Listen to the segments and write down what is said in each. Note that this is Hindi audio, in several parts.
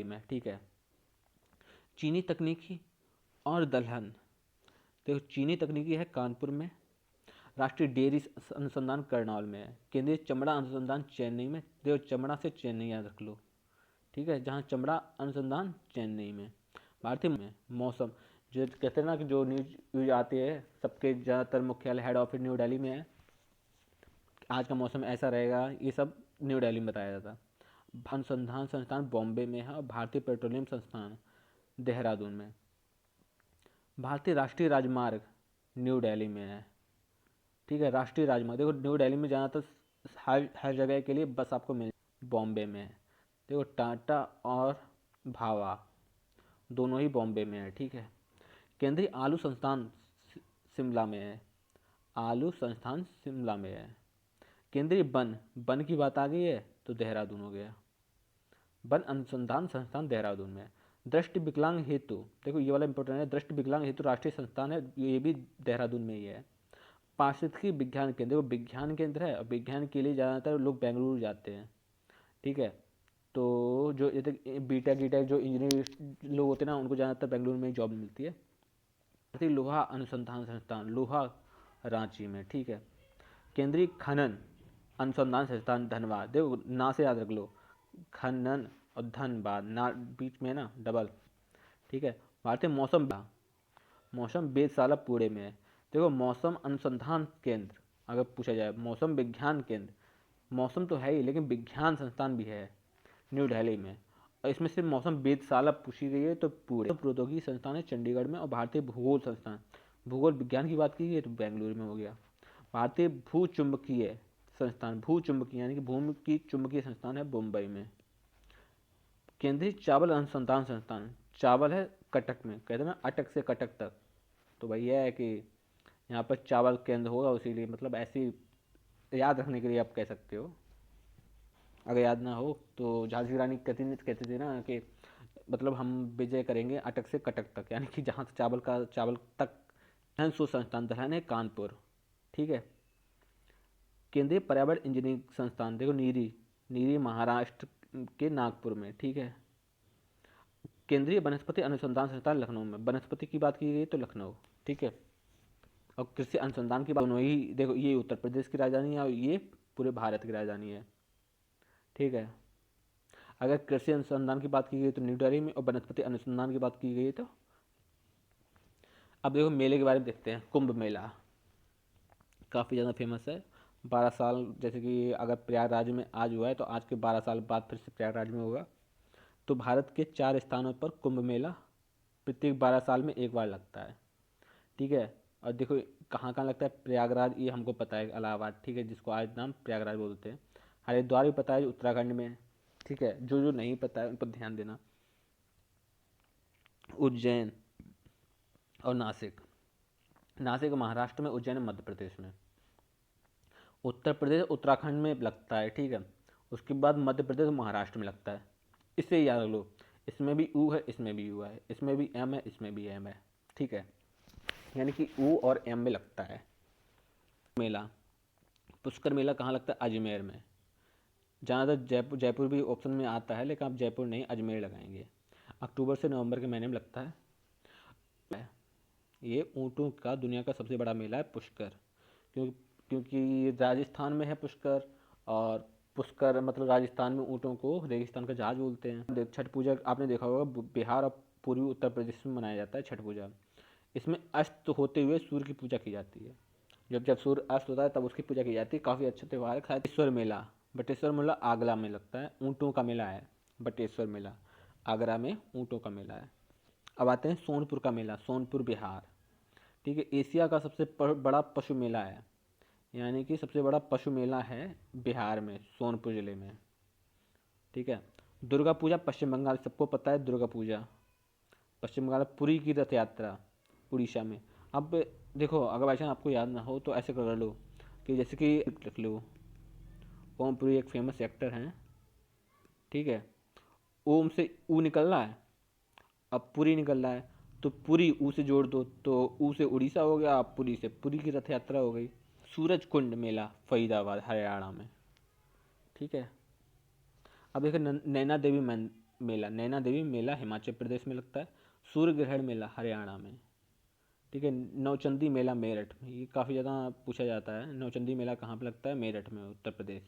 में, ठीक है। चीनी तकनीकी और दलहन, देखो चीनी तकनीकी है कानपुर में, राष्ट्रीय डेयरी अनुसंधान करनाल में है, केंद्रीय चमड़ा अनुसंधान चेन्नई में, देखो चमड़ा से चेन्नई याद रख लो, ठीक है, जहाँ चमड़ा अनुसंधान चेन्नई में। भारतीय में मौसम, जो कहते हैं ना कि जो न्यूज आती है सबके ज़्यादातर मुख्यालय हेड ऑफिस न्यू दिल्ली में है, आज का मौसम ऐसा रहेगा, ये सब न्यू दिल्ली में बताया जाता है। अनुसंधान संस्थान बॉम्बे में है और भारतीय पेट्रोलियम संस्थान देहरादून में। भारतीय राष्ट्रीय राजमार्ग न्यू दिल्ली में है, ठीक है। राष्ट्रीय राजमार्ग देखो न्यू दिल्ली में ज़्यादातर हर जगह के लिए बस आपको मिल, बॉम्बे में है। देखो टाटा और भावा दोनों ही बॉम्बे में है, ठीक है। केंद्रीय आलू संस्थान शिमला में है, आलू संस्थान शिमला में है। केंद्रीय वन की बात आ गई है तो देहरादून हो गया, वन अनुसंधान संस्थान देहरादून में है। दृष्टि विकलांग हेतु, देखो ये वाला इंपॉर्टेंट है, दृष्टि विकलांग हेतु राष्ट्रीय संस्थान है, ये भी देहरादून में ही है। पारिस्थितिकी विज्ञान केंद्र, वो विज्ञान केंद्र है और विज्ञान के लिए ज़्यादातर लोग बेंगलुरु जाते हैं, ठीक है। तो जो बीटेक ईटेक जो इंजीनियर लोग होते हैं ना, उनको ज़्यादातर बेंगलुरु में जॉब मिलती है। भारतीय लोहा अनुसंधान संस्थान लोहा रांची में, ठीक है। केंद्रीय खनन अनुसंधान संस्थान धनबाद, देखो ना से याद रख लो, खनन और धनबाद ना बीच में ना डबल, ठीक है। भारतीय मौसम वेधशाला पुणे में है। देखो मौसम अनुसंधान केंद्र अगर पूछा जाए, मौसम विज्ञान केंद्र, मौसम तो है ही लेकिन विज्ञान संस्थान भी है न्यू दिल्ली में, और इसमें सिर्फ मौसम वेधशाला पूछी गई है तो पूरे प्रौद्योगिकी संस्थान है चंडीगढ़ में, और भारतीय भूगोल संस्थान, भूगोल विज्ञान की बात की गई तो बेंगलुरु में हो गया। भारतीय भू चुंबकीय संस्थान, भू चुंबकीय यानी कि भूमि की चुंबकीय संस्थान है मुंबई में। केंद्रीय चावल अनुसंधान संस्थान, चावल है कटक में, कहते हैं ना अटक से कटक तक, तो भाई यह है कि यहाँ पर चावल केंद्र होगा, इसीलिए मतलब ऐसी याद रखने के लिए आप कह सकते हो। अगर याद ना हो तो झांसी की रानी कहती थी ना कि मतलब हम विजय करेंगे अटक से कटक तक, यानी कि जहाँ से चावल तक। सो संस्थान दलहन है कानपुर, ठीक है। केंद्रीय पर्यावरण इंजीनियरिंग संस्थान, देखो नीरी महाराष्ट्र के नागपुर में, ठीक है। केंद्रीय वनस्पति अनुसंधान संस्थान लखनऊ में, वनस्पति की बात की गई तो लखनऊ, ठीक है। और कृषि अनुसंधान की बात, दोनों ही देखो, ये उत्तर प्रदेश की राजधानी है और ये पूरे भारत की राजधानी है, ठीक है। अगर कृषि अनुसंधान की बात की गई तो न्यू दिल्ली में, और वनस्पति अनुसंधान की बात की गई तो। अब देखो मेले के बारे में देखते हैं। कुंभ मेला काफ़ी ज़्यादा फेमस है, 12 साल, जैसे कि अगर प्रयागराज में आज हुआ है तो आज के 12 साल बाद फिर से प्रयागराज में होगा। तो भारत के 4 स्थानों पर कुंभ मेला प्रत्येक 12 साल में एक बार लगता है, ठीक है। और देखो कहाँ कहाँ लगता है, प्रयागराज ये हमको पता है, इलाहाबाद, ठीक है, जिसको आज नाम प्रयागराज बोलते हैं। हरिद्वार भी पता है, उत्तराखंड में है, ठीक है। जो जो नहीं पता है उन पर ध्यान देना। उज्जैन और नासिक महाराष्ट्र में, उज्जैन मध्य प्रदेश में। उत्तर प्रदेश उत्तराखंड में लगता है, ठीक है। उसके बाद मध्य प्रदेश महाराष्ट्र में लगता है। इससे याद रख लो, इसमें भी ऊ है, इसमें भी यू है, इसमें भी एम है, इसमें भी एम है, ठीक है। यानी कि ऊ और एम में लगता है। मेला, पुष्कर मेला कहाँ लगता है, अजमेर में। ज़्यादातर जयपुर भी ऑप्शन में आता है, लेकिन आप जयपुर नहीं अजमेर लगाएंगे। अक्टूबर से नवंबर के महीने में लगता है। ये ऊँटों का दुनिया का सबसे बड़ा मेला है पुष्कर, क्योंकि राजस्थान में है पुष्कर, और पुष्कर मतलब राजस्थान में ऊँटों को रेगिस्तान का जहाज बोलते हैं। छठ पूजा आपने देखा होगा, बिहार और पूर्वी उत्तर प्रदेश में मनाया जाता है छठ पूजा। इसमें अस्त होते हुए सूर्य की पूजा की जाती है, जब सूर्य अस्त होता है तब उसकी पूजा की जाती है। काफ़ी अच्छा त्यौहार है। बटेश्वर मेला आगरा में लगता है, ऊँटों का मेला है बटेश्वर मेला, आगरा में ऊँटों का मेला है। अब आते हैं सोनपुर का मेला, सोनपुर बिहार, ठीक है। एशिया का सबसे बड़ा पशु मेला है, यानी कि सबसे बड़ा पशु मेला है बिहार में, सोनपुर ज़िले में, ठीक है। दुर्गा पूजा पश्चिम बंगाल, सबको पता है दुर्गा पूजा पश्चिम बंगाल, पुरी की रथ यात्रा उड़ीसा में। अब देखो अगर बाई चांस आपको याद ना हो तो ऐसे कर लो कि जैसे कि रख लो, ओम पुरी एक फेमस एक्टर हैं, ठीक है। ओम से ऊ निकल रहा है, अब पुरी निकल रहा है, तो पुरी ऊ से जोड़ दो तो ऊ से उड़ीसा हो गया, अब पुरी से पुरी की रथ यात्रा हो गई। सूरज कुंड मेला फरीदाबाद हरियाणा में, ठीक है। अब देखो नैना देवी मेला, नैना देवी मेला हिमाचल प्रदेश में लगता है। सूर्य ग्रहण मेला हरियाणा में, ठीक है। नौचंदी मेला मेरठ में, ये काफ़ी ज़्यादा पूछा जाता है। नौचंदी मेला कहाँ पे लगता है? मेरठ में, उत्तर प्रदेश,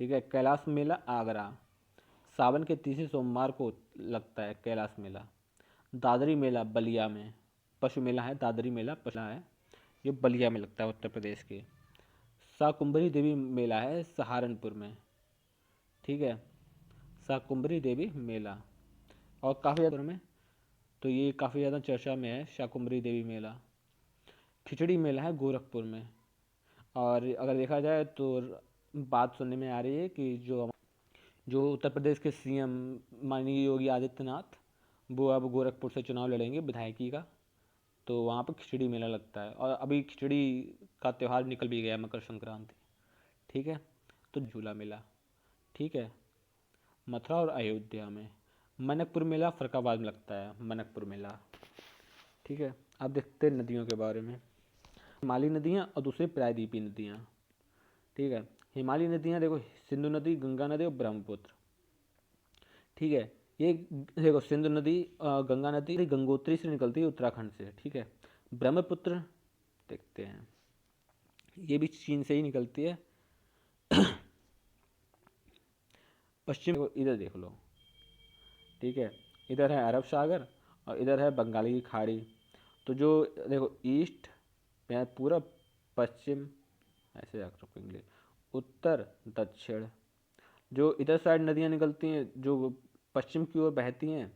ठीक है। कैलाश मेला आगरा, सावन के तीसरे सोमवार को लगता है कैलाश मेला। दादरी मेला बलिया में, पशु मेला है। दादरी मेला पशु है, ये बलिया में लगता है उत्तर प्रदेश के। शाकुंभरी देवी मेला है सहारनपुर में, ठीक है। शाकुंभरी देवी मेला, और काफ़ी ज़्यादा में, तो ये काफ़ी ज़्यादा चर्चा में है शाकुंभरी देवी मेला। खिचड़ी मेला है गोरखपुर में। और अगर देखा जाए तो बात सुनने में आ रही है कि जो उत्तर प्रदेश के सीएम माननीय योगी आदित्यनाथ, वो अब गोरखपुर से चुनाव लड़ेंगे विधायकी का, तो वहाँ पर खिचड़ी मेला लगता है। और अभी खिचड़ी का त्यौहार निकल भी गया, मकर संक्रांति, ठीक है। तो झूला मेला, ठीक है, मथुरा और अयोध्या में। मनकपुर मेला फरक्काबाद में लगता है, मनकपुर मेला, ठीक है। अब देखते हैं नदियों के बारे में। हिमालयी नदियाँ और दूसरी प्रायद्वीपीय नदियाँ, ठीक है। हिमालयी नदियाँ देखो, सिंधु नदी, गंगा नदी और ब्रह्मपुत्र, ठीक है। ये देखो सिंधु नदी, गंगा नदी गंगोत्री से निकलती है उत्तराखंड से, ठीक है। ब्रह्मपुत्र देखते हैं, ये भी चीन से ही निकलती है। पश्चिम इधर देख लो, ठीक है। इधर है अरब सागर और इधर है बंगाली की खाड़ी। तो जो देखो ईस्ट में पूरब, पश्चिम, ऐसे रखेंगे, उत्तर, दक्षिण। जो इधर साइड नदियाँ निकलती हैं, जो पश्चिम की ओर बहती हैं,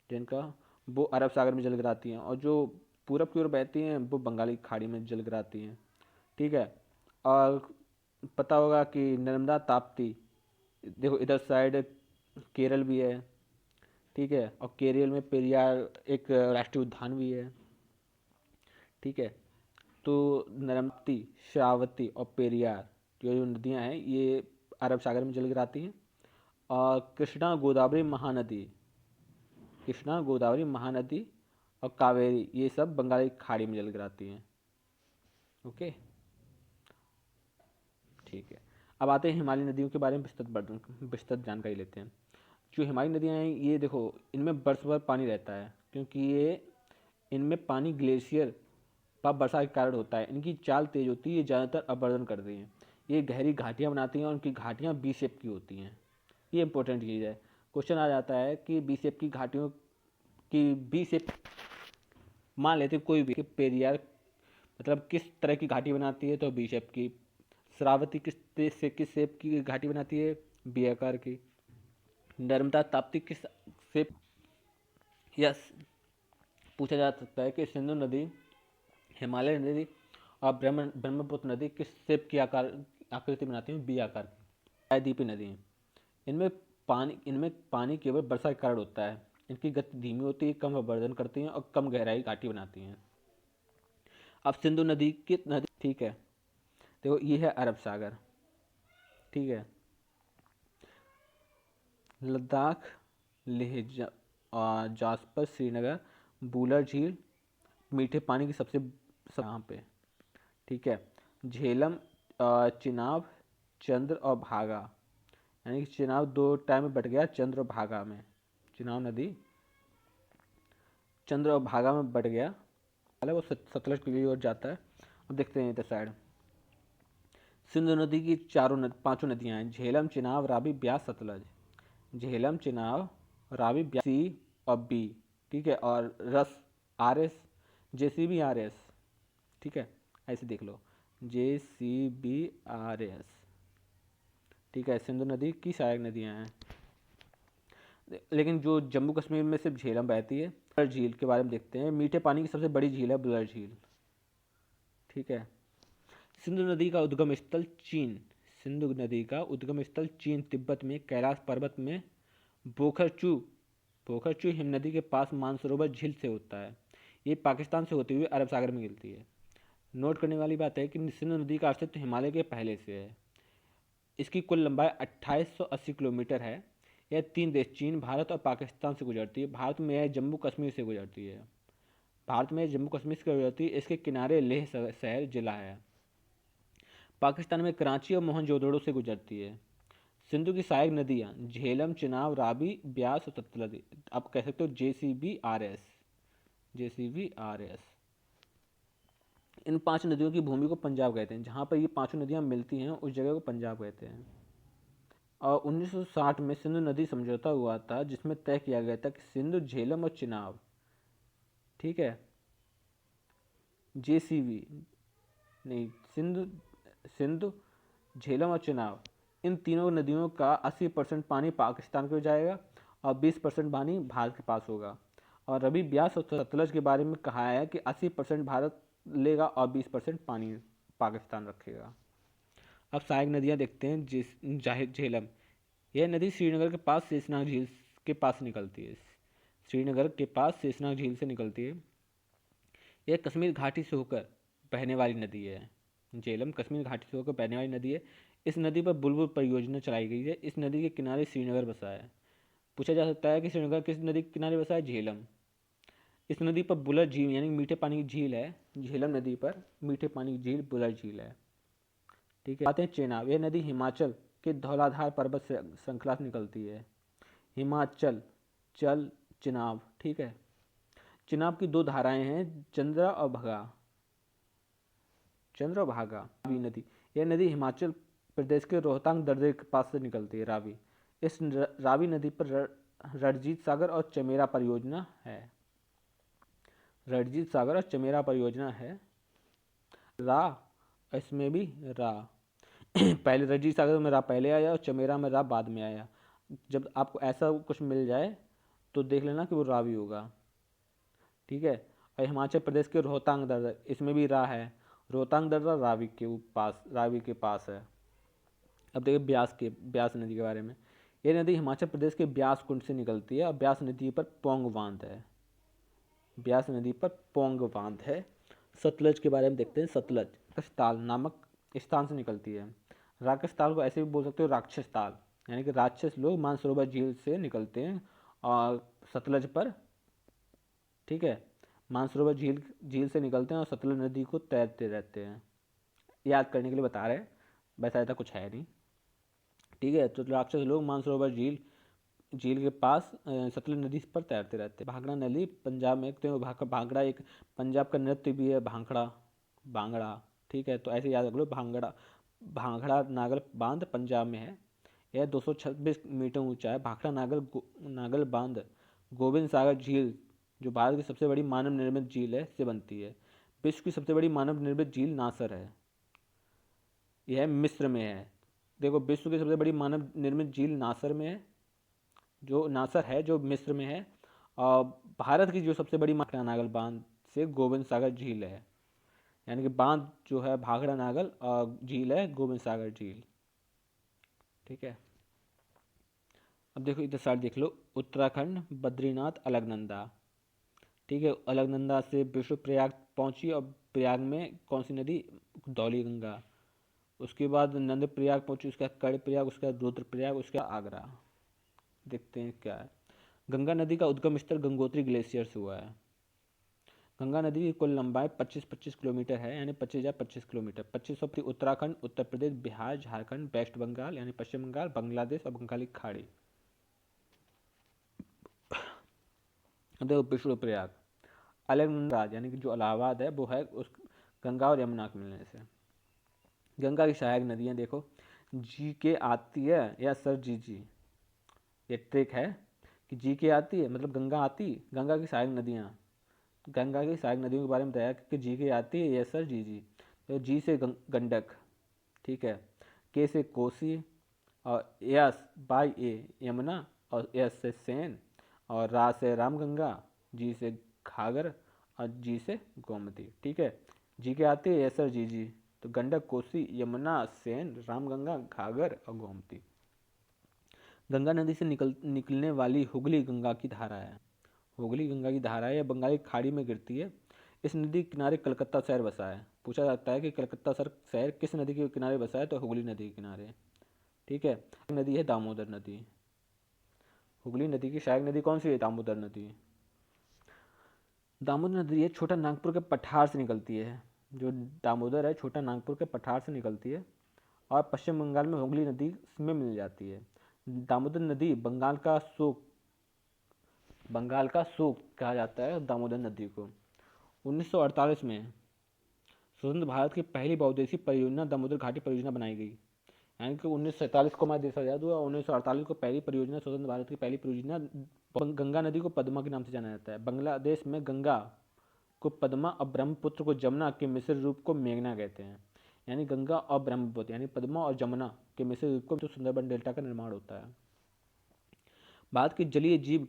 जिनका वो अरब सागर में जल गिराती हैं, और जो पूरब की ओर बहती हैं वो बंगाली की खाड़ी में जल गिराती हैं, ठीक है। और पता होगा कि नर्मदा, ताप्ती, देखो इधर साइड केरल भी है, ठीक है। और केरल में पेरियार एक राष्ट्रीय उद्यान भी है, ठीक है। तो नर्मदा, श्रावती और पेरियार, जो नदियाँ हैं ये अरब सागर में जल गिराती हैं। और कृष्णा, गोदावरी, महानदी, कृष्णा, गोदावरी, महानदी और कावेरी, ये सब बंगाली खाड़ी में जल गिराती हैं, ओके, ठीक है। अब आते हैं हिमालयी नदियों के बारे में विस्तृत जानकारी लेते हैं। जो हिमालयी नदियाँ हैं ये देखो, इनमें बरस भर पानी रहता है, क्योंकि ये इनमें पानी ग्लेशियर पर वर्षा के कारण होता है। इनकी चाल तेज होती है, ये ज़्यादातर अपरदन करती हैं। ये गहरी घाटियाँ बनाती हैं और उनकी घाटियाँ बी शेप की होती हैं। ये इंपॉर्टेंट चीज़ है, क्वेश्चन आ जाता है कि बी शेप की घाटियों की बी शेप, मान लेते हैं कोई भी, पेरियार मतलब किस तरह की घाटी बनाती है, तो बी शेप की। श्रावती किस शेप की घाटी बनाती है? बी आकार की। नर्मदा, ताप्ती किस शेप, यस, पूछा जा सकता है कि सिंधु नदी, हिमालय नदी और ब्रह्मपुत्र नदी किस शेप की आकृति बनाती हैं? बी आकार की। प्रायद्वीपीय नदी, इनमें पानी केवल वर्षा के कारण होता है। इनकी गति धीमी होती है, कम अपरदन करती हैं और कम गहराई घाटी बनाती हैं। अब सिंधु नदी की नदी, ठीक है, देखो ये है अरब सागर, ठीक है। लद्दाख, लेह, जास्पर, श्रीनगर, बूलर झील मीठे पानी की सबसे यहाँ पे, ठीक है। झेलम, चिनाब, चंद्र और भागा, यानी कि चिनाब दो टाइम में बट गया, चंद्र और भागा में। चिनाब नदी चंद्र और भागा में बट गया, वो सतलज की ओर जाता है। अब देखते हैं इधर साइड, सिंधु नदी की पांचों नदियां हैं, झेलम, चिनाब, रावी, ब्यास, सतलज। झेलम, चिनाब, रावी, ब्यास, सी और बी, ठीक है। और रस, आर एस, जे सी बी, आर एस, ठीक है, ऐसे देख लो, जे सी बी, आर एस, ठीक है। सिंधु नदी की सहायक नदियां हैं, लेकिन जो जम्मू कश्मीर में सिर्फ झेलम बहती है। बुलर झील के बारे में देखते हैं, मीठे पानी की सबसे बड़ी झील है बुलर झील, ठीक है। सिंधु नदी का उद्गम स्थल चीन, सिंधु नदी का उद्गम स्थल चीन, तिब्बत में कैलाश पर्वत में बोखरचू बोखरचू हिमनदी के पास मानसरोवर झील से होता है। ये पाकिस्तान से होते हुए अरब सागर में गिरती है। नोट करने वाली बात है कि सिंधु नदी का अस्तित्व हिमालय के पहले से है। इसकी कुल लंबाई 2880 किलोमीटर है। यह तीन देश चीन, भारत और पाकिस्तान से गुजरती है। भारत में यह जम्मू कश्मीर से गुजरती है। इसके किनारे लेह शहर जिला है। पाकिस्तान में कराची और मोहनजोदड़ो से गुजरती है। सिंधु की सहायक नदियाँ झेलम, चिनाब, रावी, ब्यास और सतलज। आप कह सकते हो JCBRS, JCBRS। इन 5 नदियों की भूमि को पंजाब कहते हैं। जहाँ पर ये पांचों नदियाँ मिलती हैं उस जगह को पंजाब कहते हैं। और 1960 में सिंधु नदी समझौता हुआ था, जिसमें तय किया गया था कि सिंधु, झेलम और चिनाब, ठीक है, JCB नहीं, सिंधु, सिंधु, झेलम और चिनाब, इन तीनों नदियों का 80% पानी पाकिस्तान को जाएगा और 20% पानी भारत के पास होगा। और रवि, ब्यास और सतलज के बारे में कहा है कि 80% भारत लेगा और 20% पानी पाकिस्तान रखेगा। अब सहायक नदियाँ देखते हैं। झेलम, यह नदी श्रीनगर के पास शेषनाग झील के पास निकलती है। श्रीनगर के पास शेषनाग झील से निकलती है। यह कश्मीर घाटी से होकर बहने वाली नदी है। झेलम कश्मीर घाटी से होकर बहने वाली नदी है। इस नदी पर बुलबुल परियोजना चलाई गई है। इस नदी के किनारे श्रीनगर बसा है। पूछा जा सकता है कि श्रीनगर किस नदी के किनारे बसा है? झेलम। इस नदी पर बुलर झील यानी मीठे पानी की झील है। झेलम नदी पर मीठे पानी की झील बुलर झील है। ठीक है, आते हैं चेनाब। यह नदी हिमाचल के धौलाधार पर्वत से श्रृंखला से निकलती है। हिमाचल, चल, चिनाब, ठीक है। चिनाब की 2 धाराएं हैं, चंद्रा और भगा, चंद्र और भागा। रावी नदी, यह नदी हिमाचल प्रदेश के रोहतांग दर्रे के पास से निकलती है। रावी, इस रावी नदी पर रणजीत सागर और चमेरा परियोजना है। रणजीत सागर और चमेरा परियोजना है। रा, इसमें भी रा पहले रणजीत सागर में रा पहले आया और चमेरा में रा बाद में आया। जब आपको ऐसा कुछ मिल जाए तो देख लेना कि वो रावी होगा, ठीक है। और हिमाचल प्रदेश के रोहतांग दर्रा, इसमें भी रा है। रोहतांग दर्रा रावी के पास है। अब देखिए ब्यास नदी के बारे में। यह नदी हिमाचल प्रदेश के ब्यास कुंड से निकलती है और ब्यास नदी पर पोंग बांध है। ब्यास नदी पर पोंग बांध है। सतलज के बारे में देखते हैं। सतलज राक्षसताल नामक स्थान से निकलती है। राक्षसताल को ऐसे भी बोल सकते हो राक्षस ताल, यानी कि राक्षस लोग मानसरोवर झील से निकलते हैं और सतलज पर, ठीक है, मानसरोवर झील से निकलते हैं और सतलज नदी को तैरते रहते हैं। याद करने के लिए बता रहे हैं, वैसा ऐसा कुछ है नहीं, ठीक है। तो राक्षस लोग मानसरोवर झील के पास सतलज नदी पर तैरते रहते हैं। भांगड़ा नदी पंजाब में, तो भांगड़ा एक पंजाब का नृत्य भी है। भांगड़ा, ठीक है। तो ऐसे याद रख लो, भांगड़ा नागल बांध पंजाब में है। यह 226 मीटर ऊंचा है। भाखड़ा नागल बांध गोविंद सागर झील, जो भारत की सबसे बड़ी मानव निर्मित झील है, से बनती है। विश्व की सबसे बड़ी मानव निर्मित झील नासर है। यह मिस्र में है। देखो, विश्व की सबसे बड़ी मानव निर्मित झील नासर में है, जो नासर है, जो मिस्र में है। और भारत की जो सबसे बड़ी भाखड़ा नागल बांध से गोविंद सागर झील है, यानी कि बांध जो है भाखड़ा नागल और झील है गोविंद सागर झील, ठीक है। अब देखो इधर साइड देख लो, उत्तराखंड, बद्रीनाथ, अलकनंदा, ठीक है। अलकनंदा से विष्णु प्रयाग पहुंची और प्रयाग में कौन सी नदी? धौली गंगा। उसके बाद नंद प्रयाग पहुंची, उसके बाद कर्ण प्रयाग, उसके बाद रुद्र प्रयाग, उसके बाद आगरा। देखते हैं क्या है। गंगा नदी का उद्गम स्थल गंगोत्री ग्लेशियर से हुआ है। गंगा नदी की कुल लंबाई 25-25 किलोमीटर है, यानी 25,025 किलोमीटर। 2500 उत्तराखंड, उत्तर प्रदेश, बिहार, झारखंड, वेस्ट बंगाल यानी पश्चिम बंगाल, बांग्लादेश और बंगाली खाड़ी। देखो विष्णु प्रयाग, अलकनंदा यानी कि जो इलाहाबाद है वो है उस गंगा और यमुना के मिलने से। गंगा की सहायक नदियाँ देखो, जी के आती है या सर जी, ये ट्रिक है कि जी के आती है मतलब गंगा आती। गंगा की सहायक नदियाँ, गंगा की सहायक नदियों के बारे में बताया कि जी के आती है, यस सर जी। तो जी से गंडक, ठीक है। के से कोसी, और यस बाई ए यमुना, और यस से सेन, और रा से रामगंगा, जी से घाघर, और जी से गोमती, ठीक है। जी के आती है, यस सर जी। तो गंडक, कोसी, यमुना, सेन, रामगंगा, घाघर और गोमती। गंगा नदी से निकलने वाली हुगली गंगा की धारा है। हुगली गंगा की धारा है, यह बंगाली खाड़ी में गिरती है। इस नदी के किनारे कलकत्ता शहर बसा है। पूछा जाता है कि कलकत्ता शहर किस नदी के किनारे बसा है? तो हुगली नदी के किनारे, ठीक है। नदी है दामोदर नदी। हुगली नदी की सहायक नदी कौन सी है? दामोदर नदी। दामोदर नदी है छोटा नागपुर के पठार से निकलती है। जो दामोदर है छोटा नागपुर के पठार से निकलती है और पश्चिम बंगाल में हुगली नदी में मिल जाती है। दामोदर नदी बंगाल का शोक कहा जाता है दामोदर नदी को। 1948 में स्वतंत्र भारत की पहली बहुउद्देशीय परियोजना दामोदर घाटी परियोजना बनाई गई। यानी कि 1947 को हमारा देश आजाद हुआ, 1948 को पहली परियोजना, स्वतंत्र भारत की पहली परियोजना। गंगा नदी को पद्मा के नाम से जाना जाता है। बांग्लादेश में गंगा को पद्मा और ब्रह्मपुत्र को जमुना के मिश्र रूप को मेघना कहते हैं। यानी गंगा और ब्रह्मपुत्र यानी पद्मा और जमुना के मिश्र रूप को तो सुंदरबन डेल्टा का निर्माण होता है। भारत की जलीय जीव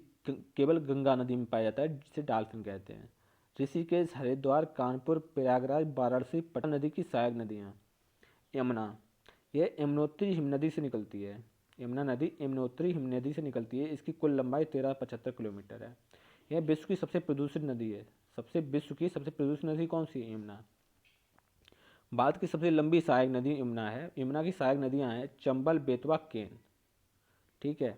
केवल गंगा नदी में पाया जाता है, जिसे डॉल्फिन कहते हैं। ऋषिकेश, हरिद्वार, कानपुर, प्रयागराज, वाराणसी, पटना नदी की सहायक नदियाँ। यमुना, यह यमुनोत्री हिमनदी से निकलती है। यमुना नदी यमुनोत्री हिमनदी से निकलती है। इसकी कुल लंबाई 1375 किलोमीटर है। यह विश्व की सबसे प्रदूषित नदी है। विश्व की सबसे प्रदूषित नदी कौन सी है? यमुना। भारत की सबसे लंबी सहायक नदी यमुना है। यमुना की सहायक नदियाँ हैं चंबल, बेतवा, केन। ठीक है,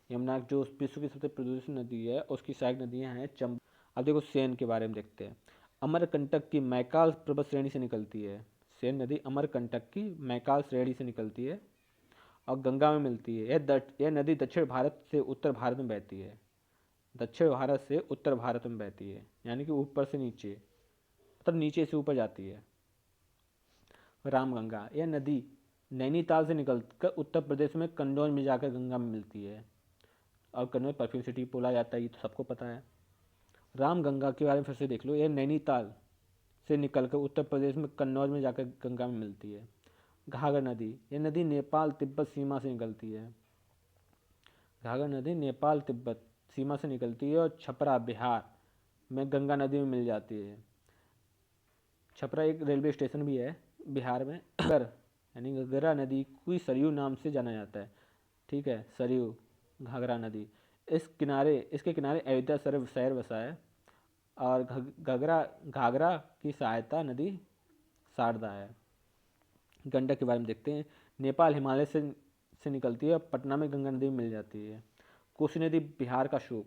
यमुना जो विश्व की सबसे प्रदूषित नदी है उसकी सहायक नदियाँ हैं चंबल। अब देखो सेन के बारे में देखते हैं। अमरकंटक की मैकाल पर्वत श्रेणी से निकलती है। सेन नदी अमरकंटक की मैकाल श्रेणी से निकलती है और गंगा में मिलती है। यह नदी दक्षिण भारत से उत्तर भारत में बहती है। दक्षिण भारत से उत्तर भारत में बहती है, यानी कि ऊपर से नीचे, मतलब नीचे से ऊपर जाती है। रामगंगा, यह नदी नैनीताल से निकलकर उत्तर प्रदेश में कन्नौज में जाकर गंगा में मिलती है। और कन्नौज परफ्यूम सिटी बोला जाता है, ये तो सबको पता है। रामगंगा के बारे में फिर से देख लो। यह नैनीताल से निकलकर उत्तर प्रदेश में कन्नौज में जाकर गंगा में मिलती है। घाघर नदी, यह नदी नेपाल तिब्बत सीमा से निकलती है। घाघर नदी नेपाल तिब्बत सीमा से निकलती है और छपरा बिहार में गंगा नदी में मिल जाती है। छपरा एक रेलवे स्टेशन भी है बिहार में। यानी घाघरा नदी को सरयू नाम से जाना जाता है। ठीक है, सरयू, घाघरा नदी। इसके किनारे अयोध्या शहर बसा है। और घाघरा की सहायता नदी शारदा है। गंडक के बारे में देखते हैं। नेपाल हिमालय से निकलती है और पटना में गंगा नदी में मिल जाती है। कोसी नदी बिहार का शोक,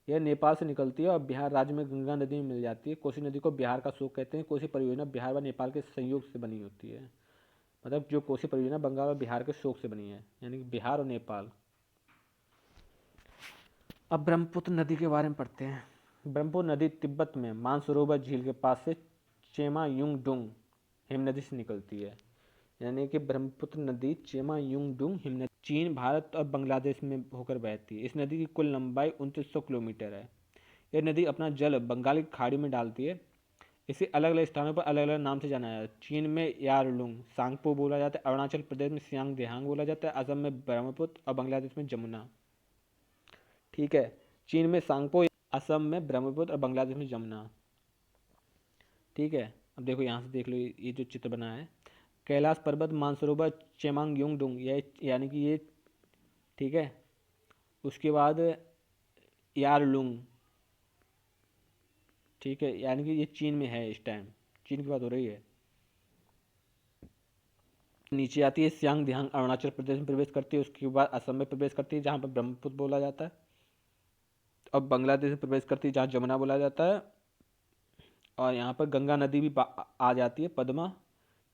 यह नेपाल से निकलती है और बिहार राज्य में गंगा नदी में मिल जाती है। कोसी नदी को बिहार का शोक कहते हैं। कोसी परियोजना बिहार व नेपाल के संयोग से बनी होती है। मतलब जो कोसी परियोजना बंगाल और बिहार के शोक से बनी है, यानी कि बिहार और नेपाल। अब ब्रह्मपुत्र नदी के बारे में पढ़ते हैं। ब्रह्मपुत्र नदी तिब्बत में मानसरोवर झील के पास से चेमायुंगडुंग हिमनदी से निकलती है। यानी कि ब्रह्मपुत्र नदी चेमायुंगडुंग हिमनदी चीन, भारत और बांग्लादेश में होकर बहती है। इस नदी की कुल लंबाई 2900 किलोमीटर है। यह नदी अपना जल बंगाल की खाड़ी में डालती है। इसे अलग अलग स्थानों पर अलग अलग नाम से जाना जाता है। चीन में यारलुंग सांगपो बोला जाता है, अरुणाचल प्रदेश में सियांग देहांग बोला जाता है, असम में ब्रह्मपुत्र और बांग्लादेश में जमुना। ठीक है, चीन में सांगपो, असम में ब्रह्मपुत्र और बांग्लादेश में जमुना। ठीक है, अब देखो यहाँ से देख लो ये जो चित्र बना है। कैलाश पर्वत, मानसरोवर, चेमांगयुंगडुंग, ये यानी कि ये, ठीक है। उसके बाद यारलुंग, ठीक है, यानी कि ये चीन में है। इस टाइम चीन की बात हो रही है। नीचे आती है सियांग दिहांग, अरुणाचल प्रदेश में प्रवेश करती है। उसके बाद असम में प्रवेश करती है जहाँ पर ब्रह्मपुत्र बोला जाता है। और बांग्लादेश में प्रवेश करती है जहाँ जमुना बोला जाता है। और यहाँ पर गंगा नदी भी आ जाती है, पद्मा,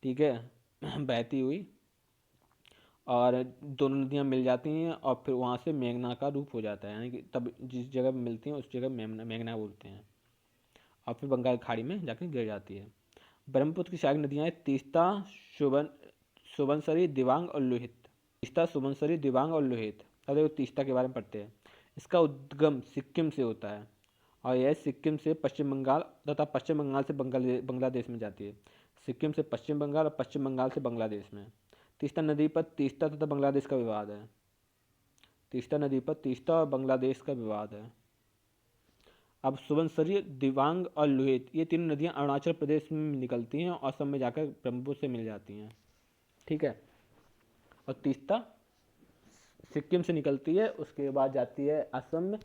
ठीक है, बहती हुई। और दोनों नदियाँ मिल जाती हैं और फिर वहाँ से मेघना का रूप हो जाता है। यानी कि तब जिस जगह मिलती हैं उस जगह मेघना बोलते हैं। और फिर बंगाल की खाड़ी में जाकर गिर जाती है। ब्रह्मपुत्र की सहायक नदियाँ हैं तीस्ता, सुबनसिरी, दिबांग और लोहित। तीस्ता, सुबनसिरी, दिबांग और लोहित। अब देखो तीस्ता के बारे में पढ़ते हैं। इसका उद्गम सिक्किम से होता है और यह सिक्किम से पश्चिम बंगाल तथा पश्चिम बंगाल से बांग्लादेश में जाती है। सिक्किम से पश्चिम बंगाल और पश्चिम बंगाल से बांग्लादेश में। तीस्ता नदी पर तीस्ता तथा बांग्लादेश का विवाद है। तीस्ता नदी पर तीस्ता और बांग्लादेश का विवाद है। अब सुबनसिरी, दिबांग और लोहित ये तीनों नदियाँ अरुणाचल प्रदेश में निकलती हैं और असम में जाकर ब्रह्मपुत्र से मिल जाती हैं। ठीक है, और तीस्ता सिक्किम से निकलती है, उसके बाद जाती है असम में।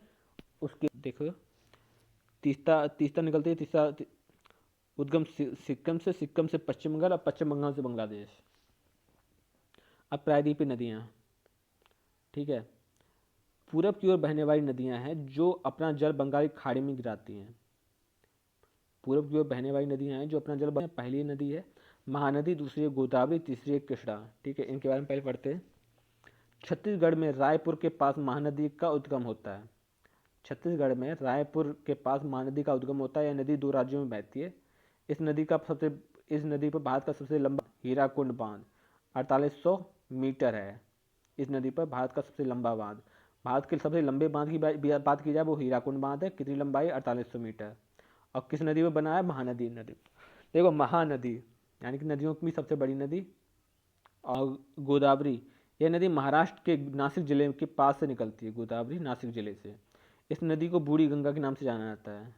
उसके देखो तीस्ता निकलती है। तीस्ता उद्गम सिक्किम से पश्चिम बंगाल और पश्चिम बंगाल से बांग्लादेश। अब प्रायद्वीपीय नदियाँ, ठीक है, पूरब की ओर बहने वाली नदियाँ हैं जो अपना जल बंगाल की खाड़ी में गिराती हैं। पूरब की ओर बहने वाली नदियाँ हैं जो अपना जल पहली नदी है महानदी, दूसरी है गोदावरी, तीसरी है कृष्णा। ठीक है, इनके बारे में पहले पढ़ते हैं। छत्तीसगढ़ में रायपुर के पास महानदी का उद्गम होता है। छत्तीसगढ़ में रायपुर के पास महानदी का उद्गम होता है। यह नदी दो राज्यों में बहती है। इस नदी पर भारत का सबसे लंबा हीराकुंड बांध 4800 मीटर है। इस नदी पर भारत का सबसे लंबा बांध, भारत के सबसे लंबे बांध की बात की जाए वो हीराकुंड बांध है। कितनी लंबाई? 4800 मीटर। और किस नदी पर बना है? महानदी नदी। देखो, महानदी यानी कि नदियों की सबसे बड़ी नदी। और गोदावरी, यह नदी महाराष्ट्र के नासिक जिले के पास से निकलती है। गोदावरी नासिक जिले से। इस नदी को बूढ़ी गंगा के नाम से जाना जाता है।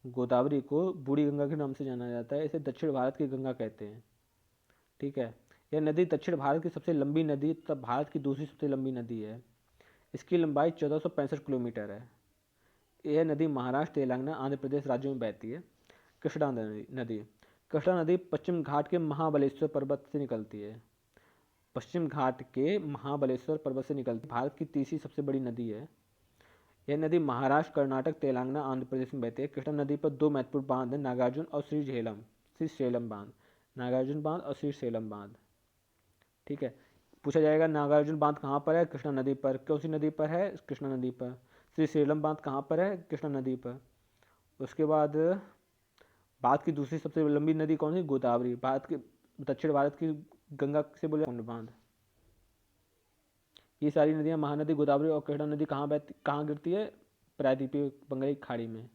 गोदावरी को बूढ़ी गंगा के नाम से जाना जाता है। इसे दक्षिण भारत की गंगा कहते हैं। ठीक है, यह नदी दक्षिण भारत की सबसे लंबी नदी तथा भारत की दूसरी सबसे लंबी नदी है। इसकी लंबाई 1465 किलोमीटर है। यह नदी महाराष्ट्र, तेलंगाना, आंध्र प्रदेश राज्यों में बहती है। कृष्णा नदी, कृष्णा नदी पश्चिम घाट के महाबलेश्वर पर्वत से निकलती है। पश्चिम घाट के महाबलेश्वर पर्वत से निकलती भारत की तीसरी सबसे बड़ी नदी है। यह नदी महाराष्ट्र, कर्नाटक, तेलंगाना, आंध्र प्रदेश में बहती है। कृष्णा नदी पर दो महत्वपूर्ण बांध हैं, नागार्जुन और श्रीशैलम बांध। नागार्जुन बांध और श्रीशैलम बांध। ठीक है, पूछा जाएगा नागार्जुन बांध कहाँ पर है? कृष्णा नदी पर। कौन सी नदी पर है? कृष्णा नदी पर। श्रीशैलम बांध कहाँ पर है? कृष्णा नदी पर। उसके बाद भारत की दूसरी सबसे लंबी नदी कौन सी? गोदावरी। भारत की दक्षिण भारत की गंगा से बोले बांध। ये सारी नदियां, महानदी, गोदावरी और कृष्णा नदी कहाँ गिरती है? प्रायद्वीपीय बंगाल की खाड़ी में।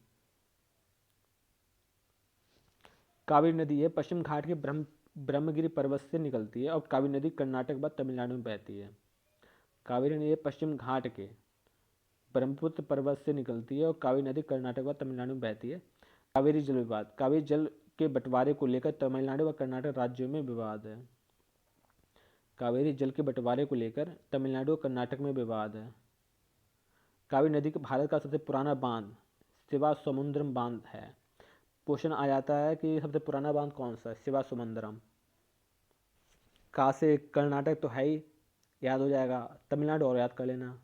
कावेरी नदी है पश्चिम घाट के ब्रह्मगिरी पर्वत से निकलती है। और कावेरी नदी कर्नाटक बाद तमिलनाडु में बहती है। कावेरी नदी पश्चिम घाट के ब्रह्मपुत्र पर्वत से निकलती है और कावेरी नदी कर्नाटक व तमिलनाडु में बहती है। कावेरी जल विवाद, कावेरी जल के बंटवारे को लेकर तमिलनाडु व कर्नाटक राज्यों में विवाद है। कावेरी जल के बंटवारे को लेकर तमिलनाडु और कर्नाटक में विवाद है। कावेरी नदी का भारत का सबसे पुराना बांध शिवासमुद्रम बांध है। क्वेश्चन आ जाता है कि सबसे पुराना बांध कौन सा है? शिवासमुद्रम। का से कर्नाटक तो है ही, याद हो जाएगा। तमिलनाडु और याद कर लेना।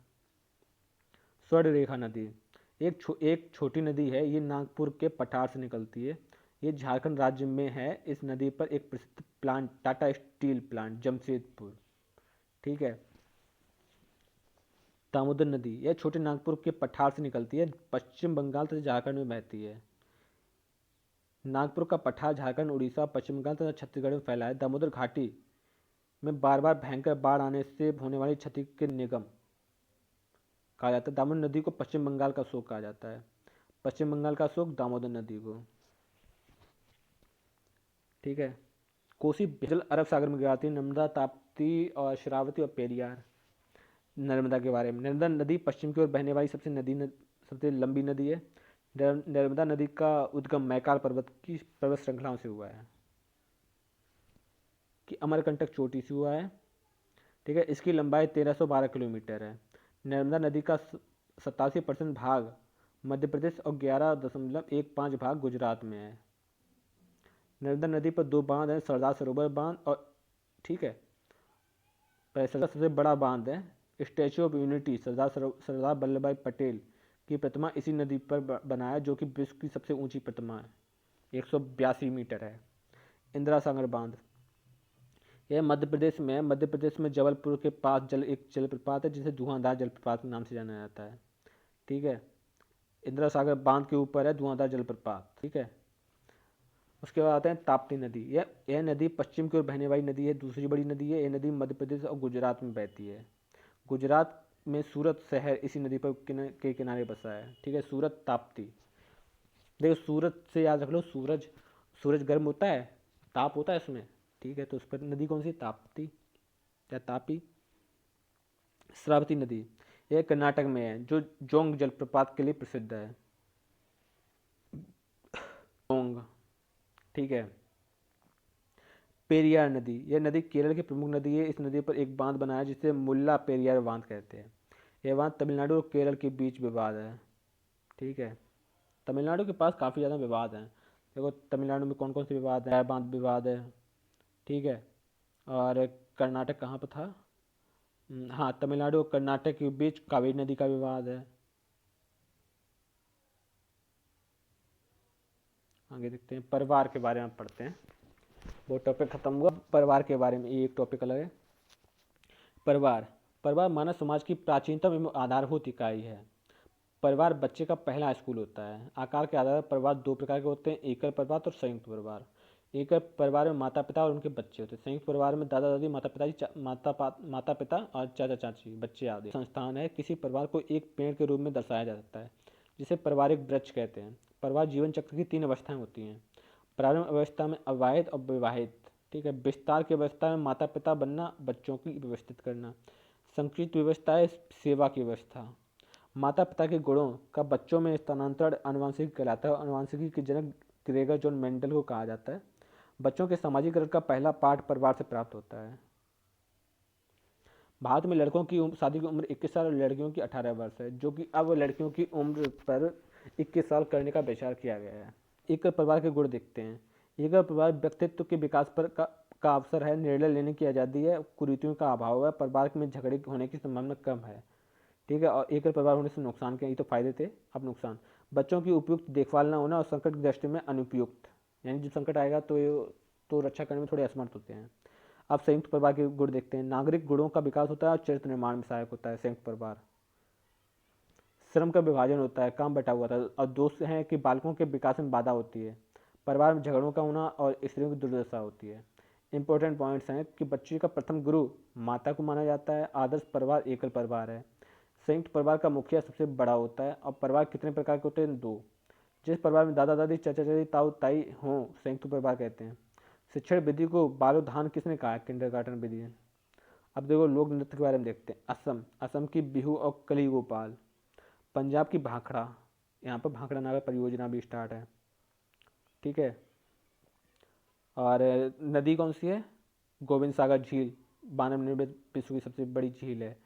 स्वर्ण रेखा नदी एक छोटी नदी है। ये नागपुर के पठार से निकलती है। ये झारखंड राज्य में है। इस नदी पर एक प्रसिद्ध plant Tata steel plant Jamshedpur. ठीक है। दामोदर नदी, यह छोटे नागपुर के पठार से निकलती है। पश्चिम बंगाल तथा झारखंड में बहती है। नागपुर का पठार झारखंड, उड़ीसा, पश्चिम बंगाल तथा छत्तीसगढ़ में फैला है। दामोदर घाटी में बार बार भयंकर बाढ़ आने से होने वाली क्षति के निगम कहा जाता है। दामोदर नदी को पश्चिम बंगाल का शोक कहा जाता है। पश्चिम बंगाल का शोक दामोदर नदी को। ठीक है। कोसी जल अरब सागर में गिराती है। नर्मदा, ताप्ती और शरावती और पेरियार। नर्मदा के बारे में, नर्मदा नदी पश्चिम की ओर बहने वाली सबसे लंबी नदी है। नर्मदा नदी का उद्गम मैकाल पर्वत श्रृंखलाओं से हुआ है कि अमरकंटक चोटी से हुआ है। ठीक है, इसकी लंबाई 1312 किलोमीटर है। नर्मदा नदी का 87% भाग मध्य प्रदेश और 11.15 भाग गुजरात में है। नर्मदा नदी पर दो बांध हैं, सरदार सरोवर बांध और ठीक है, सबसे बड़ा बांध है Statue of unity. Sardar Vallabh भाई पटेल की प्रतिमा इसी नदी पर बनाया, जो कि विश्व की सबसे ऊंची प्रतिमा है, 182 मीटर है। इंदिरा सागर बांध, यह मध्य प्रदेश में है। मध्य प्रदेश में जबलपुर के पास एक जलप्रपात है जिसे धुआंधार जलप्रपात के नाम से जाना जाता है। ठीक है, इंदिरा सागर बांध के ऊपर है धुआंधार जलप्रपात। ठीक है। उसके बाद आते हैं ताप्ती नदी। यह नदी पश्चिम की ओर बहने वाली नदी है, दूसरी बड़ी नदी है। यह नदी मध्य प्रदेश और गुजरात में बहती है। गुजरात में सूरत शहर इसी नदी पर के किनारे बसा है। ठीक है, सूरत ताप्ती। देखो, सूरत से याद रख लो, सूरज गर्म होता है, ताप होता है उसमें। ठीक है, तो उस पर नदी कौन सी? ताप्ती या तापी। श्रावती नदी, यह कर्नाटक में है, जो जोंग जलप्रपात के लिए प्रसिद्ध है। जोंग। ठीक है। पेरियार नदी, यह नदी केरल की प्रमुख नदी है। इस नदी पर एक बांध बना है जिसे मुल्ला पेरियार बांध कहते हैं। यह बांध तमिलनाडु और केरल के बीच विवाद है। ठीक है, तमिलनाडु के पास काफ़ी ज़्यादा विवाद हैं। देखो, तमिलनाडु में कौन कौन से विवाद है? बांध विवाद है। ठीक है, और कर्नाटक कहाँ पर था? हाँ, तमिलनाडु और कर्नाटक के बीच कावेरी नदी का विवाद है। आगे देखते हैं, परिवार के बारे में पढ़ते हैं। वो टॉपिक खत्म हुआ। परिवार के बारे में ये एक टॉपिक अलग है। परिवार परिवार मानव समाज की प्राचीनतम एवं आधारभूत इकाई है। परिवार बच्चे का पहला स्कूल होता है। आकार के आधार पर परिवार दो प्रकार के होते हैं, एकल परिवार और संयुक्त परिवार। एकल परिवार में माता पिता और उनके बच्चे होते हैं। संयुक्त परिवार में दादा दादी, माता पिता और चाचा चाची, बच्चे आदि। संस्थान है, किसी परिवार को एक पेड़ के रूप में दर्शाया जा सकता है जिसे पारिवारिक वृक्ष कहते हैं। परिवार जीवन चक्र की 3 अवस्थाएं होती हैं। प्रारंभ अवस्था में अविवाहित और विवाहित, ठीक है। विस्तार की अवस्था में माता पिता बनना, बच्चों की व्यवस्थित करना। संकुचित व्यवस्था है सेवा की व्यवस्था। माता पिता के गुणों का बच्चों में स्थानांतरण आनुवंशिकी कहलाता है। आनुवंशिकी के जनक ग्रेगर जॉन मेंडल को कहा जाता है। बच्चों के सामाजिकरण का पहला पाठ परिवार से प्राप्त होता है। भारत में लड़कों की शादी की उम्र 21 साल और लड़कियों की 18 वर्ष है, जो कि अब लड़कियों की उम्र पर 21 साल करने का विचार किया गया है। एकल परिवार के गुण देखते हैं। एकल परिवार व्यक्तित्व के विकास पर का अवसर है, निर्णय लेने की आज़ादी है, कुरीतियों का अभाव है, परिवार में झगड़े होने की संभावना कम है, ठीक है। और एकल परिवार होने से नुकसान क्या, ये तो फायदे थे, अब नुकसान। बच्चों की उपयुक्त देखभाल न होना और संकट की दृष्टि में अनुपयुक्त, यानी जब संकट आएगा तो रक्षा करने में थोड़े असमर्थ होते हैं। अब संयुक्त परिवार के गुण देखते हैं। नागरिक गुणों का विकास होता है और चरित्र निर्माण में सहायक होता है संयुक्त परिवार। श्रम का विभाजन होता है, काम बटा हुआ था। और दोष है कि बालकों के विकास में बाधा होती है, परिवार में झगड़ों का होना और स्त्रियों की दुर्दशा होती है। इंपॉर्टेंट पॉइंट्स हैं कि बच्चे का प्रथम गुरु माता को माना जाता है। आदर्श परिवार एकल परिवार है। संयुक्त परिवार का मुखिया सबसे बड़ा होता है। और परिवार कितने प्रकार के होते हैं, 2। जिस परिवार में दादा दादी, चाचा चाची, ताऊ ताई हों, संयुक्त परिवार कहते हैं। शिक्षण विधि को बालोधान किसने कहा है, किंडरगार्टन विधि है। अब देखो लोक नृत्य के बारे में देखते हैं। असम की बिहू और कली गोपाल। पंजाब की भाखड़ा, यहाँ पर भाखड़ा नागा परियोजना भी स्टार्ट है, ठीक है। और नदी कौन सी है, गोविंद सागर झील, मानव निर्मित विश्व की सबसे बड़ी झील है।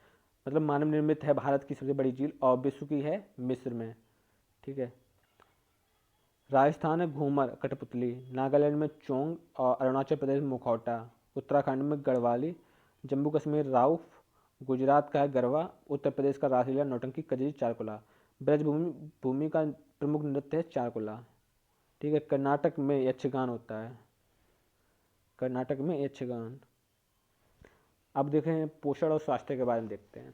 मतलब मानव निर्मित है भारत की सबसे बड़ी झील, और विश्व की है मिस्र में, ठीक है। राजस्थान में घूमर कठपुतली, नागालैंड में चोंग और अरुणाचल प्रदेश में मुखौटा, उत्तराखंड में गढ़वाली, जम्मू कश्मीर राउफ, गुजरात का है गरबा, उत्तर प्रदेश का रासलीला, नौटंकी, कजरी, चारकुला। ब्रजभूमि भूमि का प्रमुख नृत्य है चारकुला, ठीक है। कर्नाटक में यक्षगान होता है, कर्नाटक में यक्षगान। अब देखें पोषण और स्वास्थ्य के बारे में देखते हैं।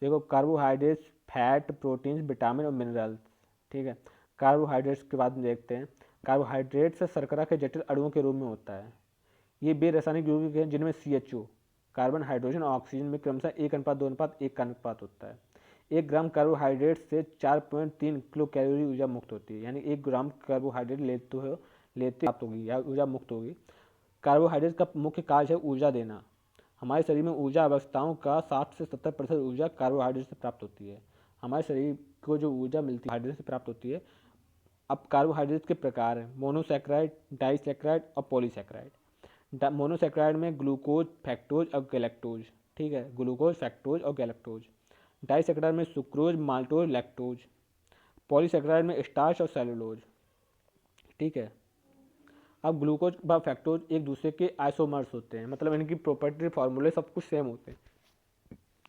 देखो कार्बोहाइड्रेट्स, फैट, प्रोटीन्स, विटामिन और मिनरल्स, ठीक है। कार्बोहाइड्रेट्स के बाद में देखते हैं। कार्बोहाइड्रेट्स शर्करा के जटिल अणुओं के रूप में होता है। ये बे रासायनिक यौगिक हैं जिनमें CHO, कार्बन, हाइड्रोजन और ऑक्सीजन में क्रमशः 1:2:1 का अनुपात होता है। 1 ग्राम कार्बोहाइड्रेट से 4.3 किलो कैलोरी ऊर्जा मुक्त होती है, यानी 1 ग्राम कार्बोहाइड्रेट लेते प्राप्त होगी या ऊर्जा मुक्त होगी। कार्बोहाइड्रेट का मुख्य कार्य है ऊर्जा देना। हमारे शरीर में ऊर्जा अवस्थाओं का 60 से 70% ऊर्जा कार्बोहाइड्रेट से प्राप्त होती है। हमारे शरीर को जो ऊर्जा मिलती है हाइड्रेट से प्राप्त होती है। अब कार्बोहाइड्रेट के प्रकार हैं, मोनोसैकेराइड, डाइसैकेराइड और पॉलीसैकेराइड। मोनोसैकेराइड में ग्लूकोज, फैक्टोज और गैलेक्टोज, ठीक है, ग्लूकोज, फैक्टोज और गैलेक्टोज। डाइसैकेराइड में सुक्रोज, माल्टोज, लैक्टोज। पॉलीसैकेराइड में स्टार्च और सेलुलोज, ठीक है। अब ग्लूकोज व फैक्टोज एक दूसरे के आइसोमर्स होते हैं, मतलब इनकी प्रॉपर्टी फार्मूले सब कुछ सेम होते हैं,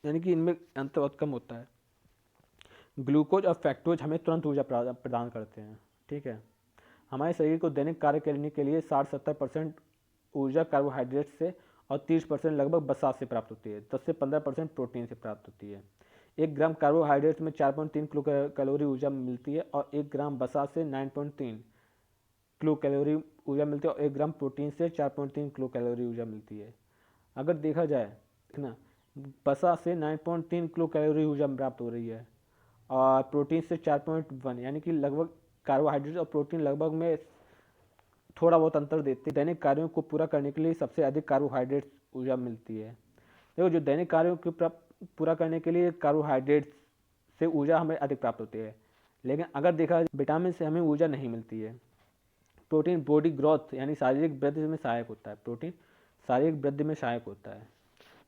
यानी कि इनमें अंतर बहुत कम होता है। ग्लूकोज और फैक्टोज हमें तुरंत ऊर्जा प्रदान करते हैं, ठीक है। हमारे शरीर को दैनिक कार्य करने के लिए 60-70% ऊर्जा कार्बोहाइड्रेट से और 30% लगभग वसा से प्राप्त होती है। 10 से 15% प्रोटीन से प्राप्त होती है। 1 ग्राम कार्बोहाइड्रेट में 4.3 किलो कैलोरी ऊर्जा मिलती है और 1 ग्राम वसा से 9.3 किलो कैलोरी ऊर्जा मिलती है और 1 ग्राम प्रोटीन से 4.3 किलो कैलोरी ऊर्जा मिलती है। अगर देखा जाए, देखना, वसा से 9.3 किलो कैलोरी ऊर्जा प्राप्त हो रही है और प्रोटीन से 4.1, यानी कि लगभग कार्बोहाइड्रेट और प्रोटीन लगभग में थोड़ा बहुत अंतर देते हैं। दैनिक कार्यों को पूरा करने के लिए सबसे अधिक कार्बोहाइड्रेट ऊर्जा मिलती है। देखो जो दैनिक कार्यों को पूरा करने के लिए कार्बोहाइड्रेट से ऊर्जा हमें अधिक प्राप्त होती है, लेकिन अगर देखा जाए विटामिन से हमें ऊर्जा नहीं मिलती है। प्रोटीन बॉडी ग्रोथ यानी शारीरिक वृद्धि में सहायक होता है, प्रोटीन शारीरिक वृद्धि में सहायक होता है।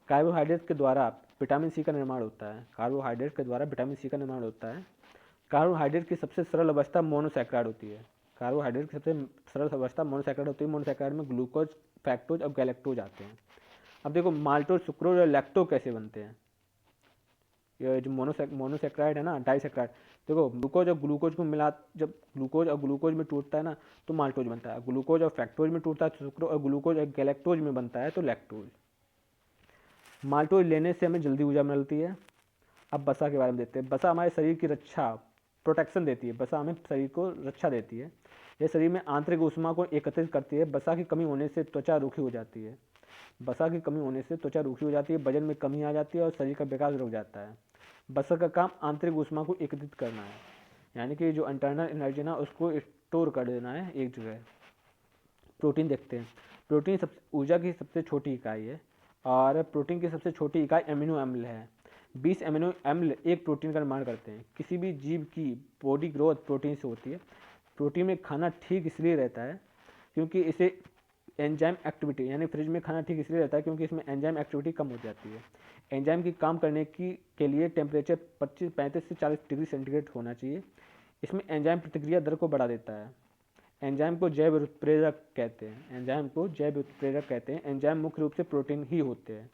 कार्बोहाइड्रेट के द्वारा विटामिन सी का निर्माण होता है, कार्बोहाइड्रेट के द्वारा विटामिन सी का निर्माण होता है। कार्बोहाइड्रेट की सबसे सरल अवस्था मोनोसैकेराइड होती है। कार्बोहाइड्रेट की सबसे सरल अवस्था मोनोसैकेराइड होती है। मोनोसैकेराइड में ग्लूकोज, फैक्टोज और गैलेक्टोज आते हैं। अब देखो माल्टोज, सुक्रोज और लैक्टोज कैसे बनते हैं। ये जो मोनोसेक्राइड है ना, डाइसेक्राइड, देखो ग्लूकोज और ग्लूकोज को मिला, जब ग्लूकोज और ग्लूकोज में टूटता है ना तो माल्टोज बनता है, ग्लूकोज और फ्रैक्टोज में टूटता है तो सुक्रोज, और ग्लूकोज और गैलेक्टोज में बनता है तो लैक्टोज। माल्टोज लेने से हमें जल्दी ऊर्जा मिलती है। अब वसा के बारे में देखते हैं। वसा हमारे शरीर की रक्षा, प्रोटेक्शन देती है। वसा हमें शरीर को रक्षा देती है। यह शरीर में आंतरिक ऊष्मा को एकत्रित करती है। वसा की कमी होने से त्वचा रूखी हो जाती है। वसा की कमी होने से त्वचा रूखी हो जाती है, वजन में कमी आ जाती है और शरीर का विकास रुक जाता है। वसा का काम आंतरिक ऊष्मा को एकत्रित करना है, यानी कि जो इंटरनल एनर्जी ना उसको स्टोर कर देना है एक जगह। प्रोटीन देखते हैं। प्रोटीन ऊर्जा की सबसे छोटी इकाई है और प्रोटीन की सबसे छोटी इकाई एमिनो अम्ल है। 20 एमिनो अम्ल एक प्रोटीन का निर्माण करते हैं। किसी भी जीव की बॉडी ग्रोथ प्रोटीन से होती है। प्रोटीन में खाना ठीक इसलिए रहता है क्योंकि इसे एंजाइम एक्टिविटी, यानी फ्रिज में खाना ठीक इसलिए रहता है क्योंकि इसमें एंजाइम एक्टिविटी कम हो जाती है। एंजाइम की काम करने के लिए टेम्परेचर 35 से 40 डिग्री सेंटीग्रेड होना चाहिए। इसमें एंजाइम प्रतिक्रिया दर को बढ़ा देता है। एंजाइम को जैव उत्प्रेरक कहते हैं। एंजाइम को जैव उत्प्रेरक कहते हैं। एंजाइम मुख्य रूप से प्रोटीन ही होते हैं।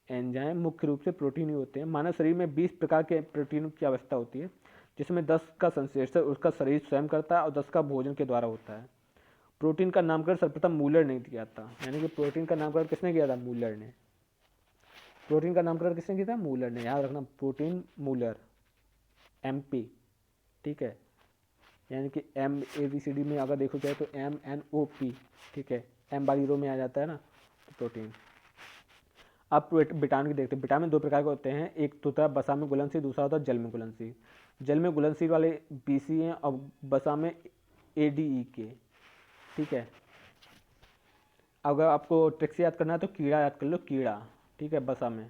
एंजाइम मुख्य रूप से प्रोटीन ही होते हैं। मानव शरीर में 20 प्रकार के प्रोटीन की आवश्यकता होती है, जिसमें 10 का संश्लेषण उसका शरीर स्वयं करता है और 10 का भोजन के द्वारा होता है। प्रोटीन का नामकरण सर्वप्रथम मूलर ने किया था, यानी कि प्रोटीन का नामकरण किसने किया था? मूलर ने। प्रोटीन का नामकरण किसने किया था? मूलर ने। याद रखना, प्रोटीन मूलर, MP, ठीक है। यानी कि MABCD में अगर देखो जाए तो MNOP, ठीक है। M वाली रो में आ जाता है ना, तो प्रोटीन। अब विटामिन की देखते हैं। विटामिन 2 प्रकार के होते हैं, एक तो होता है वसा में घुलनशील, दूसरा होता है जल में घुलनशील। जल में घुलनशील वाले BC हैं और वसा में ADE, ठीक है। अगर आपको ट्रिक से याद करना है तो कीड़ा याद कर लो, कीड़ा, ठीक है, वसा में।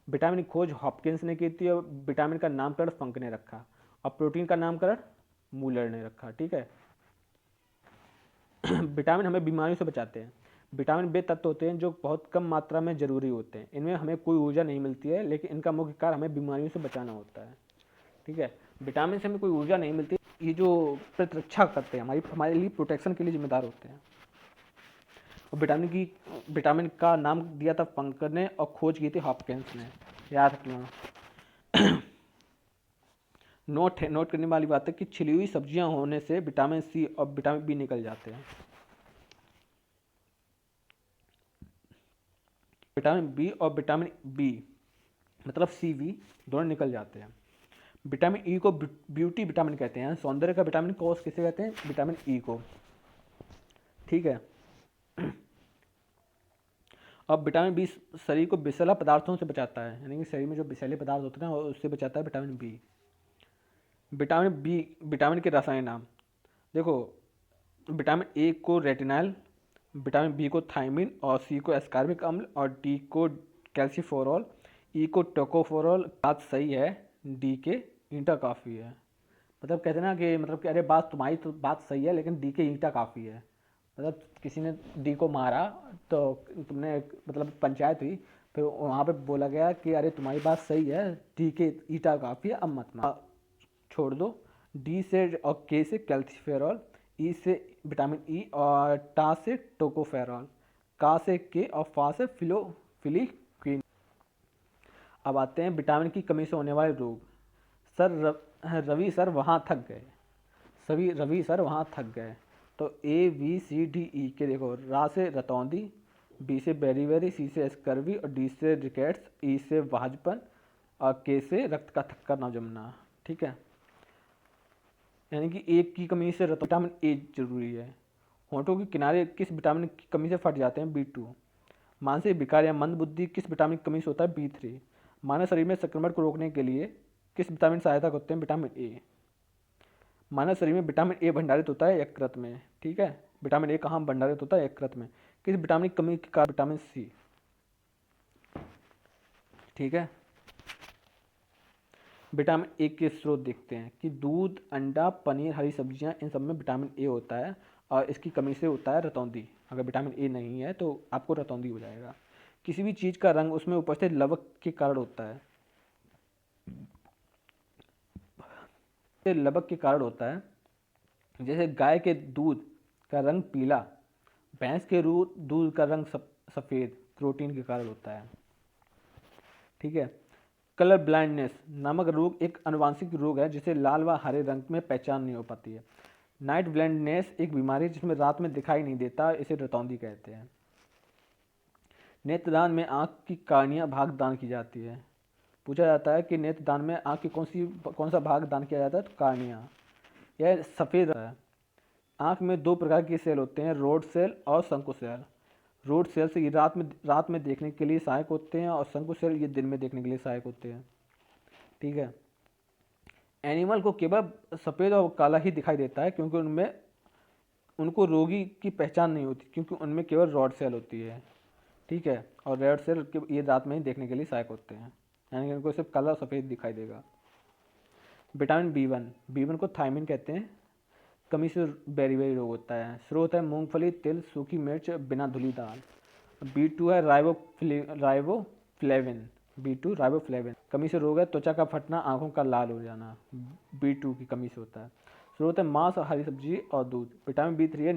विटामिन की खोज हॉपकिंस ने की थी और विटामिन का नामकरण फंक ने रखा और प्रोटीन का नामकरण मूलर ने रखा, ठीक है। विटामिन हमें बीमारियों से बचाते हैं। विटामिन वे तत्व होते हैं जो बहुत कम मात्रा में जरूरी होते हैं। इनमें हमें कोई ऊर्जा नहीं मिलती है, लेकिन इनका मुख्य कार्य हमें बीमारियों से बचाना होता है, ठीक है। विटामिन से हमें कोई ऊर्जा नहीं मिलती, ये जो प्रतिरक्षा करते हैं, हमारे लिए प्रोटेक्शन के लिए जिम्मेदार होते हैं। और विटामिन का नाम दिया था फंक ने और खोज की थी हॉपकिंस ने, याद रखना। नोट करने वाली बात है कि छिली हुई सब्जियां होने से विटामिन C और विटामिन B निकल जाते हैं। विटामिन B और विटामिन B मतलब CV दोनों निकल जाते हैं। विटामिन E को ब्यूटी विटामिन कहते हैं, सौंदर्य का विटामिन कोस किसे कहते हैं? विटामिन E को, ठीक है। अब विटामिन B शरीर को विषैला पदार्थों से बचाता है, यानी कि शरीर में जो विषैले पदार्थ होते हैं उससे बचाता है विटामिन B। विटामिन के रासायनिक नाम देखो, विटामिन A को रेटिनॉल, विटामिन B को थायमिन और C को एस्कॉर्बिक अम्ल और D को कैल्सिफेरॉल, E को टोकोफेरॉल। बात सही है, D के ईंटा काफ़ी है। मतलब कहते हैं ना कि मतलब कि अरे बात तुम्हारी तो बात सही है लेकिन D के ईंटा काफ़ी है। मतलब किसी ने D को मारा तो तुमने मतलब पंचायत हुई, फिर वहाँ पे बोला गया कि अरे तुम्हारी बात सही है, D के ईंटा काफ़ी है, अब मत मार, छोड़ दो। D से और K से कैल्सिफेरॉल, E से विटामिन E और टा से टोकोफेरॉल, का से K और फा से फिलिक्विन। अब आते हैं विटामिन की कमी से होने वाले रोग। रवि सर वहाँ थक गए। तो ABCDE के देखो, रा से रतौंधी, B से बेरी, C से स्कर्वी और D से रिकेट्स, E से वाजपन और K से रक्त का थक्का न जमना, ठीक है। यानी कि एक की कमी से विटामिन A जरूरी है। होंठों के किनारे किस विटामिन की कमी से फट जाते हैं? B2। मानसिक विकार या मंद बुद्धि किस विटामिन की कमी से होता है? B3। मानव शरीर में संक्रमण को रोकने के लिए किस विटामिन सहायता करते हैं? Vitamin A। मानव शरीर में विटामिन A भंडारित होता है यकृत में, ठीक है। विटामिन A कहाँ भंडारित होता है? यकृत में। किस विटामिन की कमी के कारण? विटामिन C, ठीक है। विटामिन ए के स्रोत देखते हैं कि दूध, अंडा, पनीर, हरी सब्जियां, इन सब में विटामिन ए होता है और इसकी कमी से होता है रतौंधी। अगर विटामिन ए नहीं है तो आपको रतौंधी हो जाएगा। किसी भी चीज़ का रंग उसमें उपस्थित लवक के कारण होता है। लवक के कारण होता है, जैसे गाय के दूध का रंग पीला, भैंस के दूध का रंग सफ़ेद, प्रोटीन के कारण होता है, ठीक है। कलर ब्लाइंडनेस नामक रोग एक आनुवंशिक रोग है जिसे लाल व हरे रंग में पहचान नहीं हो पाती है। नाइट ब्लाइंडनेस एक बीमारी है जिसमें रात में दिखाई नहीं देता, इसे रतौंधी कहते हैं। नेत्रदान में आंख की कार्निया भाग दान की जाती है। पूछा जाता है कि नेत्रदान में आंख की कौन सा भाग दान किया जाता है, तो कार्निया। यह सफ़ेद है। आंख में दो प्रकार के सेल होते हैं, रोड सेल और शंकु सेल। रोड सेल से ये रात में देखने के लिए सहायक होते हैं और शंकु सेल ये दिन में देखने के लिए सहायक होते हैं। ठीक है। एनिमल को केवल सफ़ेद और काला ही दिखाई देता है क्योंकि उनको रोगी की पहचान नहीं होती, क्योंकि उनमें केवल रॉड सेल होती है। ठीक है। और रेड सेल ये रात में ही देखने के लिए सहायक होते हैं, यानी कि उनको सिर्फ काला और सफ़ेद दिखाई देगा। विटामिन बी वन को थायमिन कहते हैं। कमी से बेरी रोग होता है। स्रोत है मूंगफली, तिल, सूखी मिर्च, बिना धुली दाल। B2 है राइबोफ्लेविन। B2 riboflavin. कमी से रोग है त्वचा का फटना, आंखों का लाल हो जाना, B2 की कमी से होता है। स्रोत है मांस, हरी सब्जी और दूध। विटामिन B3 है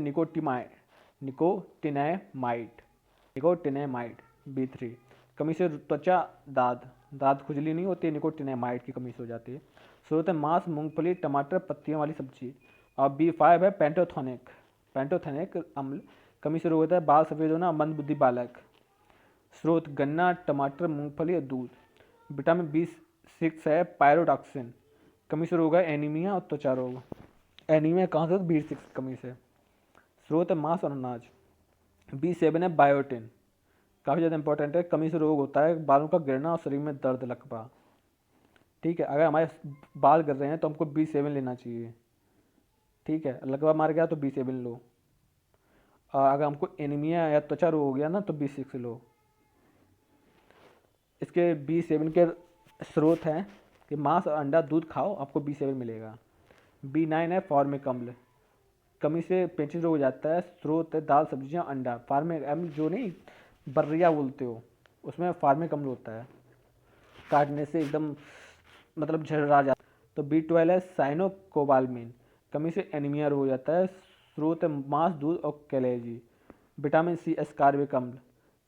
निकोटिनामाइड B3। कमी से त्वचा, दाद खुजली नहीं होती है, निकोटिनामाइड की कमी से हो जाती है। स्रोत है मांस, मूंगफली, टमाटर, पत्तियों वाली सब्जी। और B5 है पेंटोथेनिक अम्ल। कमी से रोग होता है बाल सफ़ेद होना, मंदबुद्धि बालक। स्रोत गन्ना, टमाटर, मूंगफली और दूध। विटामिन B6 है पायरोडॉक्सिन। कमी से रोग है एनीमिया और त्वचा रोग। एनीमिया कहाँ से, B6 की कमी से। स्रोत है मांस और अनाज। B7 है बायोटिन, काफ़ी ज़्यादा इंपॉर्टेंट है। कमी से रोग होता है बालों का गिरना और शरीर में दर्द लकवा। ठीक है। अगर हमारे बाल गिर रहे हैं तो हमको B7 लेना चाहिए। ठीक है। लकवा मार गया तो B7 लो। और अगर हमको एनीमिया या त्वचा रोग हो गया ना तो B6 लो। इसके B7 के स्रोत हैं कि मांस और अंडा, दूध खाओ, आपको B7 मिलेगा। B9 है फॉर्मिक अम्ल। कमी से पेचिश रोग हो जाता है। स्रोत है दाल, सब्जियां, अंडा। फॉर्मिक अम्ल जो नहीं बर्रिया बोलते हो, उसमें फॉर्मिक अम्ल होता है, काटने से एकदम मतलब झर्रा जाता है। तो B12 है साइनोकोबालमिन। कमी से एनीमिया रोग हो जाता है। स्रोत है मांस, दूध और कैलेजी। विटामिन C एस्कॉर्बिक अम्ल।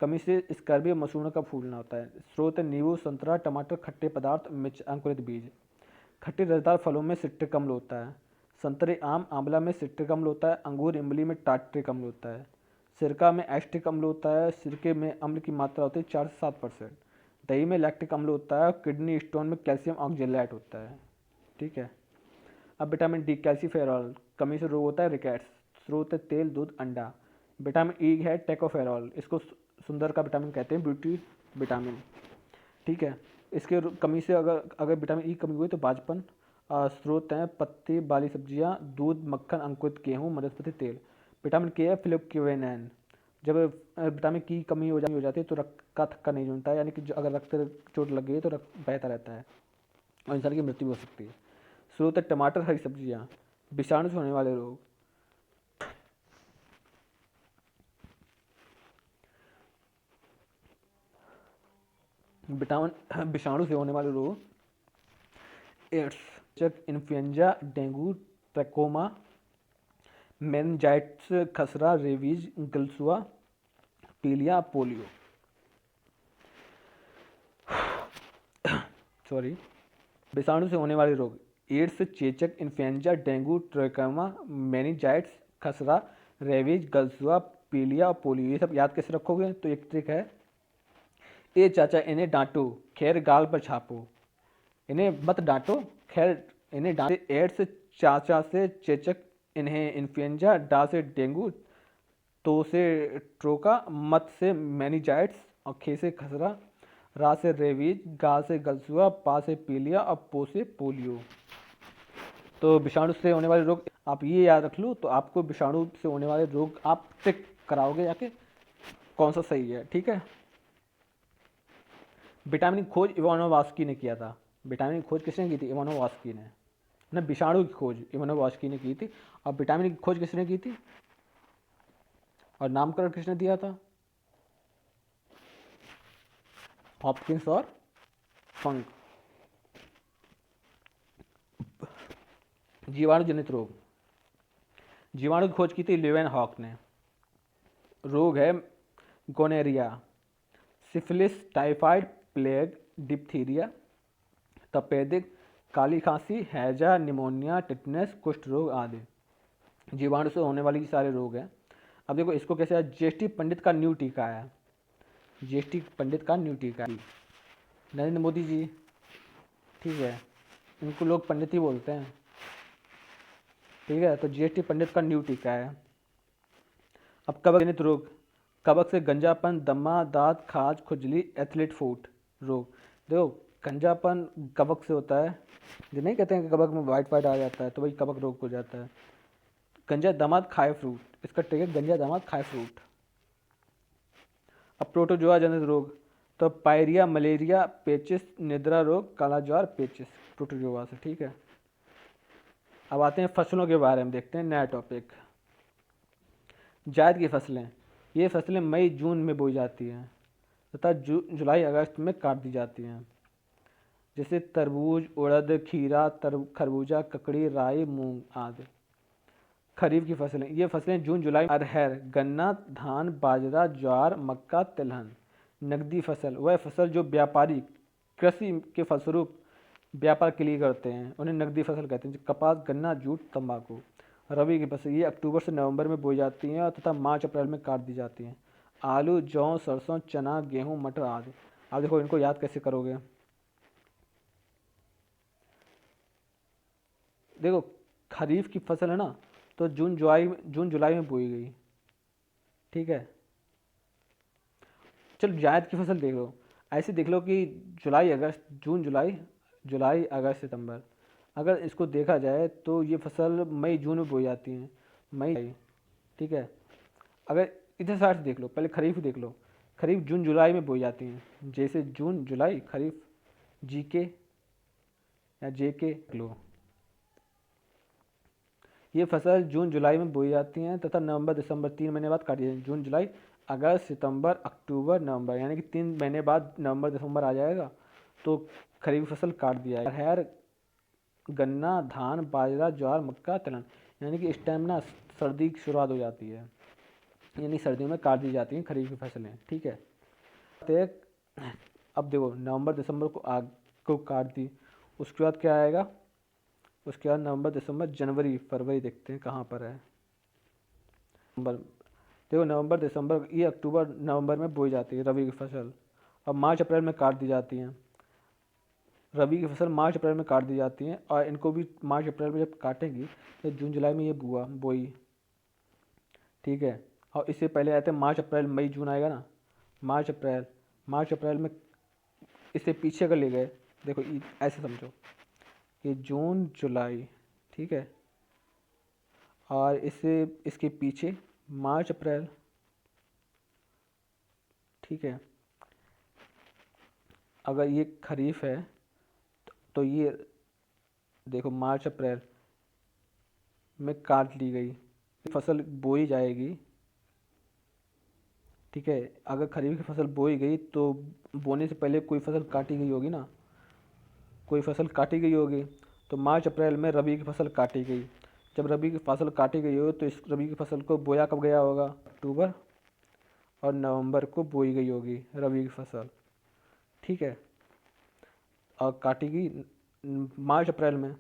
कमी से स्कर्वी और मसूड़ों का फूलना होता है। स्रोत है नींबू, संतरा, टमाटर, खट्टे पदार्थ, मिर्च, अंकुरित बीज। खट्टे रसदार फलों में सिट्रिक अम्ल होता है। संतरे, आम, आंवला में सिट्रिक अम्ल होता है। अंगूर, इमली में टार्ट्रिक अम्ल होता है। सिरका में एस्टिक अम्ल होता है। सिरके में अम्ल की मात्रा होती है 4 से 7%। दही में लैक्टिक अम्ल होता है। किडनी स्टोन में कैल्शियम ऑक्जेलेट होता है। ठीक है। अब विटामिन D कैल्सीफेरॉल। कमी से रोग होता है रिकेट्स। स्रोत है तेल, दूध, अंडा। विटामिन E है टेकोफेरॉल, इसको सुंदर का विटामिन कहते हैं, ब्यूटी विटामिन। ठीक है। इसके कमी से अगर विटामिन E कमी हुई तो बाजपन। स्रोत हैं पत्ती वाली सब्जियां, दूध, मक्खन, अंकुरित गेहूँ, वनस्पति तेल। विटामिन K है फ्लिवोक्विनैन। जब विटामिन की कमी हो जाती है तो रक्त का थक्का नहीं जुड़ता है, यानी कि अगर रक्त चोट लग गई है तो रक्त बहता रहता है और इंसान की मृत्यु भी हो सकती है। स्रोत है टमाटर, हरी सब्जियां। विषाणु से होने वाले रोग। विषाणु से होने वाले रोग, एड्स, चेचक, इन्फ्लुएंजा, डेंगू, ट्रैकोमा, मेनिंजाइटिस, खसरा, रेबीज, गलसुआ, पीलिया, पोलियो। सॉरी। विषाणु से होने वाले रोग, एड्स, चेचक, इन्फ्लुएंजा, डेंगू, ट्रैकोमा, मेनिंजाइटिस, खसरा, रेबीज, गलसुआ, पीलिया और पोलियो। ये सब याद कैसे रखोगे, तो एक ट्रिक है, ए चाचा इन्हें डांटो, खैर गाल पर छापो। इन्हें मत डांटो, खैर इन्हें डांटे। एड्स चाचा से चेचक, इन्हें इन्फ्लुएंजा, डा से डेंगू, तो से ट्रोका, मत से मेनिंजाइटिस और खे से खसरा, रा से रेबीज, गा से गलसुआ, पा से पीलिया और पो से पोलियो। तो विषाणु से होने वाले रोग आप ये याद रख लो, तो आपको विषाणु से होने वाले रोग आप चेक कराओगे जाके कौन सा सही है। ठीक है। विटामिन की खोज इवानोवास्की ने किया था। विटामिन की खोज किसने की थी, इवानोवास्की ने। ना, विषाणु की खोज इवानोवास्की ने की थी और विटामिन की खोज किसने की थी और नामकरण किसने दिया था, हॉपकिंस और फंक। जीवाणु जनित रोग, जीवाणु की खोज की थी लेवेनहॉक ने। रोग है gonorrhoea, syphilis, typhoid, plague, diphtheria, तपेदिक, काली खांसी, हैजा, निमोनिया, टिटनेस, कुष्ठ रोग आदि जीवाणु से होने वाले ये सारे रोग हैं। अब देखो इसको कैसे है, जीएसटी पंडित का न्यू टीका है, जीएसटी पंडित का न्यू टीका है नरेंद्र मोदी जी, ठीक है, इनको लोग पंडित ही बोलते हैं, ठीक है। तो जीएसटी पंडित का न्यू टीका है। अब कवक जनित रोग, कवक से गंजापन, दमा, दांत, खाज, खुजली, एथलीट फुट रोग। देखो गंजापन कवक से होता है, जो नहीं कहते हैं कि कवक में वाइट वाइट आ जाता है, तो वही कवक रोग हो जाता है। गंजा दामाद खाए फ्रूट, इसका ट्रिक है गंजा दामाद खाए फ्रूट। अब प्रोटोजोआ जनित रोग, तो पायरिया, मलेरिया, पेचिस, निद्रा रोग, काला ज्वार, पेचिस, प्रोटोजोआ से, ठीक है। अब आते हैं फसलों के बारे में, देखते हैं नया टॉपिक। जायद की फसलें, ये फसलें मई जून में बोई जाती हैं तथा जुलाई अगस्त में काट दी जाती हैं, जैसे तरबूज, उड़द, खीरा, खरबूजा, ककड़ी, राई, मूंग आदि। खरीफ की फसलें, ये फसलें जून जुलाई में अरहर, गन्ना, धान, बाजरा, ज्वार, मक्का, तिलहन। नकदी फसल, वह फसल जो व्यापारी कृषि के फलस्वरूप व्यापार के लिए करते हैं, उन्हें नकदी फसल कहते हैं, कपास, गन्ना, जूट, तंबाकू। रबी की फसल, ये अक्टूबर से नवंबर में बोई जाती हैं और तथा मार्च अप्रैल में काट दी जाती हैं। आलू, जौ, सरसों, चना, गेहूँ, मटर आदि। आप देखो इनको याद कैसे करोगे। देखो खरीफ की फसल है ना, तो जून जुलाई में बोई गई, ठीक है। चलो जायद की फसल देख लो, ऐसे देख लो कि जुलाई अगस्त, जुलाई अगस्त सितंबर, अगर इसको देखा जाए तो ये फसल मई जून में बोई जाती है, मई, ठीक है। अगर इधर साइड से देख लो, पहले खरीफ देख लो, खरीफ जून जुलाई में बोई जाती हैं, जैसे जून जुलाई खरीफ, जीके या जेके लो। ये फसल जून जुलाई में बोई जाती हैं तथा नवंबर दिसंबर 3 महीने बाद काटी जाती है। जून जुलाई अगस्त सितंबर अक्टूबर नवंबर, यानी कि 3 महीने बाद नवंबर दिसंबर आ जाएगा तो खरीफ फसल काट दिया जाएगा। अरहर, गन्ना, धान, बाजरा, ज्वार, मक्का, तिलहन, यानी कि इस टाइम ना सर्दी की शुरुआत हो जाती है, यानी सर्दियों में काट दी जाती हैं खरीफ की फसलें, ठीक है। तो अब देखो नवंबर दिसंबर को काट दी, उसके बाद क्या आएगा, उसके बाद नवंबर दिसंबर जनवरी फरवरी, देखते हैं कहाँ पर है नवंबर। देखो नवंबर दिसंबर, ये अक्टूबर नवंबर में बोई जाती है रबी की फसल, अब मार्च अप्रैल में काट दी जाती हैं। रबी की फसल मार्च अप्रैल में काट दी जाती हैं और इनको भी मार्च अप्रैल में जब काटेंगी तो जून जुलाई में ये बोई, ठीक है। और इससे पहले आते हैं मार्च अप्रैल मई जून आएगा ना, मार्च अप्रैल में इससे पीछे अगर ले गए, देखो ऐसे समझो कि जून जुलाई, ठीक है, और इसके पीछे मार्च अप्रैल, ठीक है। अगर ये खरीफ है तो ये देखो मार्च अप्रैल में काट ली गई, फसल बोई जाएगी, ठीक है। अगर खरीफ की फसल बोई गई तो बोने से पहले कोई फसल काटी गई होगी ना, कोई फसल काटी गई होगी, तो मार्च अप्रैल में रबी की फसल काटी गई। जब रबी की फसल काटी गई हो तो इस रबी की फसल को बोया कब गया होगा, अक्टूबर और नवंबर को बोई गई होगी रबी की फसल, ठीक है। और काटी गई मार्च अप्रैल में,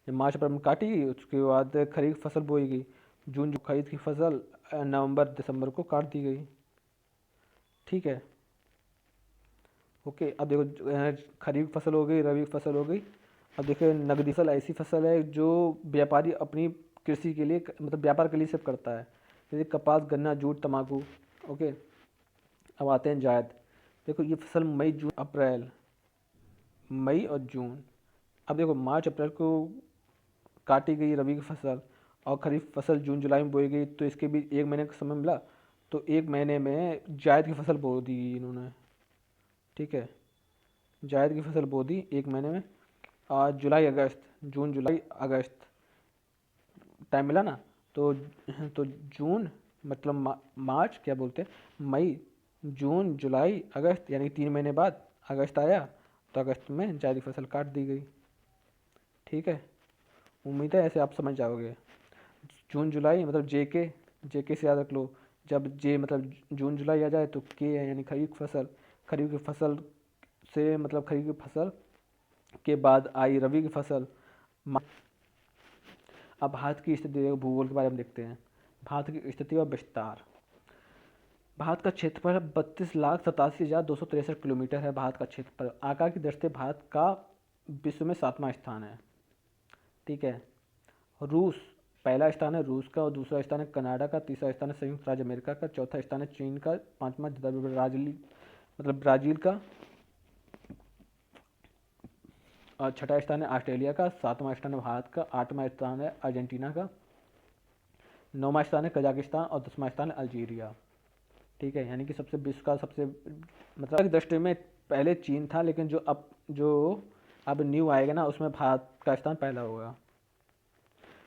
जब मार्च अप्रैल में काटी गई उसके बाद खरीफ फसल बोई गई, जून जो खरीफ की फसल नवंबर दिसंबर को काट दी गई, ठीक है। ओके, अब देखो खरीफ फसल हो गई, रबी फसल हो गई। अब देखो नकदी फसल ऐसी फसल है जो व्यापारी अपनी कृषि के लिए मतलब व्यापार के लिए सब करता है, जैसे कपास, गन्ना, जूट, तंबाकू, ओके। अब आते हैं जायद। देखो ये फसल मई जून अप्रैल, मई और जून। अब देखो मार्च अप्रैल को काटी गई रबी की फसल और खरीफ फसल जून जुलाई में बोई गई, तो इसके बीच 1 महीने का समय मिला, तो 1 महीने में जायद की फसल बो दी इन्होंने, ठीक है। जायद की फसल बो दी 1 महीने में, और जुलाई अगस्त, जून जुलाई अगस्त टाइम मिला ना, तो जून मतलब मार्च क्या बोलते हैं, मई, जून, जुलाई, अगस्त, यानी 3 महीने बाद अगस्त आया, तो अगस्त में जायद की फसल काट दी गई, ठीक है। उम्मीद है ऐसे आप समझ जाओगे। जून जुलाई मतलब जेके से याद रख लो, जब जे मतलब जून जुलाई आ जाए तो के है, यानी खरीफ की फसल, खरीफ की फसल से मतलब खरीफ की फसल के बाद आई रबी की फसल। अब भारत की स्थिति भूगोल के बारे में देखते हैं। भारत की स्थिति और विस्तार। भारत का क्षेत्रफल 32,87,263 किलोमीटर है। भारत का क्षेत्रफल आकार की दृष्टि से भारत का विश्व में 7वां स्थान है। ठीक है। रूस पहला स्थान है रूस का, और दूसरा स्थान है कनाडा का, तीसरा स्थान है संयुक्त राज्य अमेरिका का, चौथा स्थान है चीन का, पांचवा ब्राजील का, और छठा स्थान है ऑस्ट्रेलिया का, सातवां स्थान है भारत का, आठवां स्थान है अर्जेंटीना का, नौवां स्थान है कजाकिस्तान, और 10वां स्थान है अल्जीरिया। ठीक है, यानी कि सबसे विश्व का सबसे मतलब दृष्टि में पहले चीन था, लेकिन जो अब न्यू आएगा ना, उसमें भारत का स्थान पहला होगा।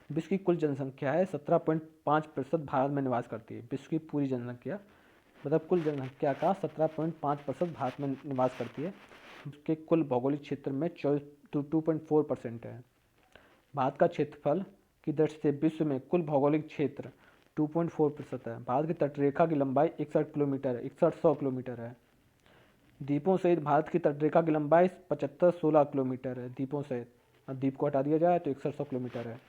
विश्व की कुल जनसंख्या है 17.5% भारत में निवास करती है। विश्व की पूरी जनसंख्या मतलब कुल जनसंख्या का 17.5% भारत में निवास करती है। उसके कुल भौगोलिक क्षेत्र में 2.4% है। भारत का क्षेत्रफल की दृष्टि से विश्व में कुल भौगोलिक क्षेत्र 2.4% है। भारत की तटरेखा की लंबाई 61 किलोमीटर है। द्वीपों सहित भारत की तटरेखा की लंबाई 75-16 किलोमीटर है। द्वीपों सहित, अब द्वीप को हटा दिया जाए तो 6100 किलोमीटर है।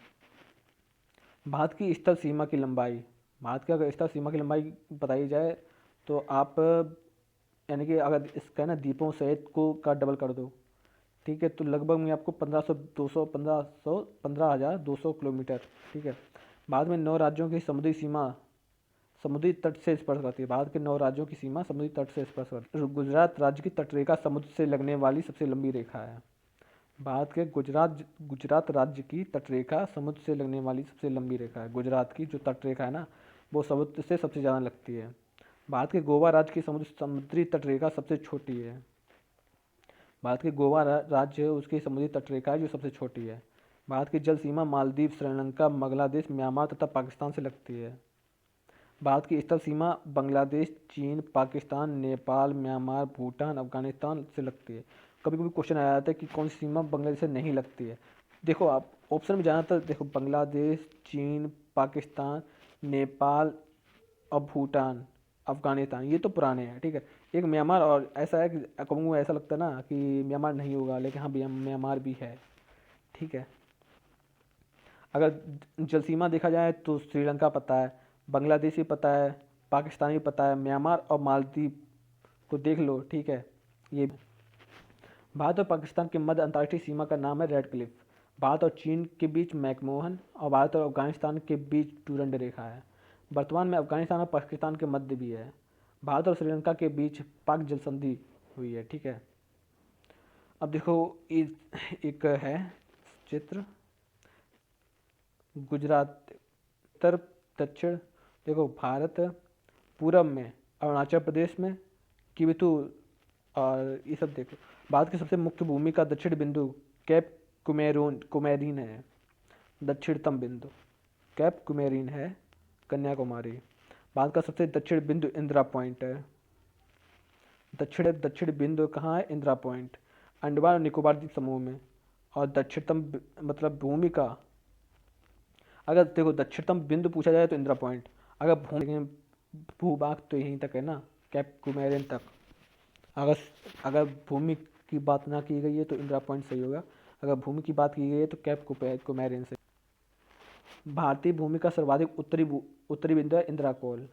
भारत की स्थल सीमा की लंबाई, भारत की अगर स्थल सीमा की लंबाई बताई जाए तो आप यानी कि अगर इसका ना द्वीपों सहित को का डबल कर दो, ठीक है, तो लगभग में आपको 15,200 किलोमीटर। ठीक है। भारत में 9 राज्यों की समुद्री सीमा समुद्री तट से स्पर्श करती है। भारत के 9 राज्यों की सीमा समुद्री तट से स्पर्श करती है। गुजरात राज्य की तटरेखा समुद्र से लगने वाली सबसे लंबी रेखा है। भारत के गुजरात राज्य की तटरेखा समुद्र से लगने वाली सबसे लंबी रेखा है। गुजरात की जो तटरेखा है ना, वो समुद्र से सबसे ज़्यादा लगती है। भारत के गोवा राज्य की समुद्री तटरेखा सबसे छोटी है। भारत के गोवा राज्य है, उसकी समुद्री तटरेखा है जो सबसे छोटी है। भारत की जल सीमा मालदीव, श्रीलंका, बांग्लादेश, म्यांमार तथा पाकिस्तान से लगती है। भारत की स्थल सीमा बांग्लादेश, चीन, पाकिस्तान, नेपाल, म्यांमार, भूटान, अफगानिस्तान से लगती है। कभी कभी क्वेश्चन आया जाता है कि कौन सी सीमा बांग्लादेश से नहीं लगती है। देखो, आप ऑप्शन में ज़्यादातर देखो बांग्लादेश, चीन, पाकिस्तान, नेपाल और भूटान, अफगानिस्तान, ये तो पुराने हैं। ठीक है। एक म्यांमार और ऐसा है कि कहूँगा, ऐसा लगता है ना कि म्यांमार नहीं होगा, लेकिन हाँ म्यांमार भी है। ठीक है। अगर जल सीमा देखा जाए तो श्रीलंका पता है, बांग्लादेश भी पता है, पाकिस्तान भी पता है, म्यांमार और मालदीव को देख लो। ठीक है। ये भारत और पाकिस्तान के मध्य अंतर्राष्ट्रीय सीमा का नाम है रेड क्लिफ। भारत और चीन के बीच मैकमोहन और भारत और अफगानिस्तान के बीच डूरंड रेखा है। वर्तमान में अफगानिस्तान और पाकिस्तान के मध्य भी है। भारत और श्रीलंका के बीच पाक जल संधि हुई है। ठीक है। अब देखो, एक है चित्र गुजरात, उत्तर दक्षिण। देखो, भारत पूरब में, अरुणाचल प्रदेश में किबिथू, और ये सब देखो। भारत की सबसे मुख्य भूमि का दक्षिण बिंदु कैप कुमेरीन है। दक्षिणतम बिंदु कैप कुमेरीन है, कन्याकुमारी। भारत का सबसे दक्षिण बिंदु इंदिरा पॉइंट है। दक्षिण बिंदु कहाँ है? इंदिरा पॉइंट, अंडमान और निकोबार द्वीप समूह में। और दक्षिणतम मतलब भूमि का, अगर देखो दक्षिणतम बिंदु पूछा जाए तो इंदिरा पॉइंट, अगर भूभाग तो यहीं तक है ना, कैप कुमेरिन तक। अगर भूमि की बात ना की गई है तो इंदिरा पॉइंट सही होगा, अगर भूमि की बात की गई है तो कैप कुमेरिन से। भारतीय भूमि का सर्वाधिक उत्तरी बिंदु है इंदिरा कोल।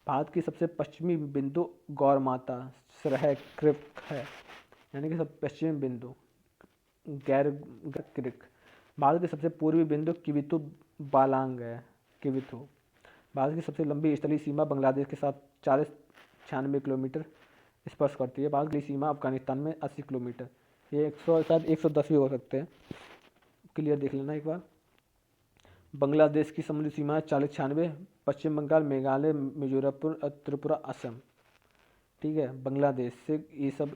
भारत की सबसे पश्चिमी बिंदु गौरमाता सरह क्रिक है, यानी कि सब पश्चिमी बिंदु गैर क्रिक। भारत की सबसे पूर्वी बिंदु किबिथू बालांग है, किबिथू। भारत की सबसे लंबी स्थलीय सीमा बांग्लादेश के साथ 40-96 किलोमीटर स्पर्श करती है। भारत की सीमा अफगानिस्तान में 80 किलोमीटर, ये 100 शायद 110 भी हो सकते हैं, क्लियर देख लेना एक बार। बांग्लादेश की समुद्री सीमा है 40-96, पश्चिम बंगाल, मेघालय, मिजोरम, त्रिपुरा, असम। ठीक है। बांग्लादेश से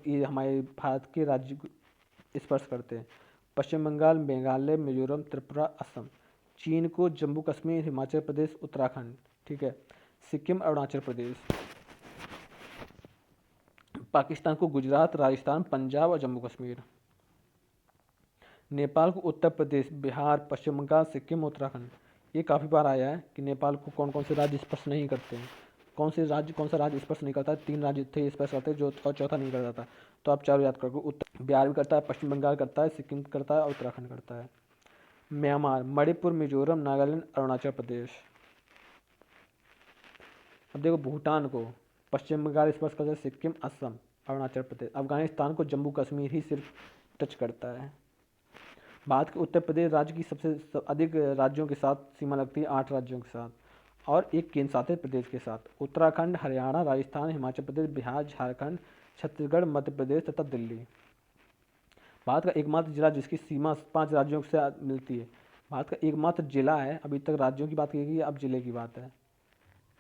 ये हमारे भारत के राज्य स्पर्श करते हैं। पश्चिम बंगाल, मेघालय, मिजोरम, त्रिपुरा, असम। चीन को जम्मू कश्मीर, हिमाचल प्रदेश, उत्तराखंड। ठीक है। सिक्किम, अरुणाचल प्रदेश। पाकिस्तान को गुजरात, राजस्थान, पंजाब और जम्मू कश्मीर। नेपाल को उत्तर प्रदेश, बिहार, पश्चिम बंगाल, सिक्किम, उत्तराखंड। ये काफ़ी बार आया है कि नेपाल को कौन कौन से राज्य स्पर्श नहीं करते हैं, कौन सा राज्य स्पर्श नहीं करता है? 3 राज्य थे स्पर्श करते जो, और चौथा नहीं करता था। तो आप चारों याद करो। उत्तर बिहार भी करता है, पश्चिम बंगाल करता है, सिक्किम करता है और उत्तराखंड करता है। म्यांमार, मणिपुर, मिजोरम, नागालैंड, अरुणाचल प्रदेश। अब देखो भूटान को पश्चिम बंगाल स्पर्श करता है, सिक्किम, असम, अरुणाचल प्रदेश। अफगानिस्तान को जम्मू कश्मीर ही सिर्फ टच करता है। भारत के उत्तर प्रदेश राज्य की अधिक राज्यों के साथ सीमा लगती है, 8 राज्यों के साथ और एक केंद्र शासित प्रदेश के साथ। उत्तराखंड, हरियाणा, राजस्थान, हिमाचल प्रदेश, बिहार, झारखंड, छत्तीसगढ़, मध्य प्रदेश तथा दिल्ली। भारत का एकमात्र जिला जिसकी सीमा 5 राज्यों से मिलती है। भारत का एकमात्र जिला है। अभी तक राज्यों की बात की गई, अब जिले की बात है।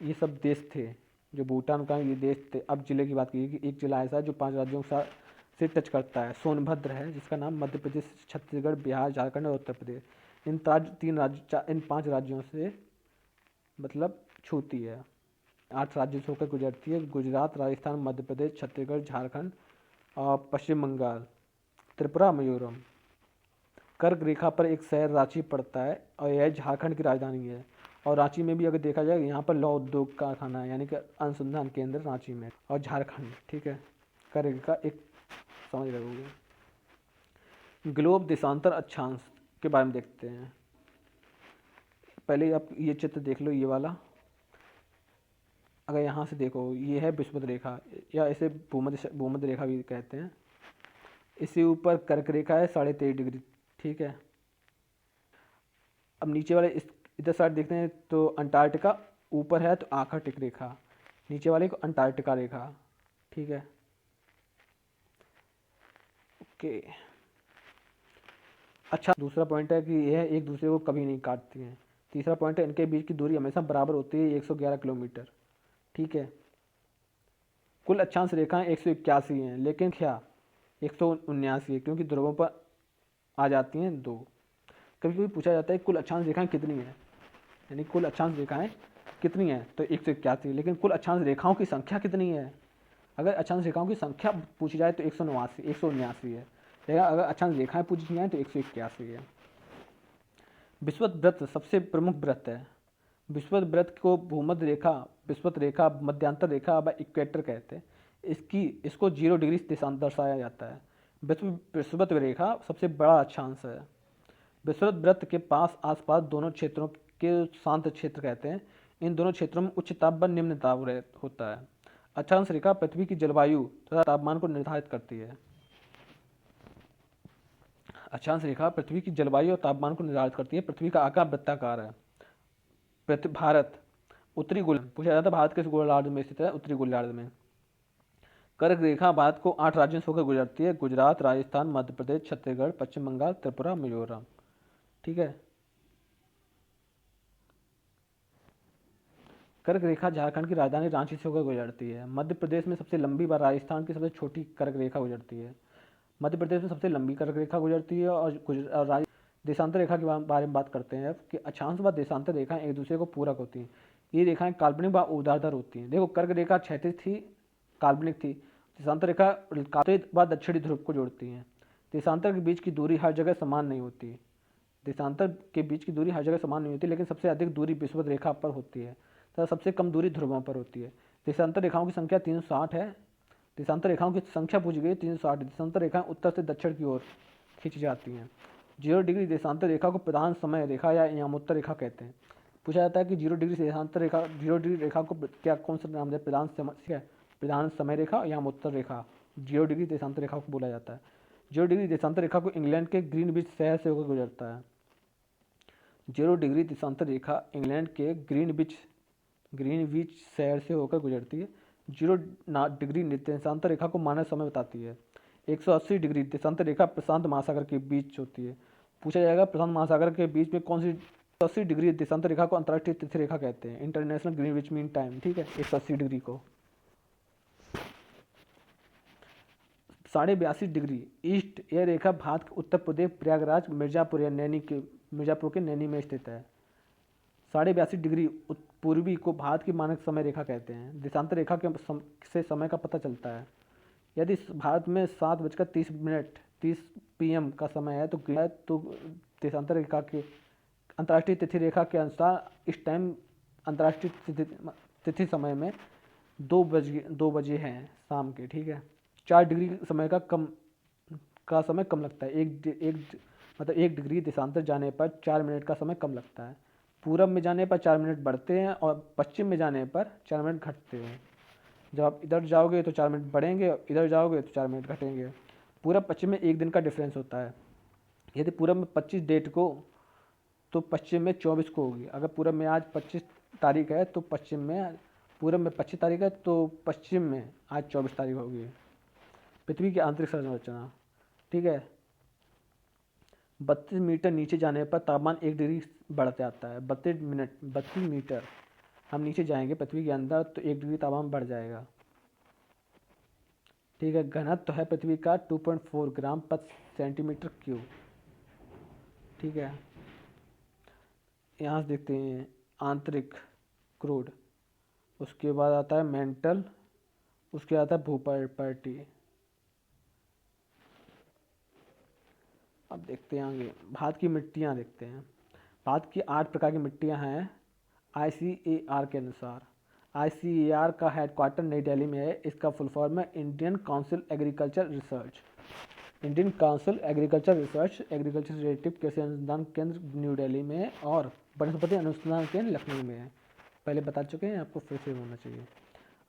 ये सब देश थे जो भूटान का ये देश थे। अब जिले की बात की गई कि एक जिला ऐसा है जो 5 राज्यों के साथ से टच करता है। सोनभद्र है जिसका नाम मध्य प्रदेश, छत्तीसगढ़, बिहार, झारखंड और उत्तर प्रदेश इन 5 राज्यों से मतलब छूती है। 8 राज्यों से होकर गुजरती है। गुजरात, राजस्थान, मध्य प्रदेश, छत्तीसगढ़, झारखंड और पश्चिम बंगाल, त्रिपुरा, मिजोरम। कर्क रेखा पर एक शहर रांची पड़ता है और यह झारखंड की राजधानी है। और रांची में भी अगर देखा जाए यहाँ पर लौह उद्योग कारखाना है, यानी कि अनुसंधान केंद्र रांची में। और झारखंड, ठीक है, कर्क रेखा एक समझ रहे होगे। ग्लोब देशांतर अक्षांश के बारे में देखते हैं। पहले आप ये चित्र देख लो, ये वाला। अगर यहाँ से देखो, ये है विषुवत रेखा या इसे भूमध्य रेखा भी कहते हैं। इससे ऊपर कर्क रेखा है 23.5 डिग्री, ठीक है। अब नीचे वाले इधर साइड देखते हैं तो अंटार्कटिका ऊपर है तो आर्कटिक रेखा, नीचे वाले को अंटार्कटिका रेखा, ठीक है। ओके, अच्छा, दूसरा पॉइंट है कि यह एक दूसरे को कभी नहीं काटती हैं। तीसरा पॉइंट है इनके बीच की दूरी हमेशा बराबर होती है, 111 किलोमीटर, ठीक है। कुल अक्षांश रेखाएं 181 हैं, लेकिन क्या 179 है, क्योंकि ध्रुवों पर आ जाती हैं 2। कभी कभी पूछा जाता है कुल अक्षांश रेखाएं कितनी हैं, यानी कुल अक्षांश रेखाएं कितनी हैं, तो 181, लेकिन कुल अक्षांश रेखाओं की संख्या कितनी है? अगर अक्षांश रेखाओं की संख्या पूछी जाए तो 179 है, लेकिन अगर अक्षांश रेखाएं पूछी जाए तो 181 है। विषुवत वृत्त सबसे प्रमुख वृत्त है। विषुवत वृत्त को भूमध्य रेखा, विषुवत रेखा, मध्यांतर रेखा व इक्वेटर कहते हैं। इसको 0 डिग्री देशांतर दर्शाया जाता है। विषुवत रेखा सबसे बड़ा अक्षांश है। विषुवत वृत्त के पास आसपास दोनों क्षेत्रों के शांत क्षेत्र कहते हैं। इन दोनों क्षेत्रों में उच्च ताप व निम्न ताप होता है। अक्षांश रेखा पृथ्वी की जलवायु तथा तापमान को निर्धारित करती है। अक्षांश रेखा पृथ्वी की जलवायु और तापमान को निर्धारित करती है। पृथ्वी का आकार वृत्ताकार है। भारत उत्तरी गोलार्ध, पूछा जाता है भारत किस गोलार्ध में स्थित है? उत्तरी गोलार्ध में। कर्क रेखा भारत को 8 राज्यों से होकर गुजरती है, गुजरात, राजस्थान, मध्य प्रदेश, छत्तीसगढ़, पश्चिम बंगाल, त्रिपुरा, मिजोरम, ठीक है। कर्क रेखा झारखंड की राजधानी रांची से होकर गुजरती है। मध्य प्रदेश में सबसे लंबी व राजस्थान की सबसे छोटी कर्क रेखा गुजरती है। मध्य प्रदेश में सबसे लंबी कर्क रेखा गुजरती है और देशांतर रेखा के बारे में बात करते हैं कि अक्षांश व देशांतर रेखाएं एक दूसरे को पूरक होती हैं। ये रेखाएं काल्पनिक व ऊर्ध्वाधर होती हैं। देखो, कर्क रेखा क्षैतिज थी, काल्पनिक थी। देशांतर रेखा उत्तरी व दक्षिणी ध्रुव को जोड़ती हैं। देशांतर के बीच की दूरी हर जगह समान नहीं होती। देशांतर के बीच की दूरी हर जगह समान नहीं होती, लेकिन सबसे अधिक दूरी विषुवत रेखा पर होती है तथा सबसे कम दूरी ध्रुवों पर होती है। देशांतर रेखाओं की संख्या 360 है। देशांतर रेखाओं की संख्या पूछी गई 360। देशांतर रेखाएं उत्तर से दक्षिण की ओर खींची जाती हैं। 0 डिग्री देशांतर रेखा को प्रधान समय रेखा या यामोत्तर रेखा कहते हैं। पूछा जाता है कि 0 डिग्री देशांतर रेखा, 0 डिग्री रेखा को क्या कौन सा नाम है? प्रधान समय रेखा या यामोत्तर रेखा 0 डिग्री देशांतर रेखा को बोला जाता है। 0 डिग्री देशांतर रेखा को इंग्लैंड के ग्रीनविच शहर से होकर गुजरता है। 0 डिग्री देशांतर रेखा इंग्लैंड के ग्रीनविच शहर से होकर गुजरती है। 0 डिग्री देशांतर रेखा को मानव समय बताती है। 180 डिग्री देशांतर रेखा प्रशांत महासागर के बीच होती है। पूछा जाएगा प्रशांत महासागर के बीच में कौन सी? 180 डिग्री देशांतर रेखा को अंतर्राष्ट्रीय तिथि रेखा कहते हैं, इंटरनेशनल ग्रीनविच मीन टाइम, ठीक है। 180 डिग्री को 82.5 डिग्री ईस्ट, यह रेखा भारत के उत्तर प्रदेश प्रयागराज मिर्जापुर के नैनी में स्थित है। 82.5 डिग्री पूर्वी को भारत की मानक समय रेखा कहते हैं। देशांतर रेखा से समय का पता चलता है। यदि भारत में 7:30 PM का समय है तो देशांतर रेखा के अंतर्राष्ट्रीय तिथि रेखा के अनुसार इस टाइम अंतर्राष्ट्रीय तिथि समय में 2 बजे हैं शाम के, ठीक है। 4 डिग्री समय का समय कम लगता है। मतलब 1 डिग्री देशांतर जाने पर 4 मिनट का समय कम लगता है। पूरब में जाने पर 4 मिनट बढ़ते हैं और पश्चिम में जाने पर 4 मिनट घटते हैं। जब आप इधर जाओगे तो 4 मिनट बढ़ेंगे, इधर जाओगे तो 4 मिनट घटेंगे। पूरब पश्चिम में 1 दिन का डिफरेंस होता है। यदि पूरब में 25 डेट को तो पश्चिम में 24 को होगी। अगर पूरब में आज 25 तारीख है तो पूरब में 25 तारीख है तो पश्चिम में आज 24 तारीख होगी। पृथ्वी की आंतरिक संरचना, ठीक है। 32 मीटर नीचे जाने पर तापमान 1 डिग्री बढ़ जाता है। 32 मीटर हम नीचे जाएंगे पृथ्वी के अंदर तो 1 डिग्री तापमान बढ़ जाएगा, ठीक है। घनत्व है पृथ्वी का 2.4 ग्राम पर सेंटीमीटर क्यूब, ठीक है। यहाँ से देखते हैं आंतरिक क्रूड, उसके बाद आता है मेंटल, उसके बाद आता है भूपर्टी। अब देखते हैं आगे भारत की मिट्टियाँ देखते हैं। भारत की 8 प्रकार की मिट्टियाँ हैं ICAR के अनुसार। ICAR का हेडक्वार्टर नई दिल्ली में है। इसका फुल फॉर्म है Indian council agriculture research. Indian council agriculture research agriculture relative कृषि अनुसंधान केंद्र न्यू दिल्ली में है और वनस्पति अनुसंधान केंद्र लखनऊ में है। पहले बता चुके हैं, आपको फिर से होना चाहिए।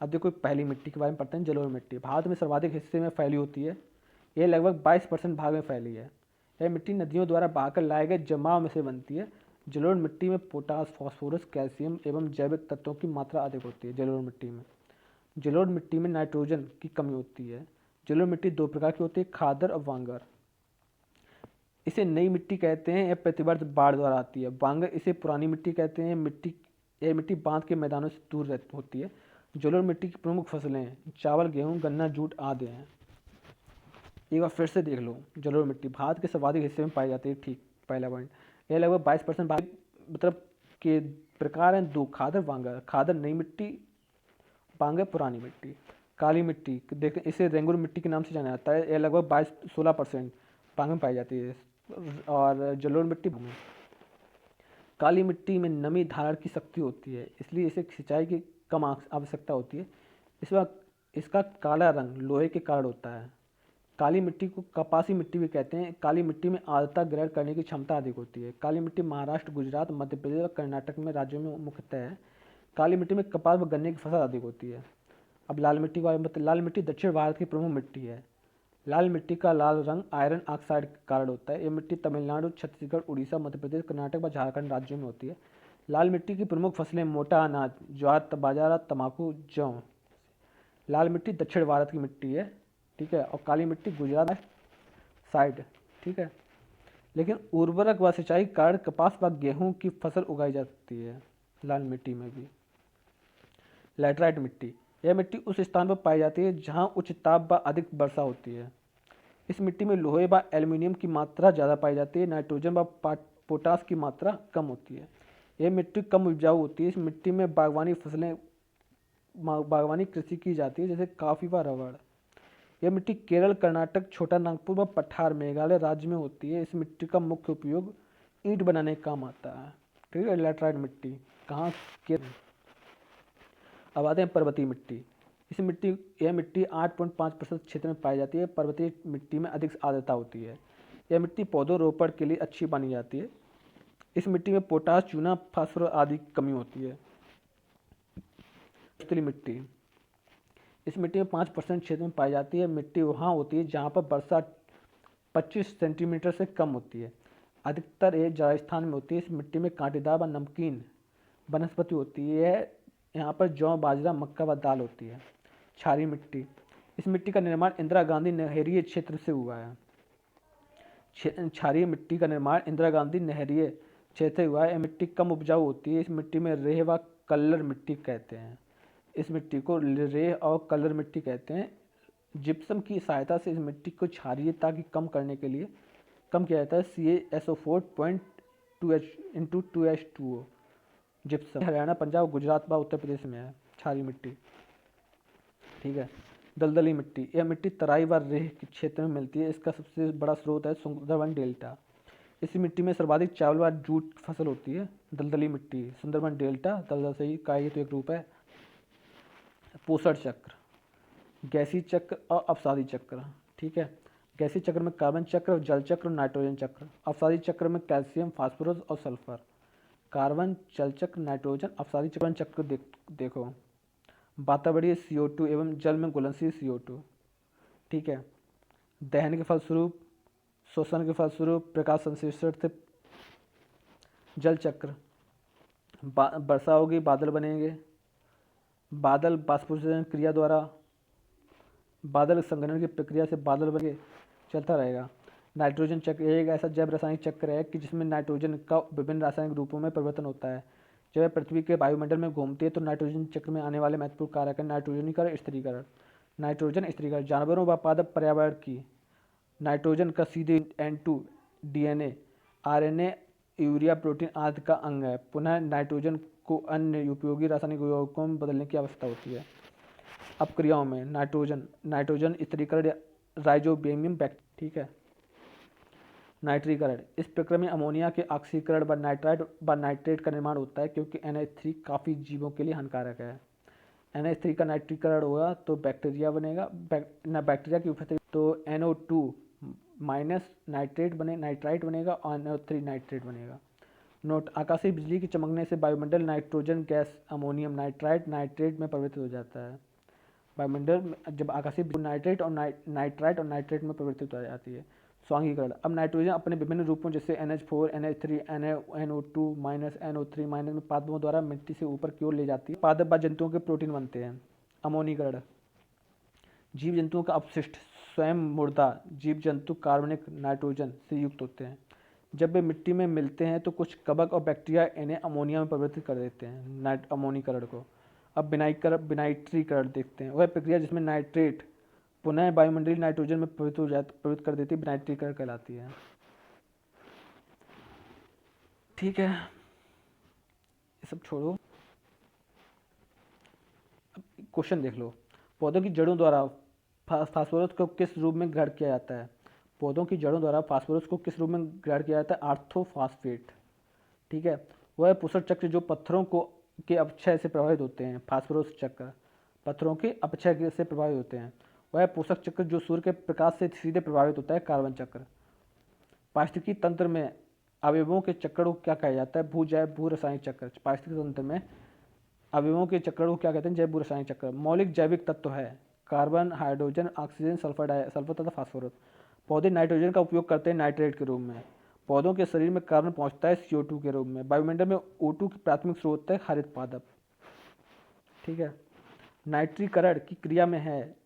अब देखो पहली मिट्टी के बारे में पढ़ते हैं, जलोढ़ मिट्टी। भारत में सर्वाधिक हिस्से में फैली होती है। यह लगभग 22% भाग में फैली है। यह मिट्टी नदियों द्वारा बहाकर लाए गए जमाव में से बनती है। जलोढ़ मिट्टी में पोटास, फास्फोरस, कैल्शियम एवं जैविक तत्वों की मात्रा अधिक होती है। जलोढ़ मिट्टी में नाइट्रोजन की कमी होती है। जलोढ़ मिट्टी 2 प्रकार की होती है, खादर और वांगर। इसे नई मिट्टी कहते हैं। यह प्रतिवर्ष बाढ़ द्वारा आती है। वांगर इसे पुरानी मिट्टी कहते हैं। यह मिट्टी बांध के मैदानों से दूर होती है। जलोढ़ मिट्टी की प्रमुख फसलें चावल, गेहूँ, गन्ना, जूट आदि हैं। एक बार फिर से देख लो, जलोढ़ मिट्टी भारत के सर्वाधिक हिस्से में पाई जाती है, ठीक। पहला पॉइंट, यह लगभग 22% भाग मतलब के प्रकार हैं 2, खादर, वांगर। खादर नई मिट्टी, वांगर पुरानी मिट्टी। काली मिट्टी देखें, इसे रेंगुर मिट्टी के नाम से जाना जाता है। यह लगभग 16% भाग में पाई जाती है। और जलोढ़ मिट्टी में काली मिट्टी में नमी धारण की शक्ति होती है, इसलिए इसे सिंचाई की कम आवश्यकता होती है। इसका काला रंग लोहे के कारण होता है। काली मिट्टी को कपासी मिट्टी भी कहते हैं। काली मिट्टी में आर्द्रता ग्रहण करने की क्षमता अधिक होती है। काली मिट्टी महाराष्ट्र, गुजरात, मध्य प्रदेश और कर्नाटक में राज्यों में मुख्यतः है। काली मिट्टी में कपास व गन्ने की फसल अधिक होती है। अब लाल मिट्टी के बारे में, लाल मिट्टी दक्षिण भारत की प्रमुख मिट्टी है। लाल मिट्टी का लाल रंग आयरन ऑक्साइड के कारण होता है। यह मिट्टी तमिलनाडु, छत्तीसगढ़, उड़ीसा, मध्य प्रदेश, कर्नाटक व झारखंड राज्यों में होती है। लाल मिट्टी की प्रमुख फसलें मोटा अनाज, ज्वार, बाजरा, तंबाकू, जौ। लाल मिट्टी दक्षिण भारत की मिट्टी है, ठीक है। और काली मिट्टी गुजरात साइड, ठीक है। लेकिन उर्वरक व सिंचाई के कारण कपास व गेहूं की फसल उगाई जा सकती है लाल मिट्टी में भी। लैटराइट मिट्टी, यह मिट्टी उस स्थान पर पाई जाती है जहां उच्च ताप व अधिक वर्षा होती है। इस मिट्टी में लोहे व एल्यूमिनियम की मात्रा ज़्यादा पाई जाती है। नाइट्रोजन व पोटास की मात्रा कम होती है। यह मिट्टी कम उपजाऊ होती है। इस मिट्टी में बागवानी कृषि की जाती है, जैसे कॉफी व रबड़। यह मिट्टी केरल, कर्नाटक, छोटा नागपुर व पठार, मेघालय राज्य में होती है। इस मिट्टी का मुख्य उपयोग ईंट बनाने का काम आता है, ठीक है। लैटराइट मिट्टी कहाँ के। अब आते हैं पर्वतीय मिट्टी। यह मिट्टी 8.5% क्षेत्र में पाई जाती है। पर्वतीय मिट्टी में अधिक आर्द्रता होती है। यह मिट्टी पौधों रोपण के लिए अच्छी मानी जाती है। इस मिट्टी में पोटास, चूना, फास्फोरस आदि की कमी होती है। रेतीली मिट्टी, इस मिट्टी में 5% क्षेत्र में पाई जाती है। मिट्टी वहाँ होती है जहाँ पर वर्षा 25 सेंटीमीटर से कम होती है। अधिकतर ये राजस्थान में होती है। इस मिट्टी में कांटेदार व नमकीन वनस्पति होती है। यहाँ पर जौ, बाजरा, मक्का व दाल होती है। क्षारीय मिट्टी, इस मिट्टी का निर्माण इंदिरा गांधी नहरीय क्षेत्र से हुआ है। क्षारीय मिट्टी का निर्माण इंदिरा गांधी नहरीय क्षेत्र से हुआ है। यह मिट्टी कम उपजाऊ होती है। इस मिट्टी में रेह व कल्लर मिट्टी कहते हैं। इस मिट्टी को रेह और कलर मिट्टी कहते हैं। जिप्सम की सहायता से इस मिट्टी को क्षारीयता की कम करने के लिए कम किया जाता है। CaSO4.2H2O gypsum. हरियाणा, पंजाब, गुजरात व उत्तर प्रदेश में है क्षारीय मिट्टी, ठीक है। दलदली मिट्टी, यह मिट्टी तराई व रेह के क्षेत्र में मिलती है। इसका सबसे बड़ा स्रोत है सुंदरबन डेल्टा। इस मिट्टी में सर्वाधिक चावल व जूट फसल होती है। दलदली मिट्टी, सुंदरबन डेल्टा, दलदल से ही का ये तो एक रूप है। पोषण चक्र, गैसीय चक्र और अपसादी चक्र। ठीक है, गैसीय चक्र में कार्बन चक्र, जल चक्र, नाइट्रोजन चक्र। अपसादी चक्र में कैल्शियम, फास्फोरस और सल्फर। कार्बन, जल चक्र, नाइट्रोजन, अपसादी चक्र देखो, वातावरणीय CO2 एवं जल में घुलनशील CO2। ठीक है, दहन के फलस्वरूप, शोषण के फलस्वरूप, प्रकाश संश्लेषण से जल चक्र, वर्षा होगी, बादल बनेंगे, बादल बाष्पोत्सर्जन क्रिया द्वारा, बादल संघनन की प्रक्रिया से बादल बने, चलता रहेगा। नाइट्रोजन चक्र एक ऐसा जैव रासायनिक चक्र है कि जिसमें नाइट्रोजन का विभिन्न रासायनिक रूपों में परिवर्तन होता है। जब वह पृथ्वी के वायुमंडल में घूमती है तो नाइट्रोजन चक्र में आने वाले महत्वपूर्ण कारक है नाइट्रोजनीकरण, स्थिरीकरण। नाइट्रोजन स्थिरीकरण, जानवरों व पादप पर्यावरण की नाइट्रोजन का सीधे N2 DNA, RNA, urea, protein आदि का अंग है। पुनः नाइट्रोजन को अन्य उपयोगी रासायनिक यौगिकों में बदलने की आवश्यकता होती है। अब क्रियाओं में नाइट्रोजन स्थिरीकरण, राइजोबियम बैक्टीरिया। ठीक है, नाइट्रीकरण, इस प्रक्रिया में अमोनिया के ऑक्सीकरण व नाइट्रेट का निर्माण होता है क्योंकि NH3 काफ़ी जीवों के लिए हानिकारक है। NH3 का नाइट्रीकरण होगा तो बैक्टीरिया बनेगा, बैक्टीरिया की उपस्थिति तो NO2 माइनस नाइट्राइट बनेगा और NO3 नाइट्रेट बनेगा। नोट, आकाशीय बिजली के चमकने से वायुमंडल नाइट्रोजन गैस अमोनियम नाइट्रेट में परिवर्तित हो जाता है। वायुमंडल में जब आकाशीय नाइट्रेट और नाइट्रेट में परिवर्तित हो जाती है। स्वांगीकरण, अब नाइट्रोजन अपने विभिन्न रूपों जैसे NH4, NH3, NO2 minus, NO3 minus में पादपों द्वारा मिट्टी से ऊपर की ओर ले जाती है। पादप व जंतुओं के प्रोटीन बनते हैं। अमोनीकरण, जीव जंतुओं का अपशिष्ट, स्वयं मुर्दा जीव जंतु कार्बनिक नाइट्रोजन से युक्त होते हैं। जब वे मिट्टी में मिलते हैं तो कुछ कवक और बैक्टीरिया इन्हें अमोनिया में परिवर्तित कर देते हैं, अमोनीकरण को। अब विनाइट्रीकरण देखते हैं, वह प्रक्रिया जिसमें नाइट्रेट पुनः वायुमंडलीय नाइट्रोजन में परिवर्तित कर देती है, विनाइट्रीकरण कहलाती है। ठीक है, ये सब छोड़ो, अब क्वेश्चन देख लो। पौधों की जड़ों द्वारा फास्फोरस को किस रूप में ग्रहण किया जाता है? पौधों की जड़ों द्वारा फास्फोरस को किस रूप में ग्रहण किया जाता है? ऑर्थोफॉस्फेट। ठीक है, वह पोषक चक्र जो पत्थरों के अपक्षय से प्रभावित होते हैं, फास्फोरस चक्र पत्थरों के अपक्षय से प्रभावित होते हैं। वह पोषक चक्र जो सूर्य के प्रकाश से सीधे प्रभावित होता है, कार्बन चक्र। पारिस्थितिकी तंत्र में अवयवों के चक्र को क्या कहा जाता है? भू रासायनिक चक्र। पारिस्थितिकी तंत्र में अवयवों के चक्र को क्या कहते हैं? जैव भू रासायनिक चक्र। मौलिक जैविक तत्व है कार्बन, हाइड्रोजन, ऑक्सीजन, सल्फर तथा फास्फोरस। पौधे नाइट्रोजन का उपयोग करते हैं नाइट्रेट के रूप में। पौधों के शरीर में कार्बन पहुंचता है CO2 के रूप में। वायुमंडल में O2 की प्राथमिक स्रोत है हरित पादप। ठीक है, नाइट्रीकरण की क्रिया में है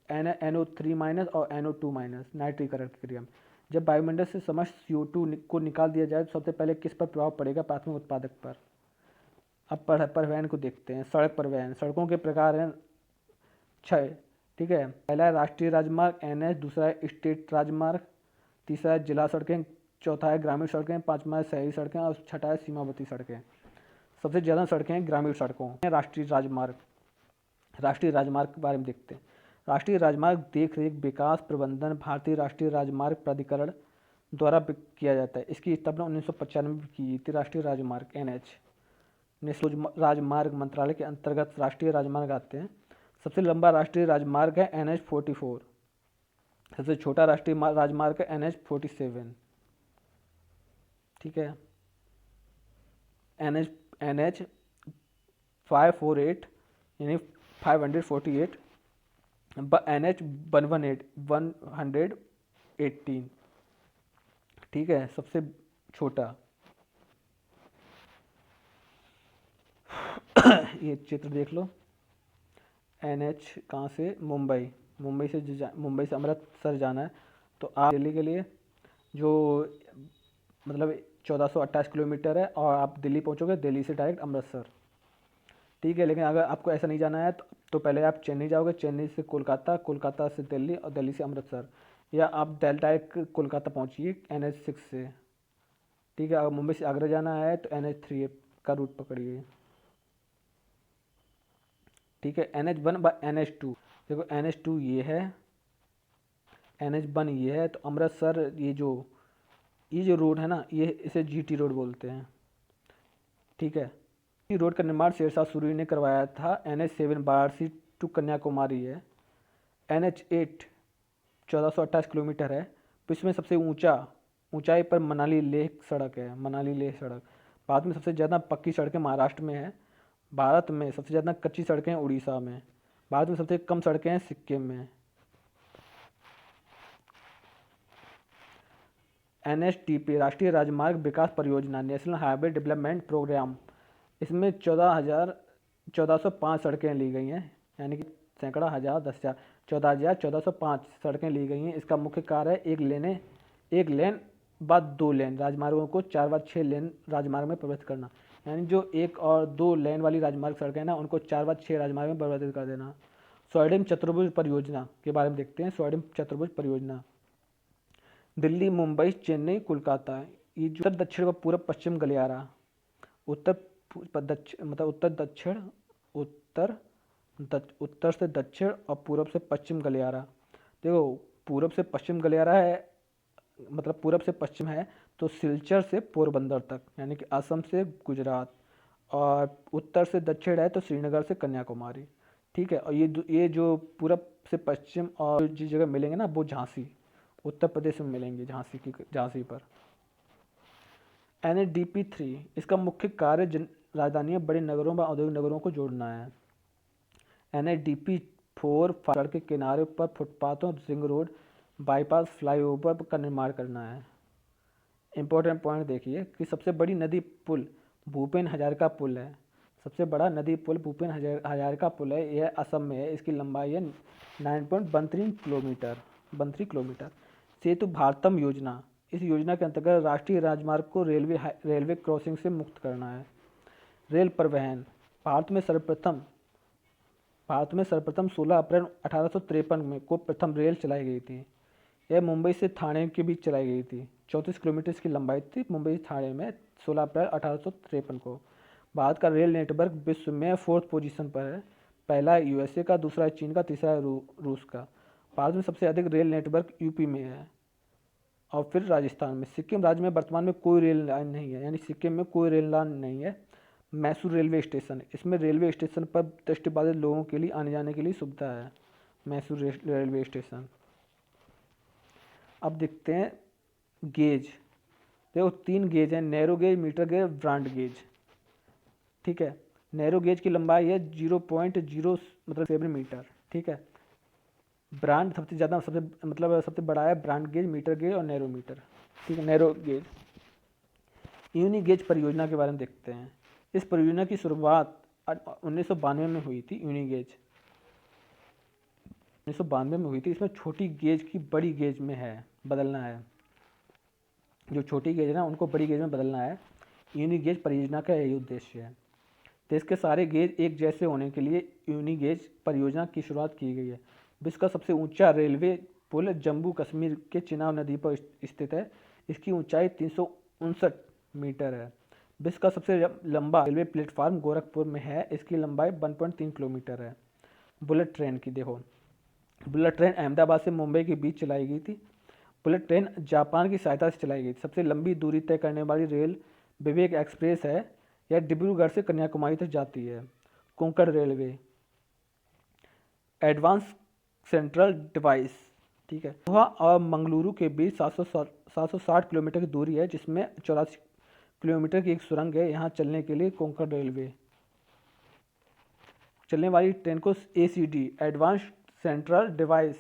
NO3 माइनस और NO2 माइनस। नाइट्रीकरण की क्रिया में जब वायुमंडल से समस्त CO2 को निकाल दिया जाए तो सबसे पहले किस पर प्रभाव पड़ेगा? प्राथमिक उत्पादक पर। अब परिवहन को देखते हैं। सड़क परिवहन, सड़कों के प्रकार हैं 6। ठीक है, पहला है राष्ट्रीय राजमार्ग NH, दूसरा है स्टेट राजमार्ग, तीसरा है जिला सड़कें, चौथा है ग्रामीण सड़कें, पांचवा है शहरी सड़कें और छठा है सीमावर्ती सड़कें। सबसे ज़्यादा सड़कें ग्रामीण सड़कों। राष्ट्रीय राजमार्ग के बारे में देखते हैं। राष्ट्रीय राजमार्ग देख रेख विकास प्रबंधन भारतीय राष्ट्रीय राजमार्ग प्राधिकरण द्वारा किया जाता है। इसकी स्थापना 1995 में की गई थी। राष्ट्रीय राजमार्ग NH, नेशनल राजमार्ग मंत्रालय के अंतर्गत राष्ट्रीय राजमार्ग आते हैं। सबसे लंबा राष्ट्रीय राजमार्ग है NH44। सबसे छोटा राष्ट्रीय राजमार्ग है NH47। ठीक है, NH 548 यानी 548, NH 118। ठीक है, सबसे छोटा। ये चित्र देख लो। NH कहाँ से? मुंबई से अमृतसर जाना है तो आप दिल्ली के लिए जो मतलब 1428 किलोमीटर है और आप दिल्ली पहुंचोगे, दिल्ली से डायरेक्ट अमृतसर। ठीक है, लेकिन अगर आपको ऐसा नहीं जाना है तो पहले आप चेन्नई जाओगे, चेन्नई से कोलकाता, कोलकाता से दिल्ली और दिल्ली से अमृतसर, या आप डायरेक्ट कोलकाता पहुंचिए NH 6 से। ठीक है, अगर मुंबई से आगरा जाना है तो NH 3 का रूट पकड़िए। ठीक है, NH 1 व NH 2। देखो NH 2 ये है, NH 1 ये है, तो अमृतसर ये जो रोड है ना, ये इसे GT रोड बोलते हैं। ठीक है, GT रोड का निर्माण शेरशाह सूरी ने करवाया था। NH 7 वाराणसी टू कन्याकुमारी है। NH8 1428 किलोमीटर है। विश्व में सबसे ऊंचाई पर मनाली लेह सड़क है, मनाली लेह सड़क। भारत में सबसे ज़्यादा पक्की सड़कें महाराष्ट्र में है। भारत में सबसे ज़्यादा कच्ची सड़कें उड़ीसा में। भारत में सबसे कम सड़कें हैं सिक्किम में। NHDP राष्ट्रीय राजमार्ग विकास परियोजना, नेशनल हाईवे डेवलपमेंट प्रोग्राम, इसमें 14,500 सड़कें ली गई हैं, यानी कि सैकड़ा, हज़ार, 10,000, 14,1405 सड़कें ली गई हैं। इसका मुख्य कार्य है एक लेन बाद 2 लेन राजमार्गों को 4/6 लेन राजमार्ग में परिवर्तित करना, यानी जो 1 और 2 लेन वाली राजमार्ग सड़कें हैं ना, उनको 4/6 राजमार्ग में परिवर्तित कर देना। स्वर्णिम चतुर्भुज परियोजना के बारे में देखते हैं। स्वर्णिम चतुर्भुज परियोजना दिल्ली, मुंबई, चेन्नई, कोलकाता, ये जो उत्तर दक्षिण व पूर्व पश्चिम गलियारा, उत्तर से दक्षिण और पूर्व से पश्चिम गलियारा। देखो, पूर्व से पश्चिम गलियारा है, मतलब पूर्व से पश्चिम है तो सिलचर से पोरबंदर तक, यानी कि असम से गुजरात, और उत्तर से दक्षिण है तो श्रीनगर से कन्याकुमारी। ठीक है, और ये जो पूरब से पश्चिम और जिस जगह मिलेंगे ना, वो झांसी, उत्तर प्रदेश में मिलेंगे, झांसी पर। NHDP 3 इसका मुख्य कार्य राजधानियों, बड़े नगरों व औद्योगिक नगरों को जोड़ना है। NHDP 4 सड़क के किनारे पर फुटपाथों, रिंग रोड, बाईपास, फ्लाईओवर का निर्माण करना है। इंपॉर्टेंट पॉइंट देखिए कि सबसे बड़ी नदी पुल भूपेन हजारिका पुल है। सबसे बड़ा नदी पुल भूपेन हजारिका पुल है, यह असम में है। इसकी लंबाई है 9.13 किलोमीटर। सेतु भारतम योजना, इस योजना के अंतर्गत राष्ट्रीय राजमार्ग को रेलवे क्रॉसिंग से मुक्त करना है। रेल परिवहन, भारत में सर्वप्रथम 16 अप्रैल 1853 में को प्रथम रेल चलाई गई थी। यह मुंबई से ठाणे के बीच चलाई गई थी। 34 किलोमीटर इसकी लंबाई थी, मुंबई से ठाणे में 16 अप्रैल 1853 को। भारत का रेल नेटवर्क विश्व में 4th पोजीशन पर है। पहला है USA का, दूसरा है चीन का, तीसरा है रूस का। भारत में सबसे अधिक रेल नेटवर्क यूपी में है और फिर राजस्थान में। सिक्किम राज्य में वर्तमान में कोई रेल लाइन नहीं है, यानी सिक्किम में कोई रेल लाइन नहीं है। मैसूर रेलवे स्टेशन, इसमें रेलवे स्टेशन पर दृष्टिबाधित लोगों के लिए आने जाने के लिए सुविधा है, मैसूर रेलवे स्टेशन। अब देखते हैं गेज। देखो 3 गेज हैं, narrow gauge, metre gauge, broad gauge. ठीक है, नैरो गेज की लंबाई है 0.07 मीटर। ठीक है, ब्रांड सबसे बड़ा है ब्रांड गेज, मीटर गेज और नैरो मीटर। ठीक है, नैरो गेज। यूनी गेज परियोजना के बारे में देखते हैं। इस परियोजना की शुरुआत 1992 में हुई थी। यूनी गेज 1992 में हुई थी। इसमें छोटी गेज की बड़ी गेज में बदलना है। जो छोटी गेज है ना, उनको बड़ी गेज में बदलना है। यूनी गेज परियोजना का यही उद्देश्य है। देश के सारे गेज एक जैसे होने के लिए यूनी गेज परियोजना की शुरुआत की गई है। विश्व का सबसे ऊंचा रेलवे पुल जम्मू कश्मीर के चिनाब नदी पर स्थित है। इसकी ऊंचाई 359 मीटर है। विश्व का सबसे लंबा रेलवे प्लेटफार्म गोरखपुर में है। इसकी लंबाई 1.3 किलोमीटर है। बुलेट ट्रेन की देखो, बुलेट ट्रेन अहमदाबाद से मुंबई के बीच चलाई गई थी। बुलेट ट्रेन जापान की सहायता से चलाई गई थी। सबसे लंबी दूरी तय करने वाली रेल विवेक एक्सप्रेस है। यह डिब्रूगढ़ से कन्याकुमारी तक जाती है। Konkan railway, advance central device. ठीक है, दोहा और मंगलुरु के बीच 760 किलोमीटर की दूरी है, जिसमें 84 किलोमीटर की एक सुरंग है। यहाँ चलने के लिए कोंकण रेलवे चलने वाली ट्रेन को ACD एडवांस सेंट्रल डिवाइस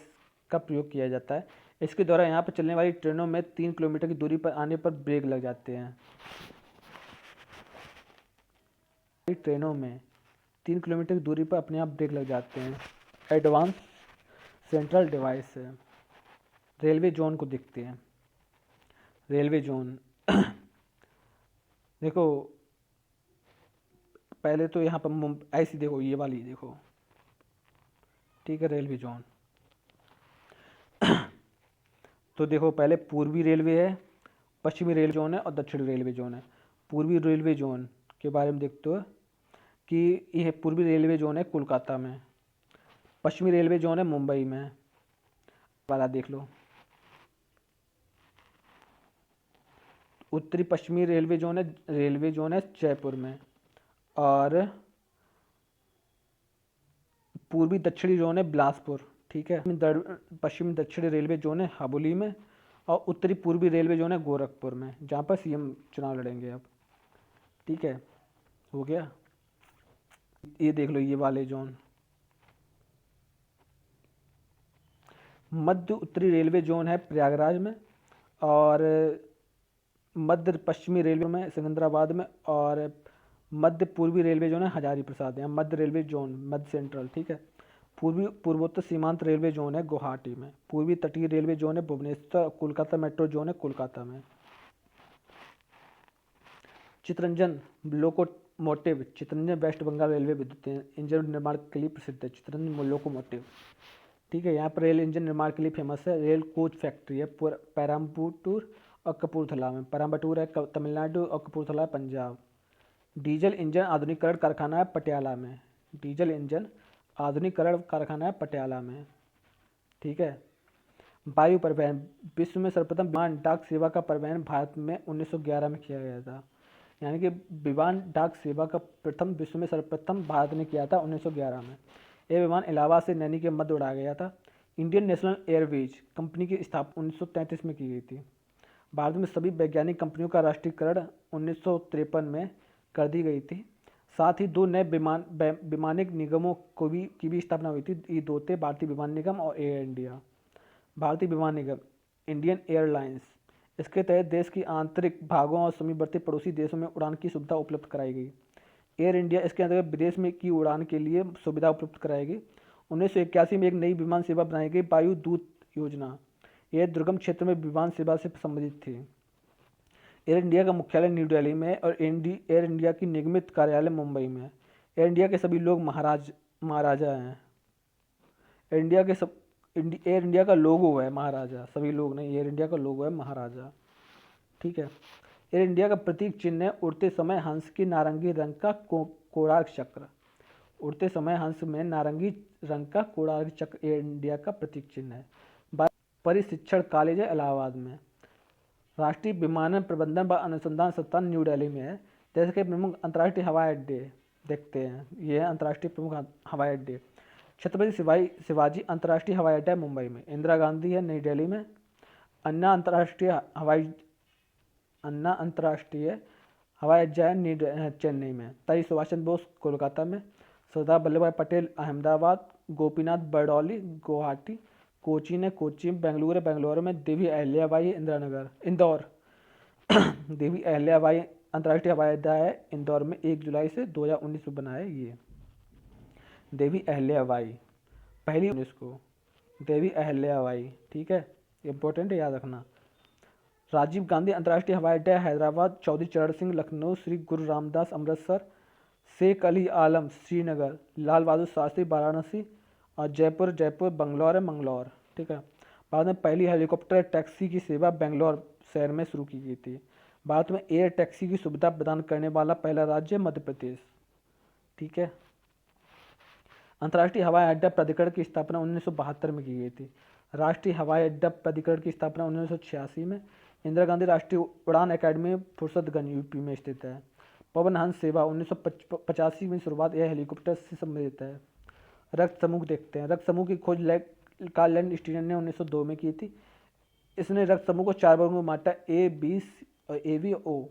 का प्रयोग किया जाता है। इसके द्वारा यहाँ पर चलने वाली ट्रेनों में 3 किलोमीटर की दूरी पर आने पर ब्रेक लग जाते हैं। ट्रेनों में 3 किलोमीटर की दूरी पर अपने आप ब्रेक लग जाते हैं। एडवांस सेंट्रल डिवाइस है। रेलवे जोन को देखते हैं। रेलवे जोन देखो, पहले तो यहाँ पर ऐसी देखो, ये वाली देखो। ठीक है, रेलवे जोन तो देखो, पहले पूर्वी रेलवे है, पश्चिमी रेलवे जोन है और दक्षिणी रेलवे जोन है। पूर्वी रेलवे जोन के बारे में देखते हो कि यह पूर्वी रेलवे जोन है कोलकाता में, पश्चिमी रेलवे जोन है मुंबई में। वाला देख लो, उत्तरी पश्चिमी रेलवे जोन है जयपुर में, और पूर्वी दक्षिणी जोन है बिलासपुर, ठीक है। पश्चिमी दक्षिणी रेलवे जोन है हाबोली में, और उत्तरी पूर्वी रेलवे जोन है गोरखपुर में, जहाँ पर सीएम चुनाव लड़ेंगे अब, ठीक है। हो गया, ये देख लो ये वाले जोन। मध्य उत्तरी रेलवे जोन है प्रयागराज में, और मध्य पश्चिमी रेलवे में सिकंदराबाद में, और मध्य पूर्वी रेलवे जोन है हजारी प्रसाद या मध्य रेलवे जोन, मध्य सेंट्रल, ठीक है। पूर्वोत्तर सीमांत रेलवे जोन है गुवाहाटी में, पूर्वी तटीय रेलवे जोन है भुवनेश्वर, कोलकाता मेट्रो जोन है कोलकाता में। चितरंजन लोकोमोटिव, चितरंजन वेस्ट बंगाल रेलवे विद्युत इंजन निर्माण के लिए प्रसिद्ध है, चितरंजन लोकोमोटिव, ठीक है। यहाँ पर रेल इंजन निर्माण के लिए फेमस है। रेल कोच फैक्ट्री है पेराम्बटूर और कपूरथला में, पेराम्बटूर है तमिलनाडु और कपूरथला पंजाब। डीजल इंजन आधुनिकीकरण कारखाना है पटियाला में, डीजल इंजन आधुनिकीकरण कारखाना है पटियाला में, ठीक है। वायु परिवहन, विश्व में सर्वप्रथम विमान डाक सेवा का परिवहन भारत में 1911 में किया गया था, यानी कि विमान डाक सेवा का प्रथम विश्व में सर्वप्रथम भारत ने किया था 1911 में। यह विमान इलाहाबाद से नैनी के मध्य उड़ाया गया था। इंडियन नेशनल एयरवेज कंपनी की स्थापना 1933 में की गई थी। भारत में सभी वैज्ञानिक कंपनियों का राष्ट्रीयकरण 1953 में कर दी गई थी। साथ ही दो नए विमानिक निगमों की भी स्थापना हुई थी। ये दो थे, भारतीय विमान निगम और एयर इंडिया। भारतीय विमान निगम, इंडियन एयरलाइंस, इसके तहत देश की आंतरिक भागों और समीपवर्ती पड़ोसी देशों में उड़ान की सुविधा उपलब्ध कराई गई। एयर इंडिया इसके अंतर्गत विदेश में की उड़ान के लिए सुविधा उपलब्ध कराएगी। 1981 में एक नई विमान सेवा बनाई गई, वायु दूत योजना। यह दुर्गम क्षेत्र में विमान सेवा से संबंधित थी। एयर इंडिया का मुख्यालय न्यू दिल्ली में और एयर इंडिया की निगमित कार्यालय मुंबई में। एयर इंडिया के सभी लोग महाराजा हैं। एयर इंडिया का लोगो है महाराजा, सभी लोग नहीं, एयर इंडिया का लोगो है महाराजा, ठीक है। एयर इंडिया का प्रतीक चिन्ह है उड़ते समय हंस की नारंगी रंग का कोणार्क चक्र। उड़ते समय हंस में नारंगी रंग का कोणार्क चक्र एयर इंडिया का प्रतीक चिन्ह है। परिशिक्षण कॉलेज है इलाहाबाद में। राष्ट्रीय विमानन प्रबंधन व अनुसंधान संस्थान न्यू दिल्ली में है। देश के प्रमुख अंतर्राष्ट्रीय हवाई अड्डे देखते हैं, ये है अंतर्राष्ट्रीय प्रमुख हवाई अड्डे। छत्रपति शिवाजी अंतर्राष्ट्रीय हवाई अड्डा है मुंबई में। इंदिरा गांधी है नई दिल्ली में। अन्ना अंतर्राष्ट्रीय हवाई अड्डा है चेन्नई में। नेताजी सुभाष चंद्र बोस कोलकाता में। सरदार वल्लभ भाई पटेल अहमदाबाद। गोपीनाथ बरदौली गुवाहाटी। कोचीन है कोच्चि। बेंगलुरु में। देवी अहिल्याबाई इंदौर देवी अहिल्याबाई अंतर्राष्ट्रीय हवाई अड्डा है इंदौर में, 1 जुलाई से 2019 में बना है ये। देवी अहिल्याबाई पहली 19 को, देवी अहिल्याबाई, ठीक है, इंपॉर्टेंट है, याद रखना। राजीव गांधी अंतर्राष्ट्रीय हवाई अड्डा हैदराबाद। चौधरी चरण सिंह लखनऊ। श्री गुरु रामदास अमृतसर। शेख अली आलम श्रीनगर। लाल बहादुर शास्त्री वाराणसी। और जयपुर मंगलौर, ठीक है। भारत में पहली हेलीकॉप्टर टैक्सी की सेवा बेंगलोर शहर में शुरू की गई थी। भारत में एयर टैक्सी की सुविधा प्रदान करने वाला पहला राज्य मध्य प्रदेश, ठीक है। अंतर्राष्ट्रीय हवाई अड्डा प्राधिकरण की स्थापना 1972 में की गई थी। राष्ट्रीय हवाई अड्डा प्राधिकरण की स्थापना 1986 में। इंदिरा गांधी राष्ट्रीय उड़ान अकादमी फुर्सतगंज यूपी में स्थित है। पवन हंस सेवा 1985 में शुरुआत, यह हेलीकॉप्टर से संबंधित है। रक्त समूह देखते हैं। रक्त समूह की खोज कार्ल लैंड स्टीनर ने 1902 में की थी। इसने रक्त समूह को 4 वर्गों में बांटा, ए, बी और ए, बी, ओ।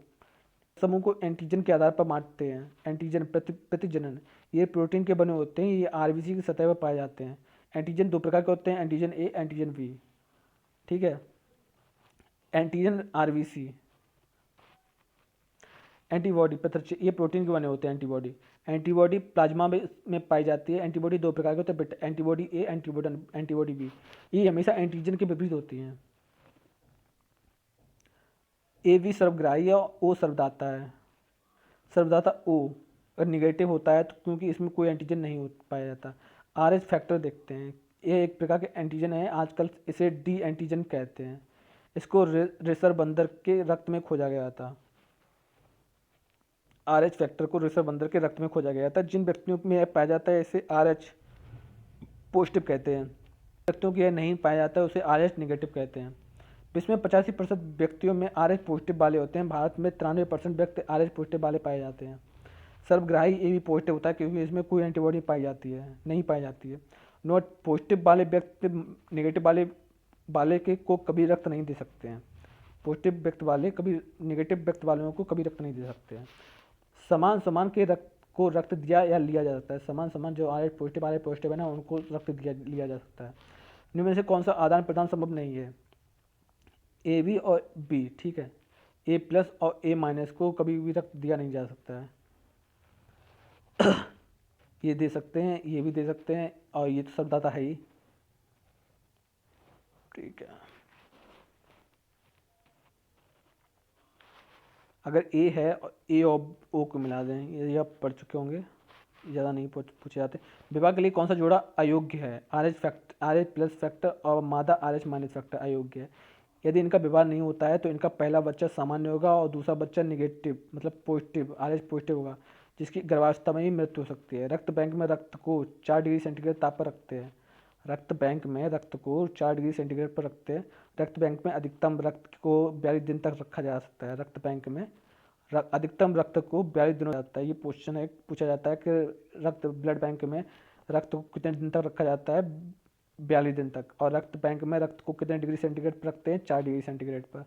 समूह को एंटीजन के आधार पर बांटते हैं। एंटीजन प्रतिजनन, ये प्रोटीन के बने होते हैं, ये आरबीसी की सतह पर पाए जाते हैं। एंटीजन 2 प्रकार के होते हैं, एंटीजन ए, एंटीजन बी, ठीक है। एंटीजन आरबीसी, एंटीबॉडी ये प्रोटीन के बने होते हैं। एंटीबॉडी प्लाज्मा में पाई जाती है। एंटीबॉडी 2 प्रकार के होते हैं, एंटीबॉडी ए, एंटीबॉडी बी। ये हमेशा एंटीजन के विपरीत होती हैं। ए बी सर्वग्राही है, ओ सर्वदाता है। सर्वदाता ओ अगर निगेटिव होता है तो क्योंकि इसमें कोई एंटीजन नहीं हो पाया जाता। आरएच फैक्टर देखते हैं। ये एक प्रकार के एंटीजन है, आजकल इसे डी एंटीजन कहते हैं। इसको रेसर बंदर के रक्त में खोजा गया था। आरएच फैक्टर को रेसर बंदर के रक्त में खोजा गया था। जिन व्यक्तियों में पाया जाता है इसे आरएच पॉजिटिव कहते हैं। व्यक्तियों की यह नहीं पाया जाता है उसे आरएच नेगेटिव कहते हैं। विश्व में 85% व्यक्तियों में आरएच पॉजिटिव वाले होते हैं। भारत में 93% व्यक्ति आरएच पॉजिटिव वाले पाए जाते हैं। सर्वग्राही ए बी पॉजिटिव होता है क्योंकि इसमें कोई एंटीबॉडी नहीं पाई जाती है। नोट, पॉजिटिव वाले व्यक्ति नेगेटिव वाले के को कभी रक्त नहीं दे सकते हैं। पॉजिटिव व्यक्ति वाले कभी नेगेटिव व्यक्ति वालों को कभी रक्त नहीं दे सकते हैं। समान समान के रक्त को रक्त दिया या लिया जा सकता है। समान समान जो आर एच पॉजिटिव है ना, उनको रक्त लिया जा सकता है। इनमें से कौन सा आदान प्रदान संभव नहीं है? ए बी और बी, ठीक है। ए प्लस और ए माइनस को कभी भी रक्त दिया नहीं जा सकता है। ये दे सकते हैं, ये भी दे सकते हैं, और ये तो सब दाता है ही, ठीक है। अगर ए है और ए और ओ को मिला दें, ये आप पढ़ चुके होंगे, ज़्यादा नहीं पूछे जाते। विवाह के लिए कौन सा जोड़ा अयोग्य है? आर एच प्लस फैक्टर और मादा आर एच माइनस फैक्टर अयोग्य है। यदि इनका विवाह नहीं होता है तो इनका पहला बच्चा सामान्य होगा और दूसरा बच्चा निगेटिव मतलब पॉजिटिव आर एच पॉजिटिव होगा, जिसकी गर्भावस्था में ही मृत्यु हो सकती है। रक्त बैंक में रक्त को 4 डिग्री सेंटीग्रेड ताप पर रखते हैं। रक्त बैंक में रक्त को 4 डिग्री सेंटीग्रेड पर रखते हैं। रक्त बैंक में अधिकतम रक्त को 42 दिन तक रखा जा सकता है। रक्त बैंक में अधिकतम रक्त को 42 दिनों जाता है। ये क्वेश्चन है, पूछा जाता है कि ब्लड बैंक में रक्त को कितने दिन तक रखा जाता है? 42 दिन तक। और रक्त बैंक में रक्त को कितने डिग्री सेंटीग्रेड पर रखते हैं? 4 डिग्री सेंटीग्रेड पर।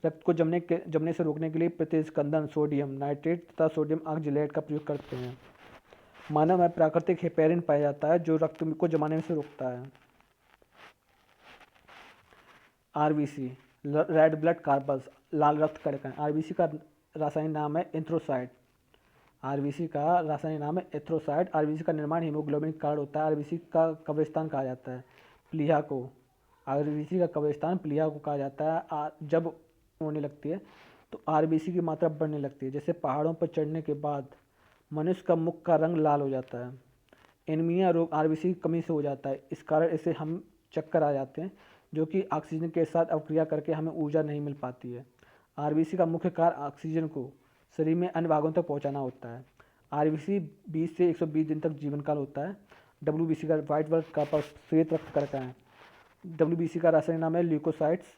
रक्त को जमने से रोकने के लिए प्रतिस्कंदन, सोडियम नाइट्रेट तथा सोडियम ऑक्जेलेट का प्रयोग करते हैं। मानव में प्राकृतिक हेपेरिन पाया जाता है जो रक्त को जमाने से रोकता है। आरबीसी, रेड ब्लड कार्पस, लाल रक्त कणिकाएं। आरबीसी का रासायनिक नाम है एंथ्रोसाइट। आरबीसी का रासायनिक नाम है एंथ्रोसाइट। आरबीसी का निर्माण हीमोग्लोबिन के कारण होता है। आरबीसी का कब्रिस्तान कहा जाता है प्लीहा को। आरबीसी का कब्रिस्तान प्लीहा को कहा जाता है। जब होने लगती है तो आरबीसी की मात्रा बढ़ने लगती है। जैसे पहाड़ों पर चढ़ने के बाद मनुष्य का मुख का रंग लाल हो जाता है। एनीमिया रोग आरबीसी की कमी से हो जाता है। इस कारण इसे हम चक्कर आ जाते हैं, जो कि ऑक्सीजन के साथ अवक्रिया करके हमें ऊर्जा नहीं मिल पाती है। आरबीसी का मुख्य कार्य ऑक्सीजन को शरीर में अन्य भागों तक पहुंचाना होता है। आरबीसी 20 से 120 दिन तक जीवन काल होता है। डब्ल्यूबीसी का व्हाइट ब्लड कार्पस, श्वेत रक्त कणिकाएं। डब्ल्यूबीसी का रासायनिक नाम है ल्यूकोसाइट्स।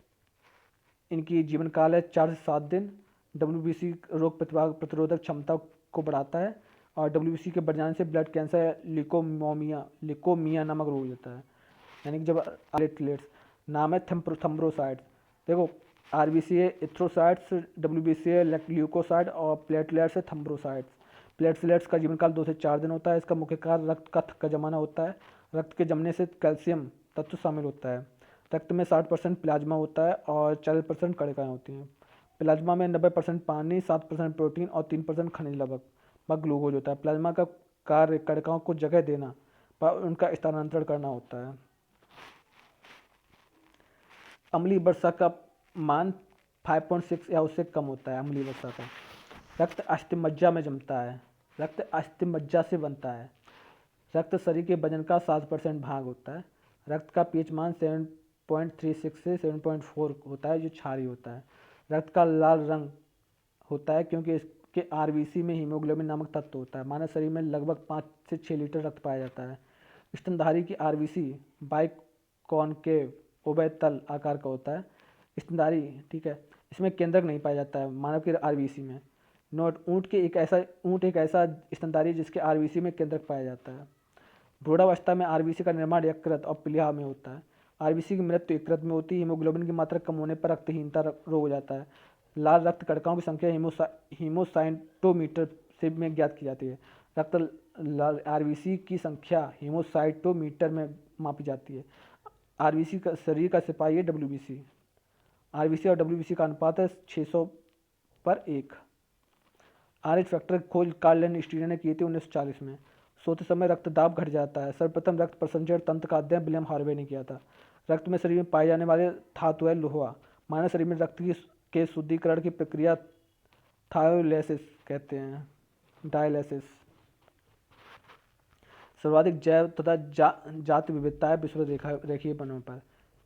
इनकी जीवन काल है 4 से 7 दिन। डब्ल्यूबीसी रोग प्रतिरोधक क्षमता को बढ़ाता है और डब्ल्यूबीसी के बढ़ जाने से ब्लड कैंसर, लिकोमिया नामक रोग होता है। यानी कि जब प्लेटलेट्स, नाम है थम्ब्रोसाइट्स। देखो, आरबीसी है एथ्रोसाइट्स, डब्ल्यूबीसी है ल्यूकोसाइट और प्लेटलेट्स है थम्ब्रोसाइट्स। प्लेटलेट्स का जीवन काल 2 से 4 दिन होता है। इसका मुख्य कार्य रक्त का थक्का जमाना होता है। रक्त के जमने से कैल्शियम तत्व शामिल होता है। रक्त में 60% प्लाज्मा होता है और 40% कणिकाएं होती हैं। प्लाज्मा में 90% पानी, 7% प्रोटीन और 3% खनिज लवक व ग्लूकोज होता है। प्लाज्मा का कार्य कणिकाओं को जगह देना व उनका स्थानांतरण करना होता है। अम्लीय वर्षा का मान 5.6 या उससे कम होता है। अम्लीय वर्षा का रक्त अस्थिमज्जा में जमता है। रक्त अस्थिमज्जा से बनता है। रक्त शरीर के वजन का 7% भाग होता है। रक्त का पीएच मान 7.36 से 7.4 होता है, जो क्षारीय होता है। रक्त का लाल रंग होता है क्योंकि इसके आरबीसी में हीमोग्लोबिन नामक तत्व होता है। मानव शरीर में लगभग 5 से 6 लीटर रक्त पाया जाता है। स्तनधारी की आरबीसी बाइकॉनकेव उभयतल आकार का होता है। स्तनधारी, ठीक है, इसमें केंद्रक नहीं पाया जाता है मानव के आरबीसी में। नोट, ऊँट एक ऐसा स्तनधारी है जिसके आरबीसी में केंद्रक पाया जाता है। भ्रूणावस्था में आरबीसी का निर्माण यकृत और प्लीहा में होता है। आरबीसी की मृत्यु यकृत में होती है। हीमोग्लोबिन की मात्रा कम होने पर रक्तहीनता रोग हो जाता है। लाल रक्त कणिकाओं की संख्या हीमोसाइटोमीटर से में ज्ञात की जाती है। रक्त आरबीसी की संख्या हीमोसाइटोमीटर में मापी जाती है। आरबीसी का शरीर का सिपाही है डब्ल्यूबीसी। आरबीसी और डब्ल्यूबीसी का अनुपात है 600/1। आर एच फैक्टर खोज कार्ल लैंड ने की थी 1940 में। सोते समय रक्तदाब घट जाता है। सर्वप्रथम रक्त प्रसंचरण तंत्र का अध्ययन विलियम हार्वे ने किया था। रक्त में शरीर में पाए जाने वाले धातु है लोहा। मानव शरीर में रक्त के शुद्धिकरण की प्रक्रिया थायोलाइसिस कहते हैं, डायलिसिस। सर्वाधिक जैव तथा जाति विविधता है विश्व रेखीय वनों पर।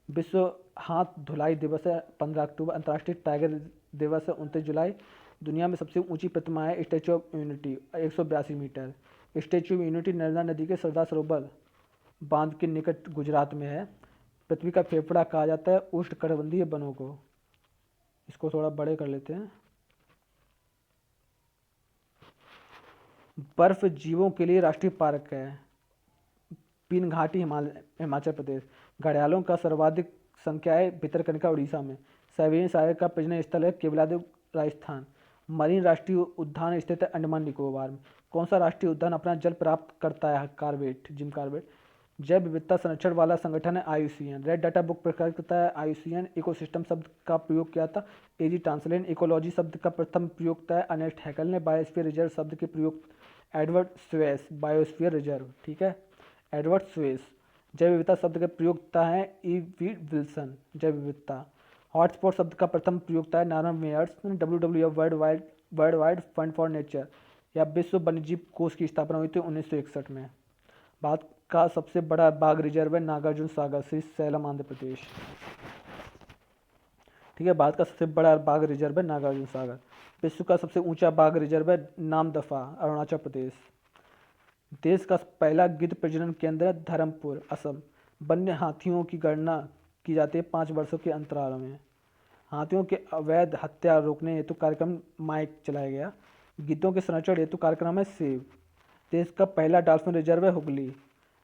विश्व हाथ धुलाई दिवस है 15 अक्टूबर। अंतर्राष्ट्रीय टाइगर दिवस है 29 जुलाई। दुनिया में सबसे ऊंची प्रतिमा है Statue of Unity 182 metre. Statue of Unity Narmada नदी के सरदार सरोवर बांध के निकट गुजरात में है। पृथ्वी का फेफड़ा कहा जाता है उष्णकटिबंधीय वनों को। इसको थोड़ा बड़े कर लेते हैं। बर्फ जीवों के लिए राष्ट्रीय पार्क है। पीन घाटी हिमाचल प्रदेश। घड़ियालों का सर्वाधिक संख्या है भितरकनिका उड़ीसा में। साइबेरियन टाइगर का प्रजनन स्थल है केवलादेव राजस्थान। मरीन राष्ट्रीय उद्यान स्थित है अंडमान निकोबार में। कौन सा राष्ट्रीय उद्यान अपना जल प्राप्त करता है? Corbett, Jim Corbett. जैव विविधता संरक्षण वाला संगठन है आईयूसीएन। रेड डाटा बुक प्रकाशित करता है आईयूसीएन। इकोसिस्टम शब्द का प्रयोग किया था एजी टांसलेन। इकोलॉजी शब्द का प्रथम प्रयोगता है अर्नेस्ट हैकेल ने। बायोस्फीयर रिजर्व शब्द के प्रयोग एडवर्ड स्वेस। बायोस्फीयर रिजर्व, ठीक है, एडवर्ड स्वेस। जैव विविधता शब्द के प्रयोगता है वी विल्सन। जैव विविधता। हॉटस्पॉट शब्द का प्रथम प्रयोगता है Norman Myers. WWF World Wide Fund for Nature या विश्व वन्यजीव कोष की स्थापना हुई थी 1961 में। भारत का सबसे बड़ा बाघ रिजर्व है नागार्जुन सागर, श्री सैलम, आंध्र प्रदेश। ठीक है, भारत का सबसे बड़ा बाघ रिजर्व है नागार्जुन सागर। विश्व का सबसे ऊंचा बाघ रिजर्व है नामदफा, अरुणाचल प्रदेश। देश का पहला गिद्ध प्रजनन केंद्र है धर्मपुर, असम। वन्य हाथियों की गणना की जाती है 5 वर्षों के अंतराल में। हाथियों के अवैध हत्या रोकने हेतु कार्यक्रम माइक चलाया गया। गिद्धों के संरक्षण हेतु कार्यक्रम है सेव। देश का पहला डॉल्फिन रिजर्व है हुगली।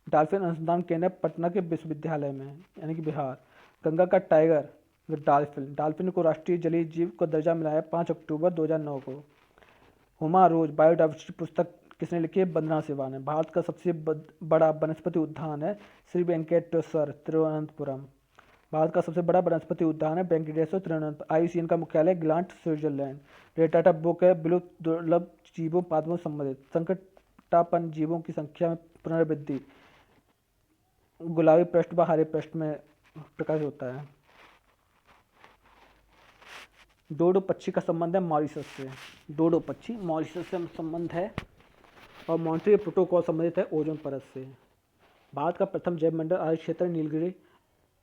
डॉल्फिन अनुसंधान केंद्र पटना के विश्वविद्यालय में, यानी कि बिहार। गंगा का टाइगर डॉल्फिन को राष्ट्रीय जलीय जीव का दर्जा मिला है 5 अक्टूबर 2009 को। हुमा रोज बायोडाइवर्सिटी पुस्तक किसने लिखी है? वंदना सिवा ने। भारत का सबसे बड़ा वनस्पति उद्यान है श्री वेंकटेश्वर, तिरुवनंतपुरम। भारत का सबसे बड़ा वनस्पति उद्यान है वेंकटेश्वर, तिरुवनंतपुरम। आईयूसीएन का मुख्यालय ग्लांट, स्विट्जरलैंड। रेड टाटा बुक है विलुप्त दुर्लभ जीवों पादपों संबंधित। संकटापन्न जीवों की संख्या में पुनर्वृद्धि गुलाबी पृष्ठ व हरे पृष्ठ में प्रकाशित होता है। डोडो पक्षी का संबंध है मॉरिशस से। डोडो पक्षी मॉरिशस से संबंध है। और मॉन्ट्रियल प्रोटोकॉल संबंधित है ओजोन परत से। भारत का प्रथम जैव मंडल आर्य क्षेत्र नीलगिरी।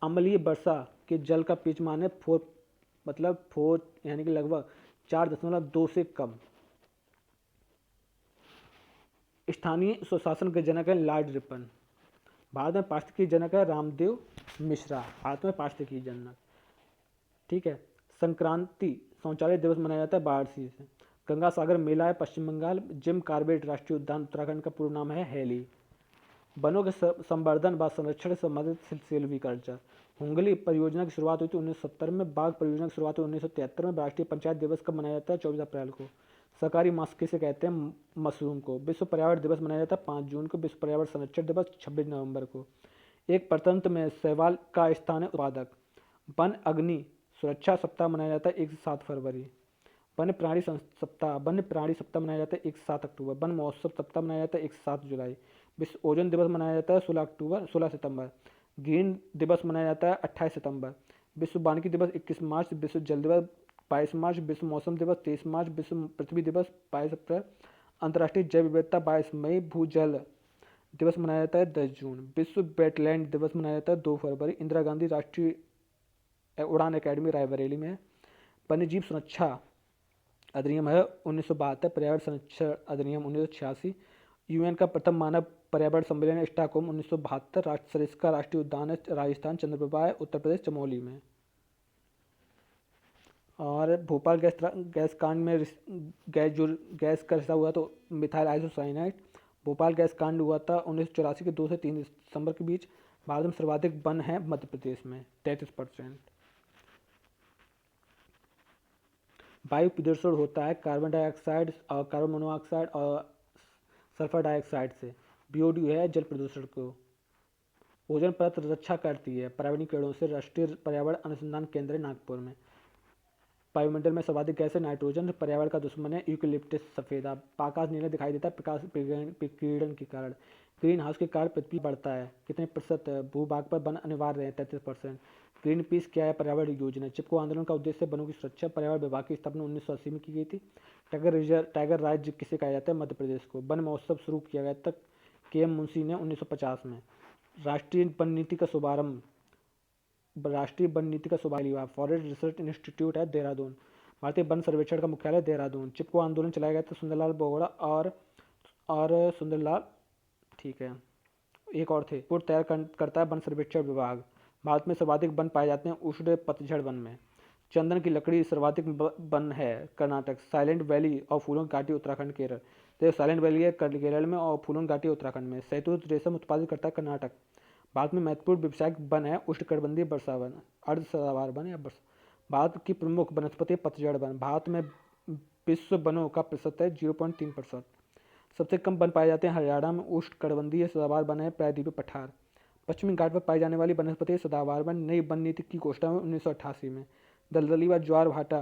अम्लीय वर्षा के जल का पीछमान है 4 यानी कि लगभग 4.2 से कम। स्थानीय स्वशासन के जनक है लॉर्ड रिपन। भारत में पारिस्थितिकी जनक है रामदेव मिश्रा। भारत में पारिस्थितिकी जनक, ठीक है। संक्रांति शौचालय दिवस मनाया जाता है वाराणसी से। गंगा सागर मेला है पश्चिम बंगाल। जिम कार्बेट राष्ट्रीय उद्यान उत्तराखंड का पूर्ण नाम है हेली। वनों के संवर्धन व संरक्षण से संबंधित सिल्वीकल्चर। हुंगली परियोजना की शुरुआत हुई थी 1970 में। बाघ परियोजना की शुरुआत हुई 1973 में। राष्ट्रीय पंचायत दिवस कब मनाया जाता है? 24 अप्रैल को। सरकारी मास्क किसे कहते हैं? मशरूम को। विश्व पर्यावरण दिवस मनाया जाता है 5 जून को। विश्व पर्यावरण संरक्षण दिवस 26 नवंबर को। एक प्रतंत्र में शैवाल का स्थान है उत्पादक। वन अग्नि सुरक्षा सप्ताह मनाया जाता है 1 से 7 फरवरी। वन्य प्राणी सप्ताह मनाया जाता है 1 से 7 अक्टूबर। वन महोत्सव सप्ताह मनाया जाता है 1 से 7 जुलाई। विश्व ओजोन दिवस मनाया जाता है 16 सितंबर। ग्रीन दिवस मनाया जाता है 28 सितंबर। विश्व वानिकी दिवस 21 मार्च। विश्व जल दिवस 22 मार्च। विश्व मौसम दिवस 23 मार्च। विश्व पृथ्वी दिवस 22 अप्रैल। अंतर्राष्ट्रीय जैव विविधता 22 मई। भूजल दिवस मनाया जाता है 10 जून। विश्व वेटलैंड दिवस मनाया जाता है 2 फरवरी। इंदिरा गांधी राष्ट्रीय उड़ान अकेडमी रायबरेली में। वन्यजीव संरक्षा अधिनियम है 1972। पर्यावरण संरक्षण अधिनियम 1986। यूएन का प्रथम मानव पर्यावरण सम्मेलन है स्टॉकहोम 1972। सरिस्का राष्ट्रीय उद्यान है राजस्थान, चंद्रप्रभा है उत्तर प्रदेश, चमोली में। और भोपाल गैस कांड में गैस का रिसाव हुआ तो मिथाइल आइसोसाइनाइड। भोपाल गैस कांड हुआ था 1984 के 2 से 3 दिसंबर के बीच। भारत में सर्वाधिक वन है मध्य प्रदेश में 33%। वायु प्रदूषण होता है कार्बन डाइऑक्साइड और कार्बन मोनोऑक्साइड और सल्फर डाइऑक्साइड से। बीओडी है जल प्रदूषण को। ओजोन परत रक्षा करती है पर्यावरणीय किरणों से। राष्ट्रीय पर्यावरण अनुसंधान केंद्र है नागपुर में। वायुमंडल में सर्वाधिक गैस है नाइट्रोजन। पर्यावरण का दुश्मन है यूकेलिप्टस सफेदा। आकाश नीला दिखाई देता है प्रकाश विकिरण के कारण। ग्रीन हाउस के कारण पृथ्वी बढ़ता है कितने प्रतिशत? भूभाग पर वन अनिवार्य है 33%। ग्रीन पीस क्या है? पर्यावरण योजना। चिपको आंदोलन का उद्देश्य वनों की सुरक्षा। पर्यावरण विभाग की स्थापना 1980 में की गई थी। टाइगर राज्य किसे कहा जाता है? मध्य प्रदेश को। वन महोत्सव शुरू किया गया था KM मुंशी ने 1950 में। राष्ट्रीय वन नीति का शुभारंभ हुआ। फॉरेस्ट रिसर्च इंस्टीट्यूट है देहरादून। भारतीय वन सर्वेक्षण का मुख्यालय देहरादून। चिपको आंदोलन चलाया गया था सुंदरलाल बोगड़ा और सुंदरलाल, ठीक है, एक और थे। रिपोर्ट तैयार करता है वन सर्वेक्षण विभाग। भारत में सर्वाधिक वन पाए जाते हैं उष्ण पतझड़ वन में। चंदन की लकड़ी सर्वाधिक वन है कर्नाटक। साइलेंट वैली और फूलों की घाटी उत्तराखंड, केरल। तो साइलेंट वैली है केरल में और फूलन घाटी उत्तराखंड में। शहतूत रेशम उत्पादित करता है कर्नाटक। भारत में महत्वपूर्ण व्यावसायिक वन है उष्णकटिबंधीय वर्षा वन, अर्ध सदाबहार वन या वर्षा। भारत की प्रमुख वनस्पति पतझड़ वन। भारत में विश्व वनों का प्रतिशत है 0.3%। सबसे कम वन पाए जाते हैं हरियाणा में उष्णकटिबंधीय सदाबहार वन है प्रायद्वीपीय पठार। पश्चिमी घाट पर पाई जाने वाली वनस्पति सदाबहार वन। नई वन नीति की घोषणा हुई 1988 में। दलदली व ज्वार भाटा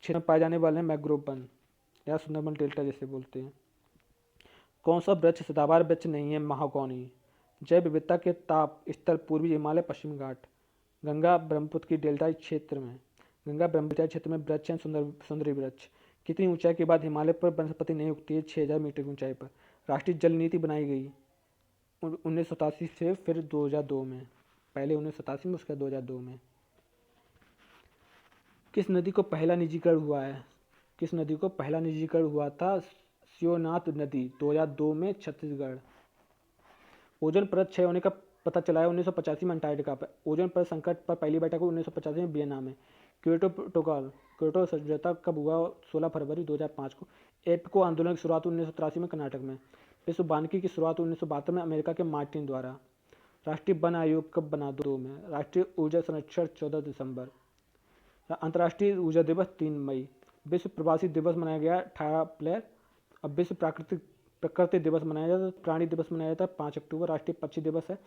क्षेत्र में पाए जाने वाले मैंग्रोव वन या सुंदरबन डेल्टा जैसे बोलते हैं। कौन सा वृक्ष सदाबहार वृक्ष नहीं है? महागौनी। जैव विविधता के ताप स्थल पूर्वी हिमालय पश्चिमी घाट। गंगा ब्रह्मपुत्र की डेल्टाई क्षेत्र में, गंगा ब्रह्मपुत्र क्षेत्र में वृक्ष हैं सुंदरी वृक्ष। कितनी ऊंचाई के बाद हिमालय पर वनस्पति नहीं उगती है? 6000 मीटर की ऊंचाई पर। राष्ट्रीय जल नीति बनाई गई 1987 से फिर 2002 में, पहले 1987 में उसके बाद 2002 में। किस नदी को पहला निजीकरण हुआ है? किस नदी को पहला निजीकरण हुआ था? शिवनाथ नदी 2002 में छत्तीसगढ़। ओजोन परत क्षय होने का पता चला है 1985 में अंटार्कटिका पर। ओजोन परत संकट पर पहली बैठक हुई 1985 में वियना में। क्योटो प्रोटोकॉल, क्योटो समझौता कब हुआ? 16 फरवरी 2005 को। एप्को आंदोलन की शुरुआत 1983 में कर्नाटक में। विश्व वानिकी की शुरुआत 1972 में अमेरिका के मार्टिन द्वारा। राष्ट्रीय वन आयोग कब बना? 2002 में। राष्ट्रीय ऊर्जा संरक्षण 14 दिसंबर। अंतर्राष्ट्रीय ऊर्जा दिवस 3 मई। विश्व प्रवासी दिवस मनाया गया 18 अप्रैल। अब विश्व प्रकृति दिवस मनाया जाता है। प्राणी दिवस मनाया जाता है 5 अक्टूबर। राष्ट्रीय पक्षी दिवस है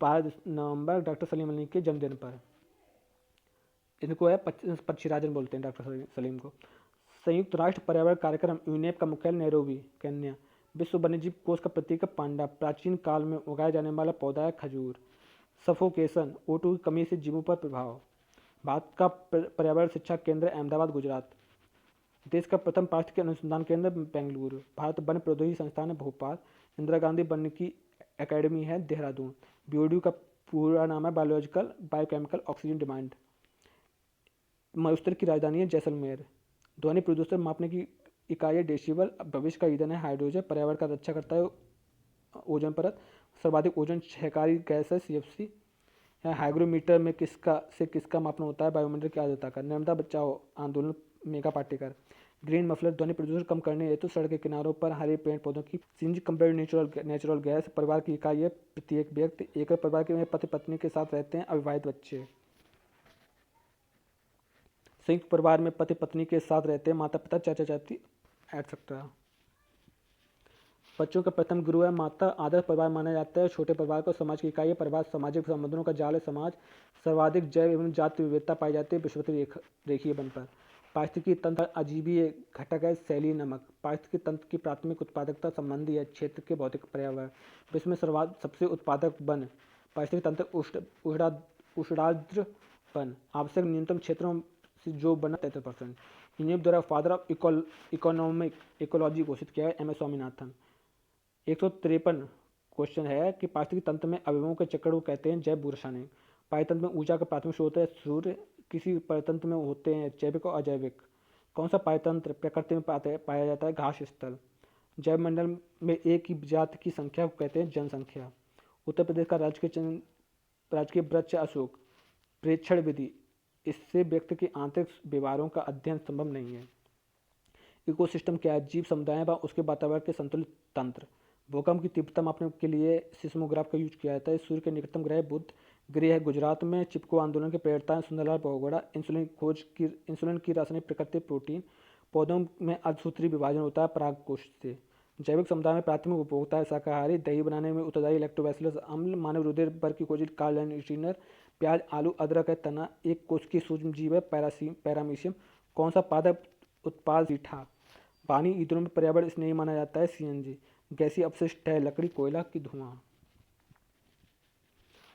12 नवंबर डॉक्टर सलीम अली के जन्मदिन पर। इनको है पक्षीराजन बोलते हैं डॉक्टर सलीम को। संयुक्त राष्ट्र पर्यावरण कार्यक्रम यूनेप का मुख्यालय नैरोबी केन्या। विश्व वन्यजीव कोष का प्रतीक है पांडा। प्राचीन काल में उगाया जाने वाला पौधा है खजूर। सफोकेशन O2 की कमी से जीवों पर प्रभाव। भारत का पर्यावरण शिक्षा केंद्र अहमदाबाद गुजरात। देश का प्रथम पारिस्थितिकी अनुसंधान केंद्र बेंगलुरु। भारत वन प्रौद्योगिकी संस्थान है भोपाल। इंदिरा गांधी वानिकी एकेडमी है देहरादून। BOD का पूरा नाम है बायोलॉजिकल बायोकेमिकल ऑक्सीजन डिमांड। मयुस्तर की राजधानी है जैसलमेर। ध्वनि प्रदूषण मापने की इकाई है डेसिबल। भविष्य का ईंधन है हाइड्रोजन। पर्यावरण का रक्षा करता है ओजोन परत। सर्वाधिक ओजोन क्षयकारी गैस है CFC। हाइग्रोमीटर में किसका मापन होता है? वायुमंडल की आर्द्रता का। नर्मदा बचाओ आंदोलन मेगा पाटेकर। ग्रीन मफलर ध्वनि प्रदूषण कम करने हेतु सड़क के किनारों पर हरे पेड़ पौधों की। CNG compressed natural gas. परिवार की इकाई है प्रत्येक व्यक्ति। एकल परिवार में पति पत्नी के साथ रहते हैं अविवाहित बच्चे। संयुक्त परिवार में पति पत्नी के साथ रहते हैं माता पिता चाचा चाची एटसेट्रा। बच्चों का प्रथम गुरु है माता। आदर्श परिवार माना जाता है छोटे परिवार को। समाज की इकाई है परिवार। सामाजिक संबंधों का जाल है समाज। सर्वाधिक जैव एवं जाति विविधता पाई जाती है विषुवतीय रेखीय वन पर। पारिस्थितिकी तंत्र अजीबीय घटक है सैली नमक। पारिस्थितिकी तंत्र की प्राथमिक उत्पादकता संबंधी है क्षेत्र के भौतिक पर्यावरण। विश्व में सबसे उत्पादक वन। पारिस्थितिकी तंत्र उष्णार्द्र वन। आवश्यक न्यूनतम क्षेत्रों से जो बना 33%। यूनेप द्वारा फादर ऑफ इकोलॉजी घोषित किया है MS स्वामीनाथन। 153 क्वेश्चन है कि पारिस्थितिकी तंत्र में अवयवों के चक्र को कहते हैं जैव भूरासायनिक। पारितंत्र में ऊर्जा का प्राथमिक स्रोत है सूर्य। किसी परितंत्र में होते हैं जैविक और अजैविक। कौन सा पारितंत्र प्रकृति में पाया जाता है? घास स्थल। जैव मंडल में एक ही जाति की संख्या को कहते हैं जनसंख्या। उत्तर प्रदेश का राजकीय वृक्ष अशोक। प्रेक्षण विधि। इससे व्यक्ति के आंतरिक व्यवहारों का अध्ययन संभव नहीं है। इकोसिस्टम क्या है? जीव समुदाय व उसके वातावरण के संतुलित तंत्र। भूकंप की तीव्रता मापने के लिए सिस्मोग्राफ का यूज किया जाता है। सूर्य के निकटतम ग्रह बुध ग्रह है गुजरात में। चिपको आंदोलन के प्रेरता है सुंदरलाल बहुगुणा। इंसुलिन की रासायनिक प्रकृति प्रोटीन। पौधों में अर्धसूत्री विभाजन होता है परागकोश से। जैविक समुदाय में प्राथमिक उपभोक्ता है शाकाहारी। दही बनाने में उत्तरदायी लैक्टोबैसिलस अम्ल। मानव हृदय पर की कोशिश कार्लेनिटिनर। प्याज आलू अदरक है तना। एक कोश की सूक्ष्म जीव है पैरामीशियम। कौन सा पादप उत्पाद ईठा? पानी ईंधनों में पर्यावरण स्नेही माना जाता है CNG। गैसीय अपशिष्ट है लकड़ी कोयला की धुआं।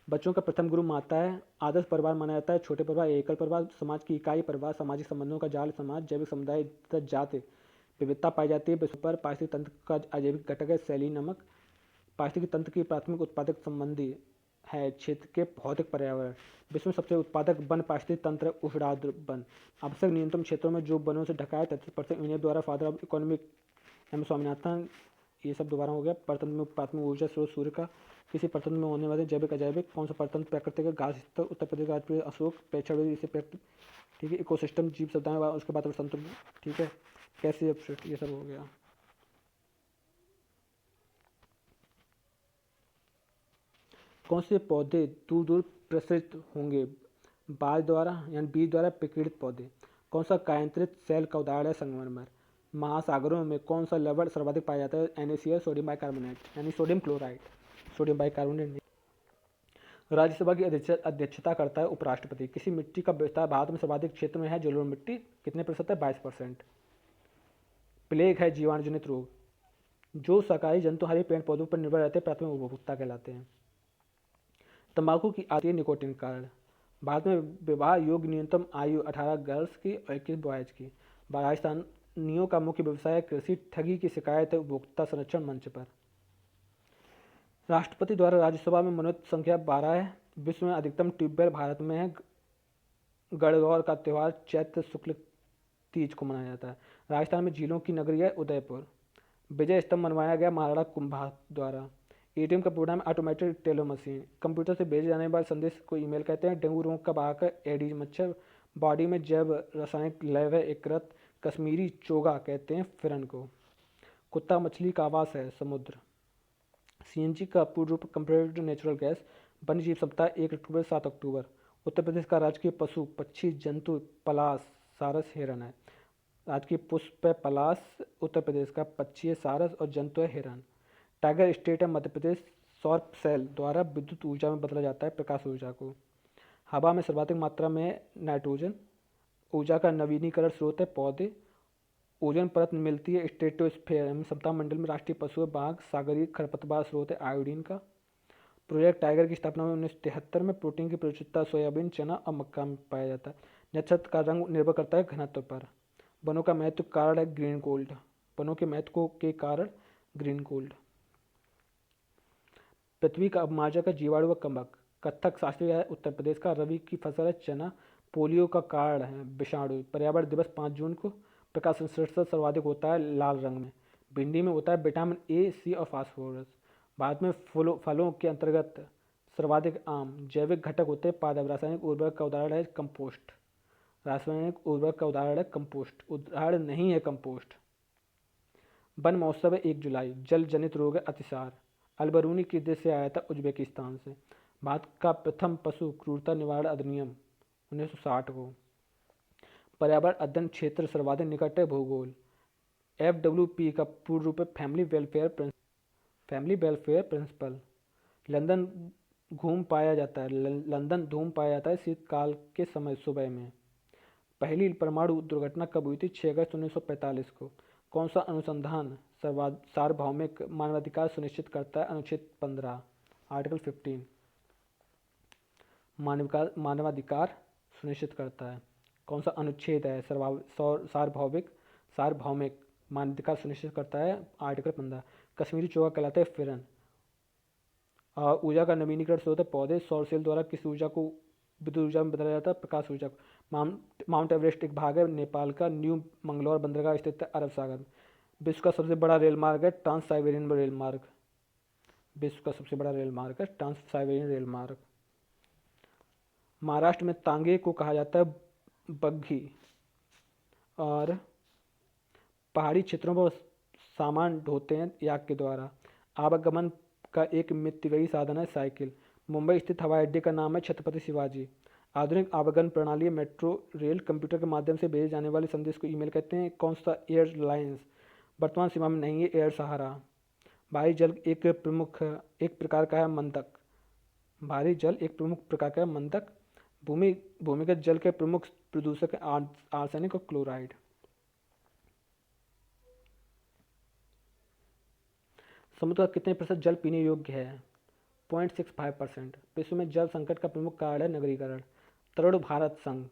बच्चों का प्रथम गुरु माता है। आदर्श परिवार माना जाता है छोटे परिवार एकल परिवार। समाज की इकाई परिवार। सामाजिक संबंधों का जाल समाज। जैविक समुदाय जाति विविधता पाई जाती है विश्व पर। पारिस्थितिकी तंत्र का अजैविक घटक है सैली नमक। पारिस्थितिकी तंत्र की प्राथमिक उत्पादक संबंधी है क्षेत्र के भौतिक पर्यावरण। विश्व में सबसे उत्पादक वन पारिस्थितिकी तंत्र उष्णार्द्र वन। आवश्यक न्यूनतम क्षेत्रों में जो वनों से ढका है 33%। यूनेप द्वारा father of economic MS Swaminathan. ये सब दोबारा हो गया। परतंत्र में प्राथमिक ऊर्जा स्रोत सूर्य का। किसी परतंत्र में होने वाले जैविक अजैविक। कौन सा परतंत्र प्राकृतिक है? घास स्थल। उत्तर प्रदेश का राजकीय अशोक। प्रेक्षण इसे ठीक है। इकोसिस्टम जीव समुदाय उसके बाद संतुलन। ठीक है। कैसे अपशिष्ट ये सब हो गया। कौन से पौधे दूर दूर प्रसरित होंगे? बाल द्वारा यानी बीज द्वारा प्रकीर्णित पौधे। कौन सा कायांतरित सेल का उदाहरण है? संगमरमर। महासागरों में कौन सा लवण सर्वाधिक पाया जाता है? NaCl, सोडियम बाइकार्बोनेट यानी सोडियम क्लोराइड, सोडियम बाइकार्बोनेट नहीं। राज्यसभा की अध्यक्षता करता है उपराष्ट्रपति। किसी मिट्टी का विस्तार भारत में सर्वाधिक क्षेत्र में है? जलोढ़ मिट्टी। कितने प्रतिशत है? 22%। प्लेग है जीवाणु जनित रोग। जो शाकाहारी जंतु हरे पेड़ पौधों पर निर्भर रहते हैं प्राथमिक उपभोक्ता कहलाते हैं। तंबाकू की आती निकोटीन कारण। भारत में विवाह योग्य न्यूनतम आयु 18 गर्ल्स की और 21 बॉयज की। राजस्थानियों का मुख्य व्यवसाय है कृषि। ठगी की शिकायत है उपभोक्ता संरक्षण मंच पर। राष्ट्रपति द्वारा राज्यसभा में मनोनीत संख्या 12 है। विश्व में अधिकतम ट्यूबवेल भारत में है। गणगौर का त्यौहार चैत्र शुक्ल तीज को मनाया जाता है। राजस्थान में झीलों की नगरी है उदयपुर। विजय स्तंभ बनवाया गया महाराणा कुंभा द्वारा। ATM का पूरा नाम ऑटोमेटेड टेलर मशीन। कंप्यूटर से भेजे जाने वाले संदेश को ईमेल कहते हैं। डेंगू रोग का वाहक है एडीज मच्छर। बॉडी में जैव रासायनिक लैब है एकरत। कश्मीरी चोगा कहते हैं फिरन को। कुत्ता मछली का आवास है समुद्र। CNG का पूर्ण रूप कंप्रेस्ड नेचुरल गैस। वन्य जीव सप्ताह 1 अक्टूबर 7 अक्टूबर। उत्तर प्रदेश का राजकीय पशु पक्षी जंतु पलाश सारस हिरन है। राजकीय पुष्प है पलाश। उत्तर प्रदेश का पक्षी है सारस और जंतु है हिरन। टाइगर स्टेट है मध्य प्रदेश। सौर सेल द्वारा विद्युत ऊर्जा में बदला जाता है प्रकाश ऊर्जा को। हवा में सर्वाधिक मात्रा में नाइट्रोजन। ऊर्जा का नवीनीकरण स्रोत है पौधे। ओजोन परत मिलती है स्ट्रेटोस्फेयर सप्ताह मंडल में। राष्ट्रीय पशु है बाघ। सागरीय खरपतवार स्रोत है आयोडीन का। प्रोजेक्ट टाइगर की स्थापना में 1973 में। प्रोटीन की प्रचुरता सोयाबीन चना और मक्का में पाया जाता है। नक्षत्र का रंग निर्भर करता है घनत्व पर। वनों का महत्व कारण है ग्रीन गोल्ड। वनों के महत्व के कारण ग्रीन गोल्ड। पृथ्वी का अवमार्जक है जीवाणु व कवक। कत्थक शास्त्रीय है उत्तर प्रदेश का। रबी की फसल है चना। पोलियो का कारण है विषाणु। पर्यावरण दिवस 5 जून को। प्रकाश संश्लेषण सर्वाधिक होता है लाल रंग में। भिंडी में होता है विटामिन A, C और फास्फोरस। भारत में फलों के अंतर्गत सर्वाधिक आम। जैविक घटक होते हैं पादप। रासायनिक उर्वरक का उदाहरण है कंपोस्ट। रासायनिक उर्वरक का उदाहरण है कंपोस्ट। उदाहरण नहीं है कंपोस्ट। वन महोत्सव है 1 जुलाई। जल जनित रोग है अतिसार। अलबरूनी किस देश से आया था? उज्बेकिस्तान से। भारत का प्रथम पशु क्रूरता निवारण अधिनियम 1960 को। पर्यावरण अध्ययन क्षेत्र सर्वाधिक निकट है भूगोल। FWP का पूर्ण रूप है फैमिली वेलफेयर प्रिंसिपल। लंदन धूम पाया जाता है शीतकाल के समय सुबह में। पहली परमाणु दुर्घटना कब हुई थी? 6 अगस्त 1945 को। कौन सा अनुसंधान सार्वभौमिक मानवाधिकार सुनिश्चित करता है? अनुच्छेद 15 आर्टिकल 15 मानवाधिकार सुनिश्चित करता है। कौन सा अनुच्छेद है? सार्वभौमिक मानवाधिकार सुनिश्चित करता है आर्टिकल 15। कश्मीरी चोगा कहलाता है फिरन। ऊर्जा का नवीनीकरण स्रोत है पौधे। सौर सेल द्वारा किस ऊर्जा को विद्युत ऊर्जा में बदला जाता है? प्रकाश ऊर्जा को। माउंट एवरेस्ट एक भाग है नेपाल का। न्यू मंगलौर बंदरगाह स्थित है अरब सागर में। विश्व का सबसे बड़ा रेल मार्ग है ट्रांस साइबेरियन रेल मार्ग। विश्व का सबसे बड़ा रेल मार्ग है ट्रांस साइबेरियन रेल मार्ग। महाराष्ट्र में तांगे को कहा जाता है बग्घी। और पहाड़ी क्षेत्रों पर सामान ढोते हैं याक के द्वारा। आवागमन का एक मितव्ययी साधन है साइकिल। मुंबई स्थित हवाई अड्डे का नाम है छत्रपति शिवाजी। आधुनिक आवागमन प्रणाली मेट्रो रेल। कंप्यूटर के माध्यम से भेजे जाने वाले संदेश को ईमेल कहते हैं। कौन सा एयरलाइंस वर्तमान सीमा में नहीं है? एयर सहारा। भारी जल एक प्रकार का है मंदक। भारी जल एक प्रमुख प्रकार का है मंदक। भूमिगत जल के प्रमुख प्रदूषक आर्सेनिक और क्लोराइड। समुद्र का कितने प्रतिशत जल पीने योग्य है? 0.65%। विश्व में जल संकट का प्रमुख कारण है नगरीकरण। तरुण भारत संघ।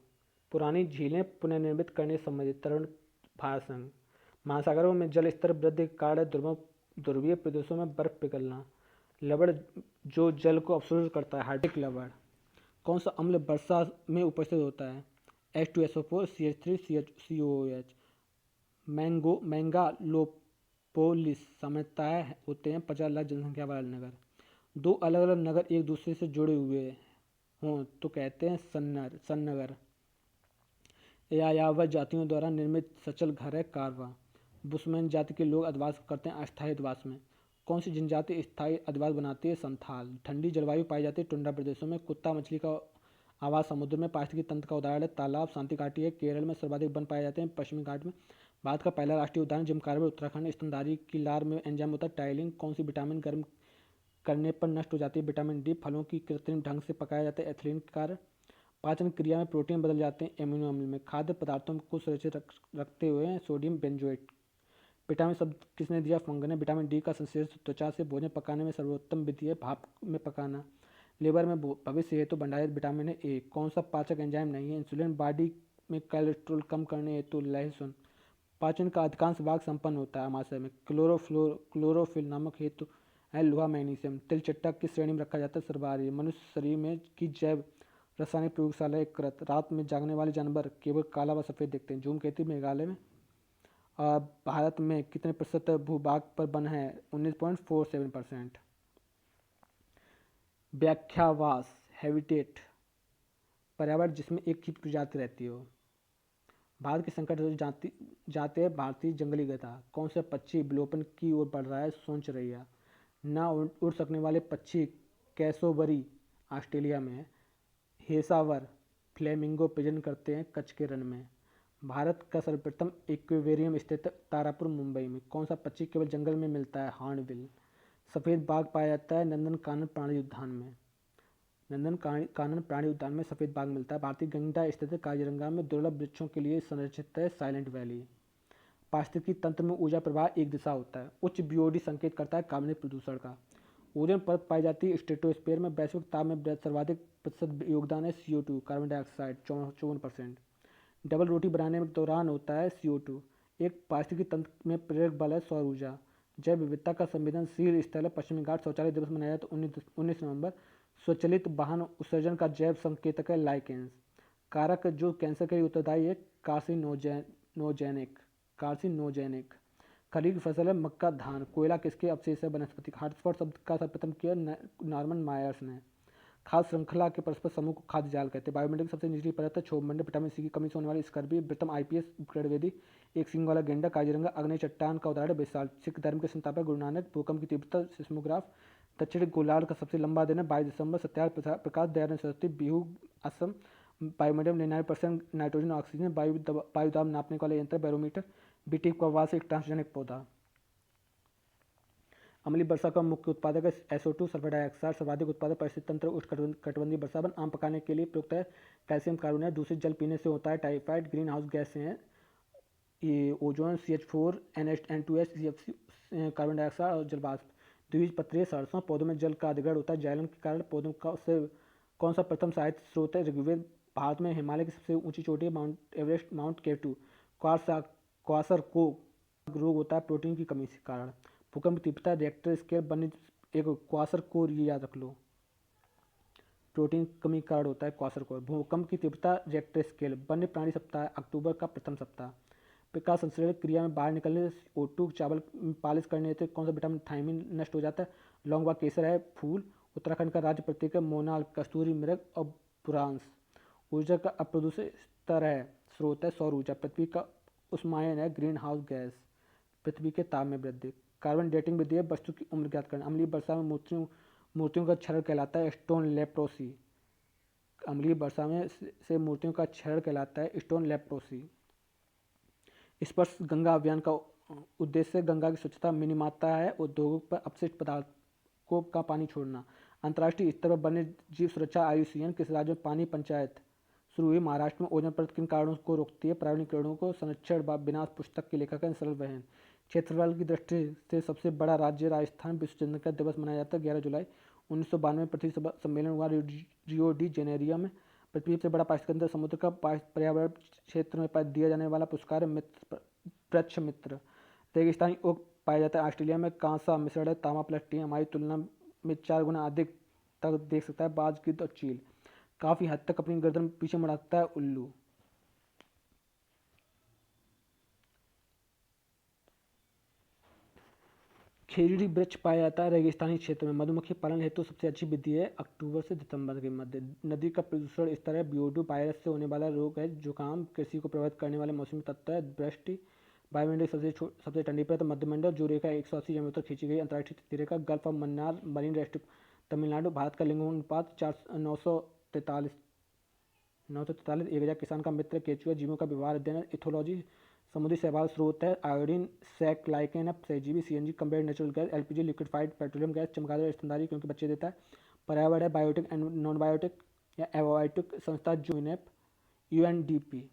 पुरानी झीलें पुनर्निर्मित करने संबंधी तरुण भारत संघ। महासागरों में जल स्तर वृद्धि का कारण है ध्रुवीय प्रदेशों में बर्फ पिघलना। लवण जो जल को अवशोषित करता है हाइड्रिक लवण। कौन सा अम्ल वर्षा में उपस्थित होता है? H2SO4, CH3, COOH। मेगालोपोलिस सामान्यतः होते हैं 50 लाख जनसंख्या वाले नगर। दो अलग अलग नगर एक दूसरे से जुड़े हुए हों तो कहते हैं सन्नगर। यायावर जातियों द्वारा निर्मित सचल घर है कारवा। बुशमैन जाति के लोग अधिवास करते हैं अस्थायी अधिवास में। कौन सी जनजाति स्थायी अधिवास बनाती है? संथाल। ठंडी जलवायु पाई जाती है टुंड्रा प्रदेशों में। कुत्ता मछली का आवास समुद्र में। पारिस्थितिकी तंत्र का उदाहरण है तालाब। शांति घाटी है। केरल में सर्वाधिक वन पाए जाते हैं पश्चिमी घाट में। भारत का पहला राष्ट्रीय उद्यान जिम कॉर्बेट उत्तराखंड। स्तनधारी की लार में एंजाइम होता है टाइलिन। कौन सी विटामिन गर्म करने पर नष्ट हो जाती है? Vitamin D. फलों की कृत्रिम ढंग से पकाया जाता है एथिलीन के कारण। पाचन क्रिया में प्रोटीन बदल जाते हैं एमिनो अम्ल में। खाद्य पदार्थों को सुरक्षित रखते हुए सोडियम बेंजोएट। विटामिन शब्द किसने दिया? फंग ने। विटामिन डी का संश्लेषण त्वचा से भोजन पकाने में सर्वोत्तम विधि है भाप में पकाना। लेबर में भविष्य हेतु भंडारित विटामिन है ए। कौन सा पाचक एंजाइम नहीं है? इंसुलिन। बॉडी में कोलेस्ट्रॉल कम करने हेतु लहसुन। पाचन का अधिकांश भाग संपन्न होता है आमाशय में। क्लोरोफिल नामक हेतु है लोहा मैग्नीशियम। तिलचट्टा किस श्रेणी में रखा जाता है? सर्वहारी। मनुष्य शरीर में की जैव रासायनिक प्रयोगशाला एक कृत। रात में जागने वाले जानवर केवल काला व सफ़ेद दिखते हैं। धूमकेतु मेघालय में। भारत में कितने प्रतिशत भूभाग पर वन है? 19.47%। व्याख्यावास हैबिटेट पर्यावरण जिसमें एक ही प्रजाति रहती हो। भारत की संकट जाते हैं भारतीय जंगली गधा। कौन सा पक्षी विलोपन की ओर बढ़ रहा है? सोच रैया। ना उड़ सकने वाले पक्षी कैसोबरी ऑस्ट्रेलिया में है। हेसावर फ्लेमिंगो प्रजनन करते हैं कच्छ के रण में। भारत का सर्वप्रथम एक्वेरियम स्थित है तारापुर मुंबई में। कौन सा पक्षी केवल जंगल में मिलता है? हॉर्नबिल। सफ़ेद बाघ पाया जाता है नंदनकानन प्राणी उद्यान में। नंदनकानन प्राणी उद्यान में सफ़ेद बाघ मिलता है। भारतीय गंगा स्थित काजीरंगा में दुर्लभ वृक्षों के लिए संरक्षित है साइलेंट वैली। पारिस्थितिकी तंत्र में ऊर्जा प्रवाह एक दिशा होता है। उच्च बीओडी संकेत करता है कार्बनिक प्रदूषण का। ओजोन परत पाई जाती है स्ट्रेटोस्फीयर में। वैश्विक ताप में सर्वाधिक प्रतिशत योगदान है CO2 कार्बन डाइऑक्साइड 54%। डबल रोटी बनाने में दौरान होता है CO2। एक पारिस्थितिकी तंत्र में प्रेरक बल है सौर ऊर्जा। जैव विविधता का संवेदनशील स्थल है पश्चिमी घाट। शौचालय दिवस मनाया जाता है 19 नवंबर। स्वचालित वाहन उत्सर्जन का जैव संकेतक है लाइकेंस। कारक जो कैंसर के लिए उत्तरदायी है कार्सिनोजेनिक। खरीफ की फसल है मक्का धान। कोयला किसके अवशेष है? वनस्पति। हॉटस्पॉट शब्द का सर्वप्रथम किया नॉर्मन मायर्स ने। खाद्य श्रृंखला के परस्पर समूह को खाद्य जाल कहते हैं। वायुमंडल की सबसे निचली परत है क्षोभमंडल। विटामिन सी की कमी से होने वाली स्कर्वी। वृत्तम IPS गणवेदी। एक सिंग वाला गेंडा। काजीरंगा अग्नि चट्टान का उदाहरण बेसाल्ट। सिख धर्म के संस्थापक गुरु नानक। भूकंप की तीव्रता सिस्मोग्राफ। दक्षिण गोलार्ध का सबसे लंबा दिन है 22 दिसंबर। सत्याग्रह प्रकाश दयानंद सरस्वती। बिहू असम। वायुमंडल 99% नाइट्रोजन ऑक्सीजन। वायु दाब नापने वाले यंत्र बैरोमीटर। बीटी कवास एक ट्रांसजेनिक पौधा। अम्लीय वर्षा का मुख्य उत्पादक है SO2 सल्फर डाइऑक्साइड। सर्वाधिक उत्पादक परिस्थिति तंत्र उष्णकटिबंधीय वर्षावन। आम पकाने के लिए प्रयुक्त है कैल्शियम कार्बोनेट। दूषित जल पीने से होता है टाइफाइड। ग्रीन हाउस गैस हैं ये ozone CH4 N2S CFC carbon dioxide और जलवाष्प। द्विबीजपत्रीय सरसों। पौधों में जल का अधिग्रहण होता है जाइलम के कारण। पौधों का से कौन सा प्रथम साहित्य स्रोत है? ऋग्वेद। भारत में हिमालय की सबसे ऊंची चोटी है mount Everest mount K2। Quasar को रोग होता है प्रोटीन की कमी के कारण। भूकंप की तीव्रता रिएक्टर स्केल बने एक क्वासर कोर ये याद रख लो। प्रोटीन की कमी का कारण होता है क्वासर कोर। भूकंप की तीव्रता रिएक्टर स्केल। वन्य प्राणी सप्ताह अक्टूबर का प्रथम सप्ताह। प्रकाश संश्लेषण क्रिया में बाहर निकलने से O2 चावल पालिश करने से कौन सा विटामिन थायमिन नष्ट हो जाता है? लौंग व केसर है फूल। उत्तराखंड का राज्य प्रतीक है मोनाल। कस्तूरी मृग और बुरांश। ऊर्जा का अप्रदूषित स्तर है स्रोत है सौर ऊर्जा। पृथ्वी का उष्मायन है ग्रीन हाउस गैस। पृथ्वी के ताप में वृद्धि। कार्बन डेटिंग विधि है वस्तु की उम्र ज्ञात करना। अम्लीय वर्षा में मूर्तियों का क्षरण कहलाता है स्टोन लेप्रोसी। अम्लीय वर्षा में से मूर्तियों का क्षरण कहलाता है स्टोन लेप्रोसी। स्पर्श गंगा अभियान का उद्देश्य गंगा की स्वच्छता मिनीमाता है। उद्योगों पर अपशिष्ट पदार्थों का पानी छोड़ना। अंतर्राष्ट्रीय स्तर पर वन्य जीव सुरक्षा IUCN किस राज्य में पानी पंचायत शुरू हुई? महाराष्ट्र में। ओजोन परत किन कारणों को रोकती है? पर्यावरणीय किरणों को संरक्षण व विनाश। पुस्तक के लेखक हैं सरल बहन। क्षेत्रफल की दृष्टि से सबसे बड़ा राज्य राजस्थान। विश्व जनसंख्या दिवस मनाया जाता है 11 जुलाई। 1992 में पृथ्वी सम्मेलन हुआ रियो डी जेनेरियो में। पृथ्वी सबसे बड़ा पारिस्थितिक तंत्र समुद्र का पर्यावरण क्षेत्र में दिया जाने वाला पुरस्कार है वृक्ष मित्र। रेगिस्तानी ओक पाया जाता है ऑस्ट्रेलिया में। कांसा मिश्रण है तांबा प्लस टी हमारी तुलना में 4 गुना अधिक तक देख सकता है बाज गिद्ध और चील। काफ़ी हद तक अपनी गर्दन पीछे मुड़ाता है उल्लू। खेजड़ी वृक्ष पाया जाता है रेगिस्तानी क्षेत्र में। मधुमक्खी पालन हेतु सबसे अच्छी विधि है अक्टूबर से दिसंबर के मध्य। नदी का प्रदूषण स्तर है BO2 वायरस से होने वाला रोग है जुकाम। कृषि को प्रभावित करने वाले मौसमी तत्व है वृष्टि। वायुमंडल सबसे ठंडी परत मध्यमंडल, जो रेखा 180 किलोमीटर खींची गई अंतर्राष्ट्रीय रेखा gulf of Mannar marine restrict Tamil Nadu. Bharat का लिंग अनुपात 943। 1000 किसान का मित्र केचुआ। जीवों का व्यवहार अध्ययन इथोलॉजी। समुद्री शैवाल स्रोत है आयोडीन सैक लाइकेन सहजीवी। CNG combined natural gas. LPG liquefied petroleum gas. चमगादड़ स्तनधारी क्योंकि बच्चे देता है। पर्यावरण है बायोटिक एंड नॉन बायोटिक या एबायोटिक संस्था यूनेप यूएनडीपी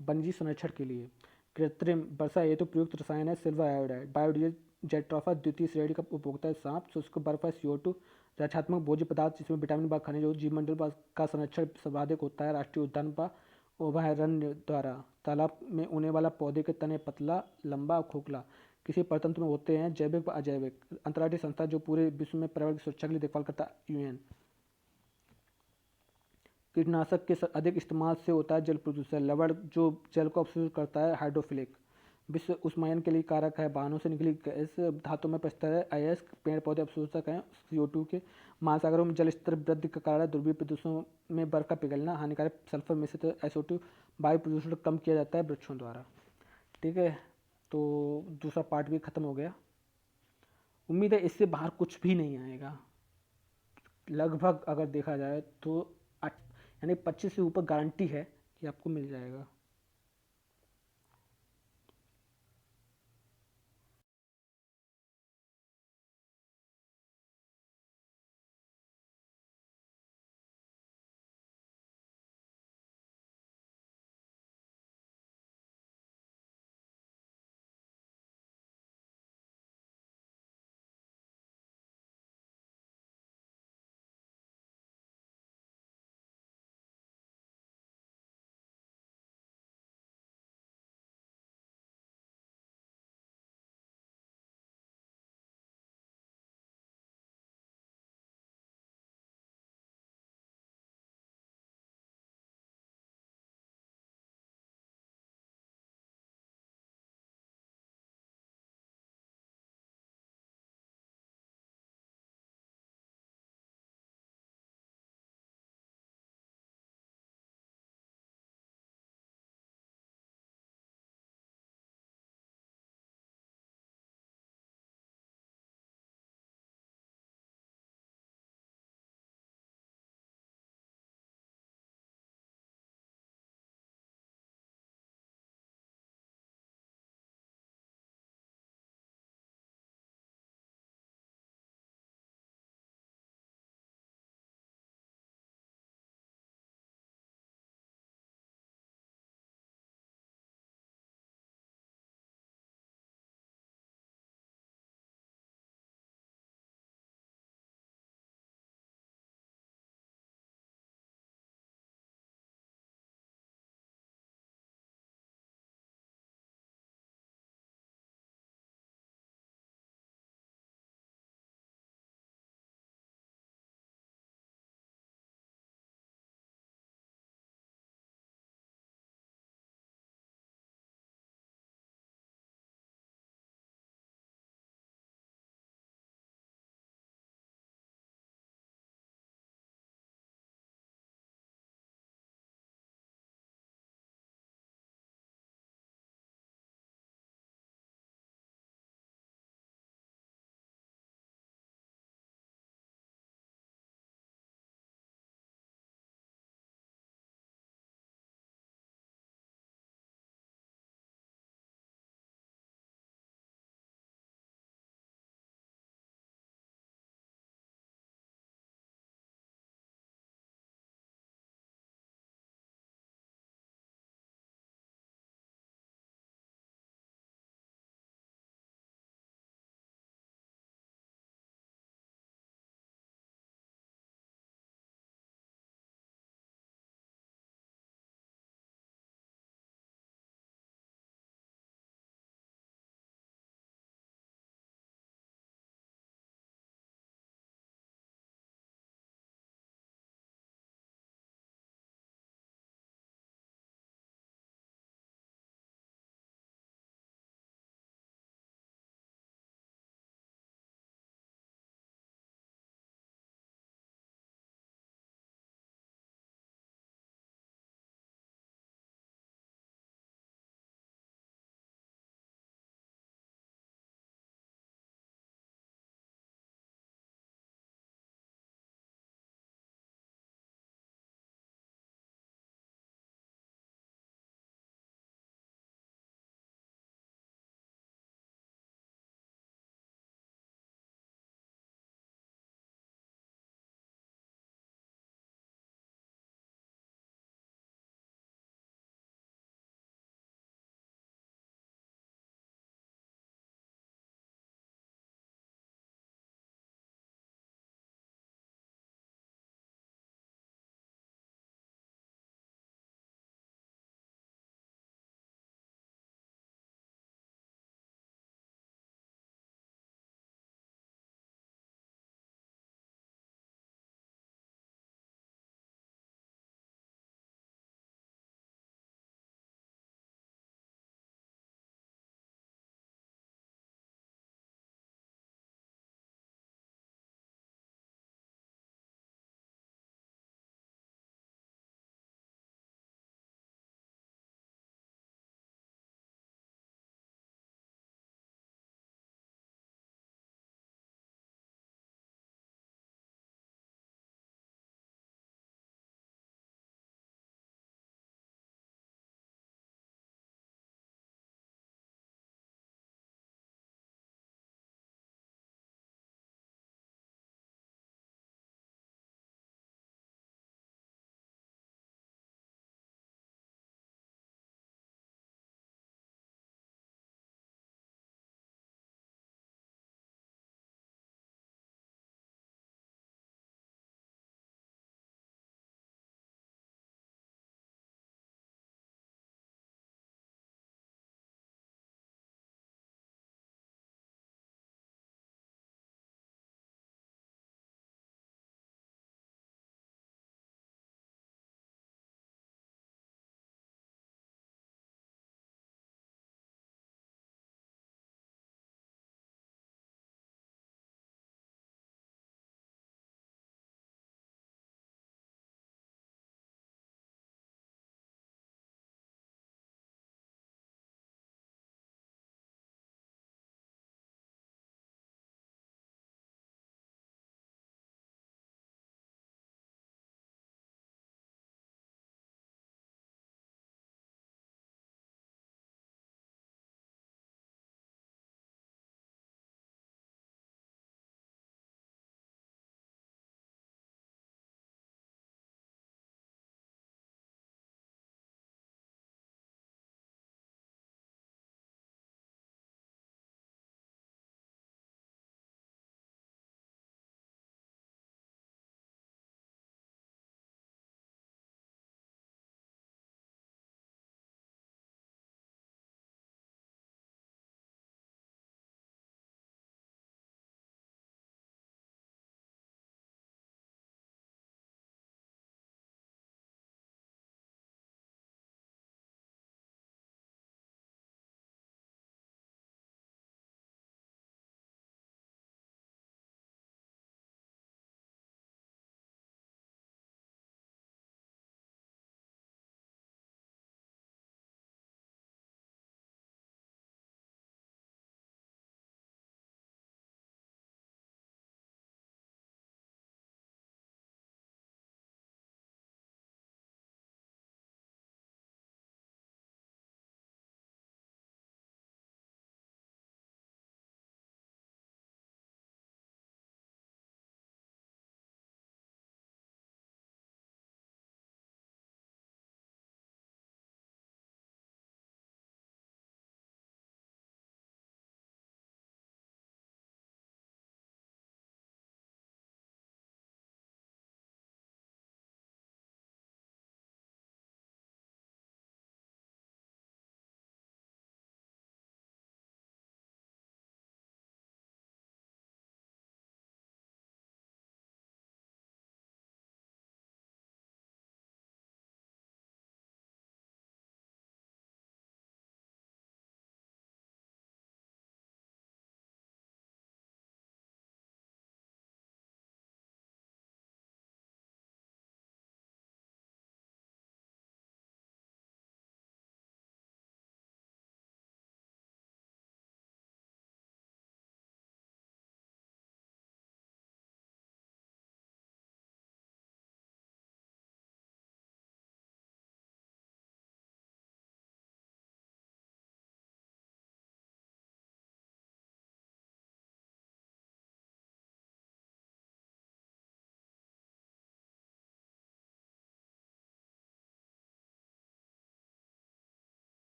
वन्यजीव संरक्षण के लिए। कृत्रिम वर्षा हेतु प्रयुक्त रसायन है सिल्वर आयोडाइड। बायोडीजल जेट्रोफा द्वितीय श्रेणी का उपभोक्ता है सांप। शुष्क बर्फ है CO2। रक्षात्मक भोज्य पदार्थ जिसमें विटामिन व खनिज जीवमंडल का संरक्षण सर्वाधिक होता है राष्ट्रीय उद्यान व अभयारण्य द्वारा। तालाब में उगने वाला पौधे के तने पतला लंबा और खोखला किसी परतंत्र में होते हैं जैविक व अजैविक। अंतर्राष्ट्रीय संस्था जो पूरे विश्व में पर्यावरण की सुरक्षा के लिए देखभाल करता है UN। कीटनाशक के अधिक इस्तेमाल से होता है जल प्रदूषण। लवण जो जल को अवशोषित करता है हाइड्रोफिलिक। विश्व उष्मायन के लिए कारक है वाहनों से निकली गैस। धातु में प्रस्तर है अयस्क। पेड़ पौधे अवशोषक हैं CO2 के। महासागरों में जल स्तर वृद्धि का कारण है ध्रुवीय प्रदेशों में बर्फ का पिघलना। हानिकारक सल्फर मिश्रित SO2। वायु प्रदूषण कम किया जाता है वृक्षों द्वारा। ठीक है, तो दूसरा पार्ट भी खत्म हो गया। उम्मीद है इससे बाहर कुछ भी नहीं आएगा लगभग, अगर देखा जाए तो यानी 25 से ऊपर गारंटी है कि आपको मिल जाएगा।